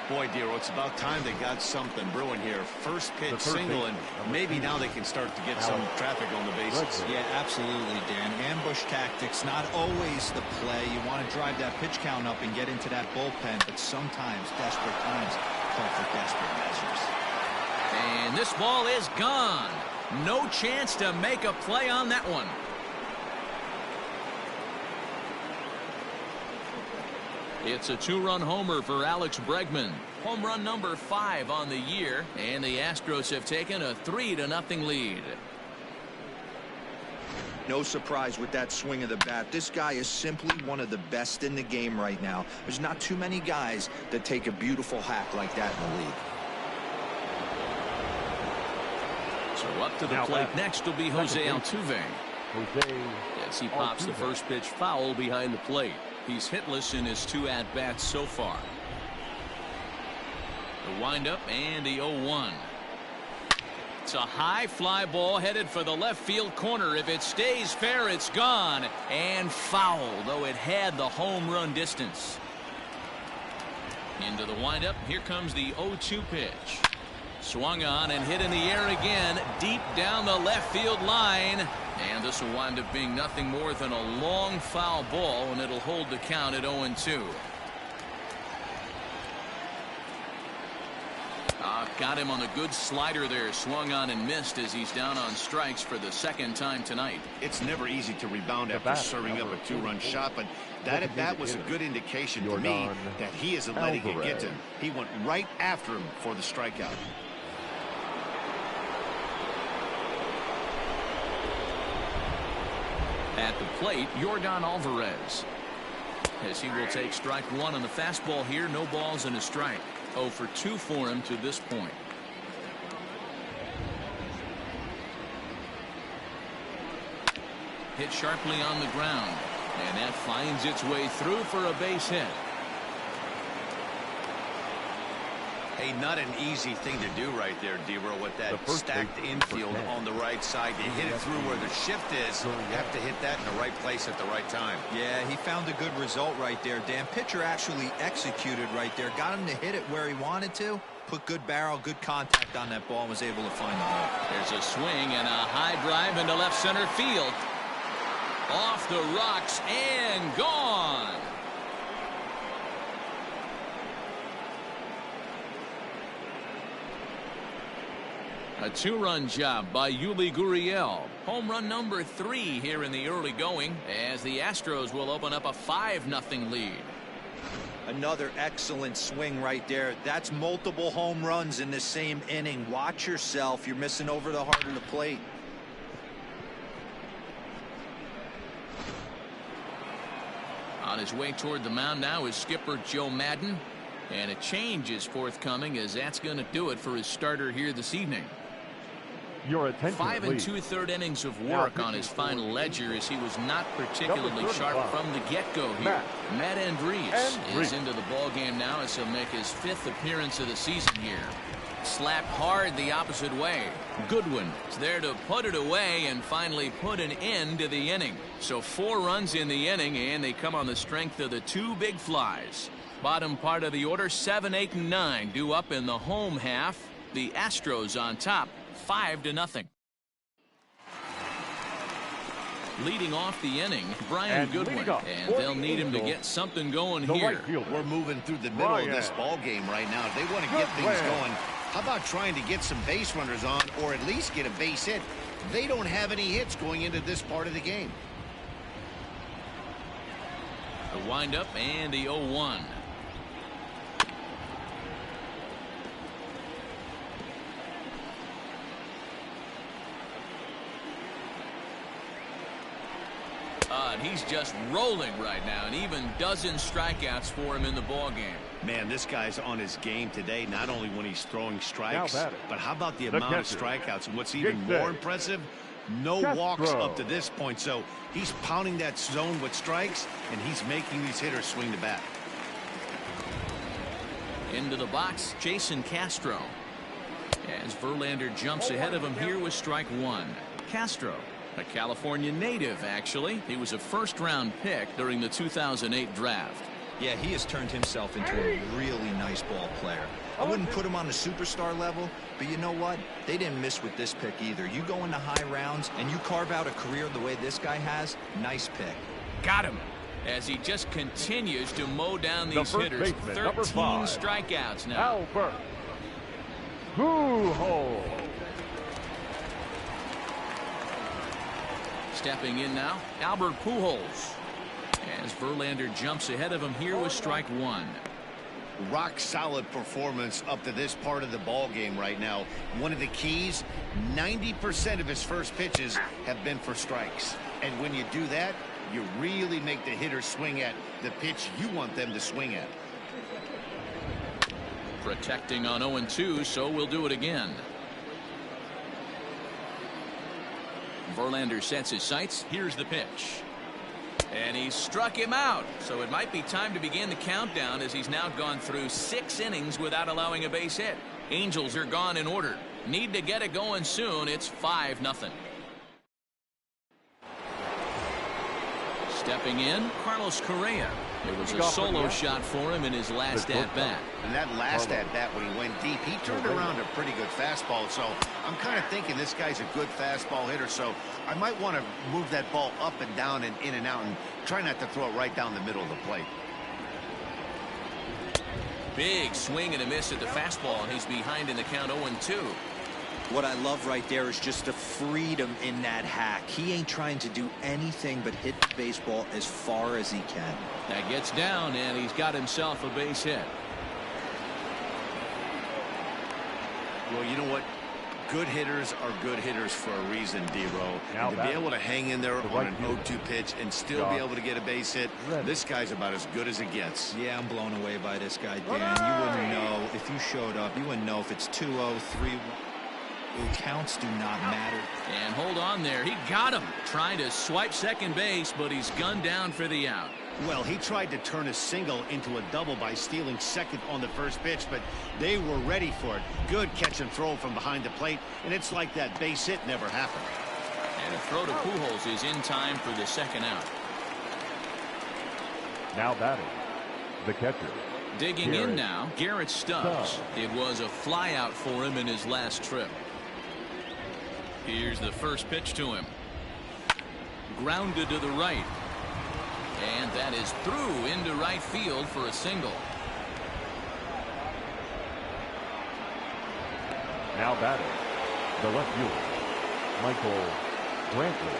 Boy, Dero, it's about time they got something brewing here. First pitch single, and maybe now they can start to get some traffic on the bases. Yeah, absolutely, Dan. Ambush tactics, not always the play. You want to drive that pitch count up and get into that bullpen, but sometimes desperate times call for desperate measures. And this ball is gone. No chance to make a play on that one. It's a 2-run homer for Alex Bregman. Home run number 5 on the year, and the Astros have taken a 3-0 lead. No surprise with that swing of the bat. This guy is simply one of the best in the game right now. There's not too many guys that take a beautiful hack like that in the league. So up to the plate next will be Jose Altuve. As he pops the first pitch foul behind the plate. He's hitless in his 2 at-bats so far. The windup and the 0-1. It's a high fly ball headed for the left field corner. If it stays fair, it's gone. And foul, though it had the home run distance. Into the windup. Here comes the 0-2 pitch. Swung on and hit in the air again, deep down the left field line. And this will wind up being nothing more than a long foul ball, and it'll hold the count at 0-2. Got him on the good slider there. Swung on and missed as he's down on strikes for the 2nd time tonight. It's never easy to rebound after serving up a 2-run shot, but that at-bat was a good indication to me that he isn't letting it get to him. He went right after him for the strikeout. At the plate, Yordan Alvarez. As he will take strike 1 on the fastball here. No balls and a strike. 0 for 2 for him to this point. Hit sharply on the ground. And that finds its way through for a base hit. Hey, not an easy thing to do right there, Dero, with that stacked infield on the right side. You hit it through where the shift is. You have to hit that in the right place at the right time. Yeah, he found a good result right there, Dan. Pitcher actually executed right there. Got him to hit it where he wanted to. Put good barrel, good contact on that ball and was able to find the hole. There's a swing and a high drive into left center field. Off the rocks and gone. A 2-run job by Yuli Gurriel. Home run number 3 here in the early going, as the Astros will open up a 5-0 lead. Another excellent swing right there. That's multiple home runs in the same inning. Watch yourself. You're missing over the heart of the plate. On his way toward the mound now is skipper Joe Madden. And a change is forthcoming, as that's going to do it for his starter here this evening. Your attention, 5 2/3 innings of work on his final ledger, as he was not particularly sharp from the get-go here. Matt Andriese is into the ballgame now, as he'll make his 5th appearance of the season here. Slapped hard the opposite way. Goodwin is there to put it away and finally put an end to the inning. So 4 runs in the inning, and they come on the strength of the 2 big flies. Bottom part of the order, 7, 8, and 9 due up in the home half. The Astros on top, 5-0. Leading off the inning, Brian Goodwin, and they'll need him to get something going here. We're moving through the middle of this ball game right now. If they want to get things going, how about trying to get some base runners on, or at least get a base hit? They don't have any hits going into this part of the game. The windup and the 0-1. And he's just rolling right now, and even dozen strikeouts for him in the ball game. Man, this guy's on his game today, not only when he's throwing strikes, but how about the amount of strikeouts? And what's even more impressive, no walks up to this point. So he's pounding that zone with strikes, and he's making these hitters swing the bat. Into the box, Jason Castro. As Verlander jumps ahead of him here with strike 1. Castro, a California native, actually. He was a first-round pick during the 2008 draft. Yeah, he has turned himself into a really nice ball player. I wouldn't put him on the superstar level, but you know what? They didn't miss with this pick either. You go into high rounds and you carve out a career the way this guy has, nice pick. Got him. As he just continues to mow down these hitters. 13 strikeouts now. Albert Pujols. Stepping in now, Albert Pujols. As Verlander jumps ahead of him here with strike 1. Rock solid performance up to this part of the ball game right now. One of the keys, 90% of his first pitches have been for strikes. And when you do that, you really make the hitter swing at the pitch you want them to swing at. Protecting on 0-2, so we'll do it again. Verlander sets his sights. Here's the pitch. And he struck him out. So it might be time to begin the countdown, as he's now gone through 6 innings without allowing a base hit. Angels are gone in order. Need to get it going soon. It's 5-0. Stepping in, Carlos Correa. It was a solo shot for him in his last at-bat. And that last at-bat when he went deep, he turned around a pretty good fastball. So I'm kind of thinking this guy's a good fastball hitter. So I might want to move that ball up and down and in and out and try not to throw it right down the middle of the plate. Big swing and a miss at the fastball, and he's behind in the count 0-2. What I love right there is just the freedom in that hack. He ain't trying to do anything but hit the baseball as far as he can. That gets down, and he's got himself a base hit. Well, you know what? Good hitters are good hitters for a reason, D-Row. And to be able to hang in there on an 0-2 pitch and still be able to get a base hit, this guy's about as good as it gets. Yeah, I'm blown away by this guy, Dan. You wouldn't know if you showed up. You wouldn't know if it's 2-0, 3-1. Counts do not matter. And hold on there. He got him. Trying to swipe second base, but he's gunned down for the out. Well, he tried to turn a single into a double by stealing second on the first pitch, but they were ready for it. Good catch and throw from behind the plate, and it's like that base hit never happened. And a throw to Pujols is in time for the second out. Now batting, the catcher. Digging in now, Garrett Stubbs. It was a fly out for him in his last trip. Here's the first pitch to him. Grounded to the right. And that is through into right field for a single. Now batting, the left fielder, Michael Brantley.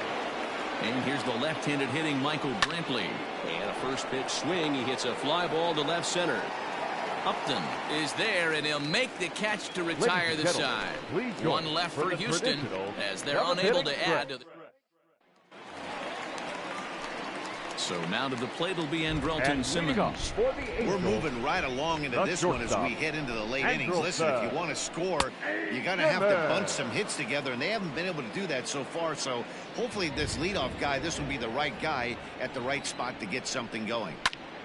And here's the left-handed hitting Michael Brantley. And a first pitch swing. He hits a fly ball to left center. Upton is there, and he'll make the catch to retire the side. One left for Houston, as they're unable to add to the... So now to the plate will be Andrelton Simmons. We're moving right along into this one as we head into the late innings. Listen, if you want to score, you got to have to bunch some hits together, and they haven't been able to do that so far. So hopefully this leadoff guy, this will be the right guy at the right spot to get something going.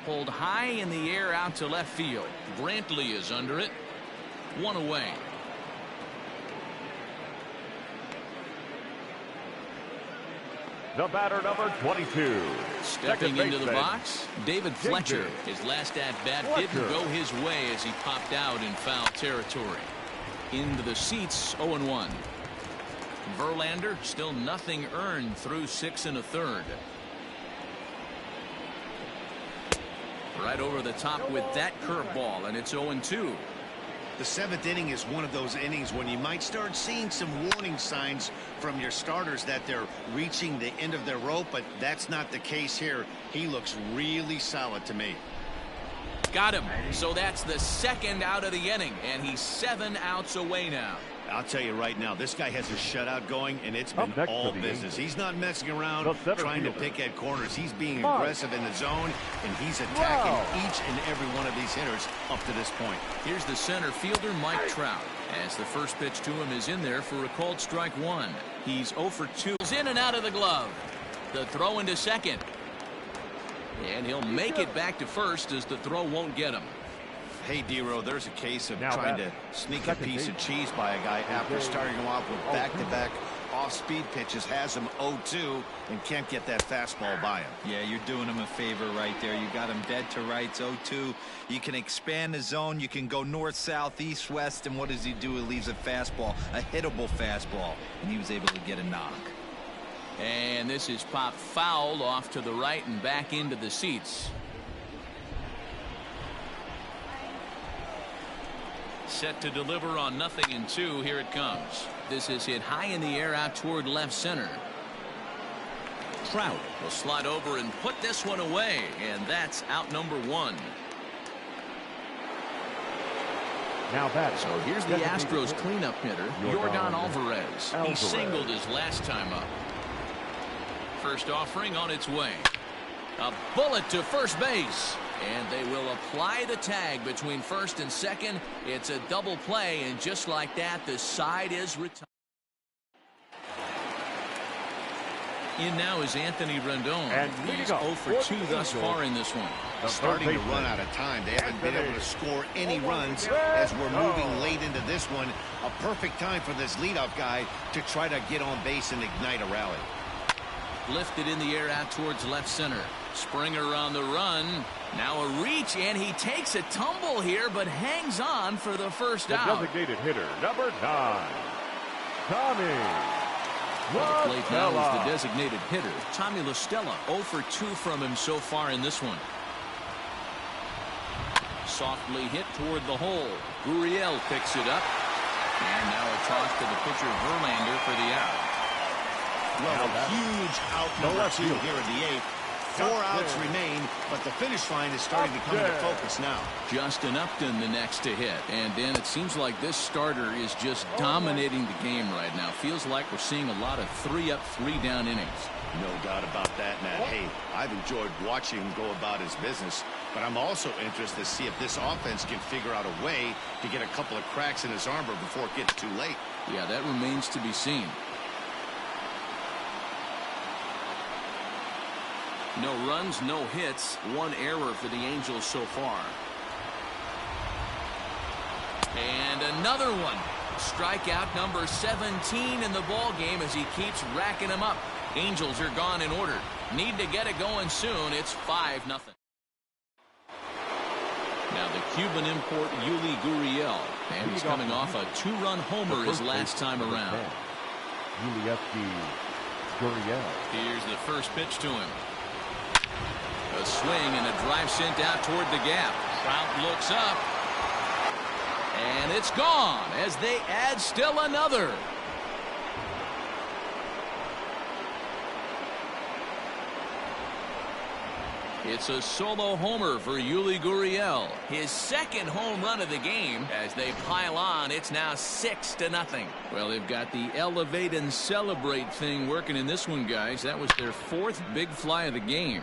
Pulled high in the air out to left field. Brantley is under it. One away. The batter, number 22. Stepping into the box, David Fletcher. His last at-bat didn't go his way as he popped out in foul territory. Into the seats, 0-1. Verlander, still nothing earned through 6 1/3. Right over the top with that curveball, and it's 0-2. The 7th inning is one of those innings when you might start seeing some warning signs from your starters that they're reaching the end of their rope, but that's not the case here. He looks really solid to me. Got him. So that's the 2nd out of the inning, and he's 7 outs away now. I'll tell you right now, this guy has a shutout going, and it's been all business. He's not messing around trying to pick at corners. He's being aggressive in the zone, and he's attacking each and every one of these hitters up to this point. Here's the center fielder, Mike Trout, as the first pitch to him is in there for a called strike 1. He's 0 for 2. He's in and out of the glove. The throw into second. And he'll make it back to first as the throw won't get him. Hey, D-Row, there's a case of trying to sneak a piece of cheese by a guy after starting him off with back-to-back off-speed pitches, has him 0-2, and can't get that fastball by him. Yeah, you're doing him a favor right there. You got him dead to rights, 0-2. You can expand the zone. You can go north, south, east, west, and what does he do? He leaves a fastball, a hittable fastball, and he was able to get a knock. And this is popped foul off to the right and back into the seats. Set to deliver on 0-2. Here it comes. This is hit high in the air out toward left center. Trout will slide over and put this one away, and that's out number 1. Now that. So here's the Astros cleanup hitter, Yordan Alvarez. He singled his last time up. First offering on its way. A bullet to first base. And they will apply the tag between first and second. It's a double play, and just like that, the side is retired. In now is Anthony Rendon. And he's 0 for 2 thus far in this one. Starting to run out of time. They haven't been able to score any runs as we're moving late into this one. A perfect time for this leadoff guy to try to get on base and ignite a rally. Lifted in the air out towards left center. Springer on the run. Now a reach, and he takes a tumble here, but hangs on for the first out. The designated hitter, number 9, Tommy Well, the plate now is the designated hitter, Tommy La Stella. 0 for 2 from him so far in this one. Softly hit toward the hole. Gurriel picks it up. And now a toss to the pitcher, Verlander, for the out. Well, a huge out number 2 here in the 8th. 4 outs remain, but the finish line is starting to come into focus now. Justin Upton the next to hit. And Dan, it seems like this starter is just dominating the game right now. Feels like we're seeing a lot of 3-up, 3-down innings. No doubt about that, Matt. Hey, I've enjoyed watching him go about his business, but I'm also interested to see if this offense can figure out a way to get a couple of cracks in his armor before it gets too late. Yeah, that remains to be seen. No runs, no hits, 1 error for the Angels so far. And another one. Strikeout number 17 in the ball game as he keeps racking them up. Angels are gone in order. Need to get it going soon. It's 5-0. Now the Cuban import Yuli Gurriel. And he's coming off a 2-run homer his last time around. Gurriel. Here's the first pitch to him. A swing and a drive sent out toward the gap. Trout looks up. And it's gone as they add still another. It's a solo homer for Yuli Gurriel. His 2nd home run of the game. As they pile on, it's now 6-0. Well, they've got the elevate and celebrate thing working in this one, guys. That was their 4th big fly of the game.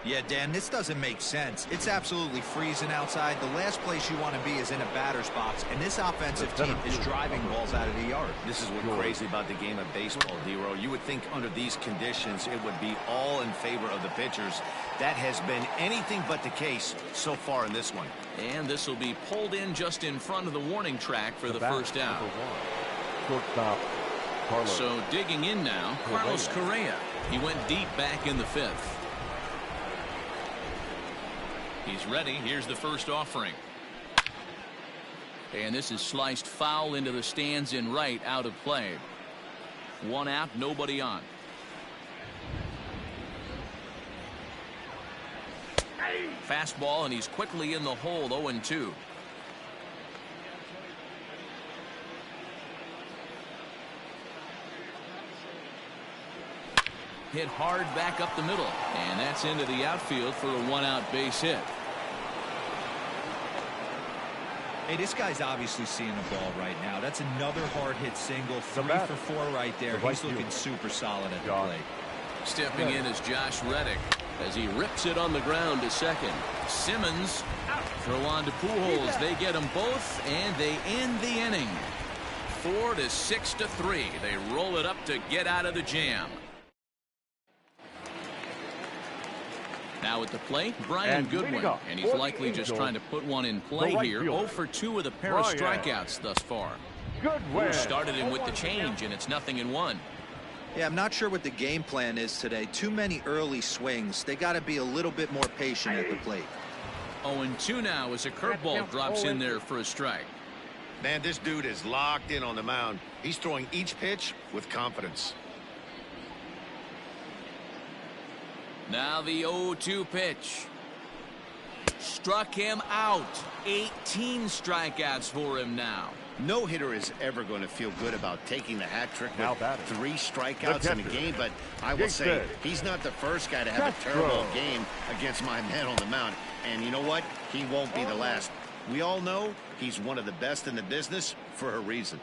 Yeah, Dan, this doesn't make sense. It's absolutely freezing outside. The last place you want to be is in a batter's box, and this offensive team is driving balls out of the yard. This is what's crazy about the game of baseball, D-Row. You would think under these conditions it would be all in favor of the pitchers. That has been anything but the case so far in this one. And this will be pulled in just in front of the warning track for the first out. Shortstop, Carlos. So digging in now, Carlos Correa. He went deep back in the 5th. He's ready. Here's the first offering. And this is sliced foul into the stands in right, out of play. 1 out, nobody on. Fastball, and he's quickly in the hole, 0-2. Hit hard back up the middle, and that's into the outfield for a 1-out base hit. Hey, this guy's obviously seeing the ball right now. That's another hard hit single. 3 for 4 right there. He's looking super solid at the plate. Stepping in is Josh Reddick as he rips it on the ground to second. Simmons throw on to Pujols. They get them both, and they end the inning. 4-6-3. They roll it up to get out of the jam. Now at the plate, Brian Goodwin, and he's likely just trying to put one in play here. 0 for 2 with a pair of strikeouts thus far. Goodwin started him with the change, and it's 0-1. Yeah, I'm not sure what the game plan is today. Too many early swings. They got to be a little bit more patient at the plate. 0-2 now as a curveball drops in there for a strike. Man, this dude is locked in on the mound. He's throwing each pitch with confidence. Now the 0-2 pitch. Struck him out. 18 strikeouts for him now. No hitter is ever going to feel good about taking the hat trick with 3 strikeouts in a game, but I will say he's not the first guy to have a terrible game against my man on the mound. And you know what? He won't be the last. We all know he's one of the best in the business for a reason.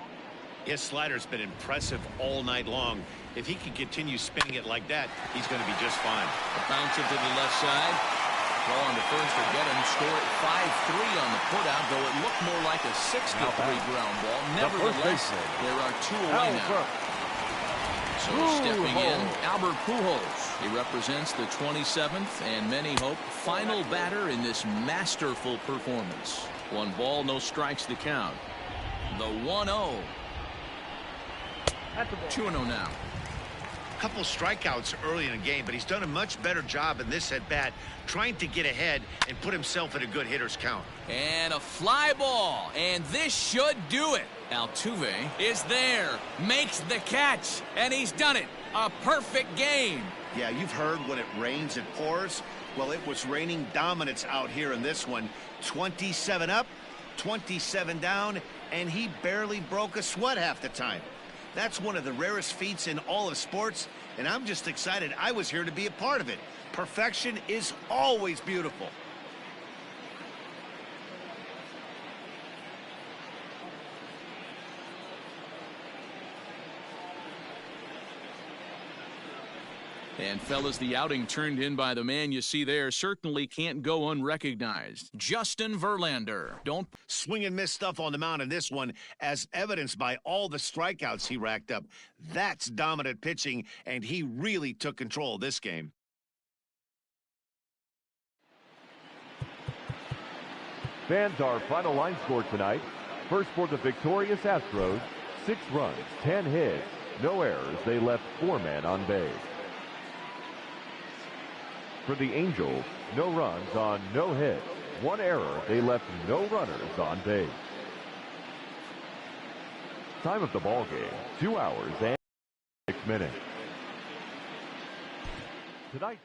His slider's been impressive all night long. If he can continue spinning it like that, he's going to be just fine. A bouncer to the left side. Throw on the first to get him. Score it 5-3 on the putout, though it looked more like a 6-3 ground ball. Nevertheless, there are 2 away now. So stepping in, Albert Pujols. He represents the 27th and many hope final batter in this masterful performance. 1 ball, no strikes to count. The 1-0. 2-0 now. Couple strikeouts early in the game, but he's done a much better job in this at bat trying to get ahead and put himself in a good hitter's count. And a fly ball, and this should do it. Altuve is there, makes the catch, and he's done it. A perfect game. Yeah, you've heard when it rains, it pours. Well, it was raining dominance out here in this one. 27 up, 27 down, and he barely broke a sweat half the time. That's one of the rarest feats in all of sports, and I'm just excited I was here to be a part of it. Perfection is always beautiful. And fellas, the outing turned in by the man you see there certainly can't go unrecognized. Justin Verlander. Don't swing and miss stuff on the mound in this one, as evidenced by all the strikeouts he racked up. That's dominant pitching, and he really took control of this game. Fans, our final line score tonight. First for the victorious Astros, 6 runs, 10 hits, no errors. They left 4 men on base. For the Angels, no runs on no hits, 1 error. They left no runners on base. Time of the ball game, 2 hours and 6 minutes. Tonight.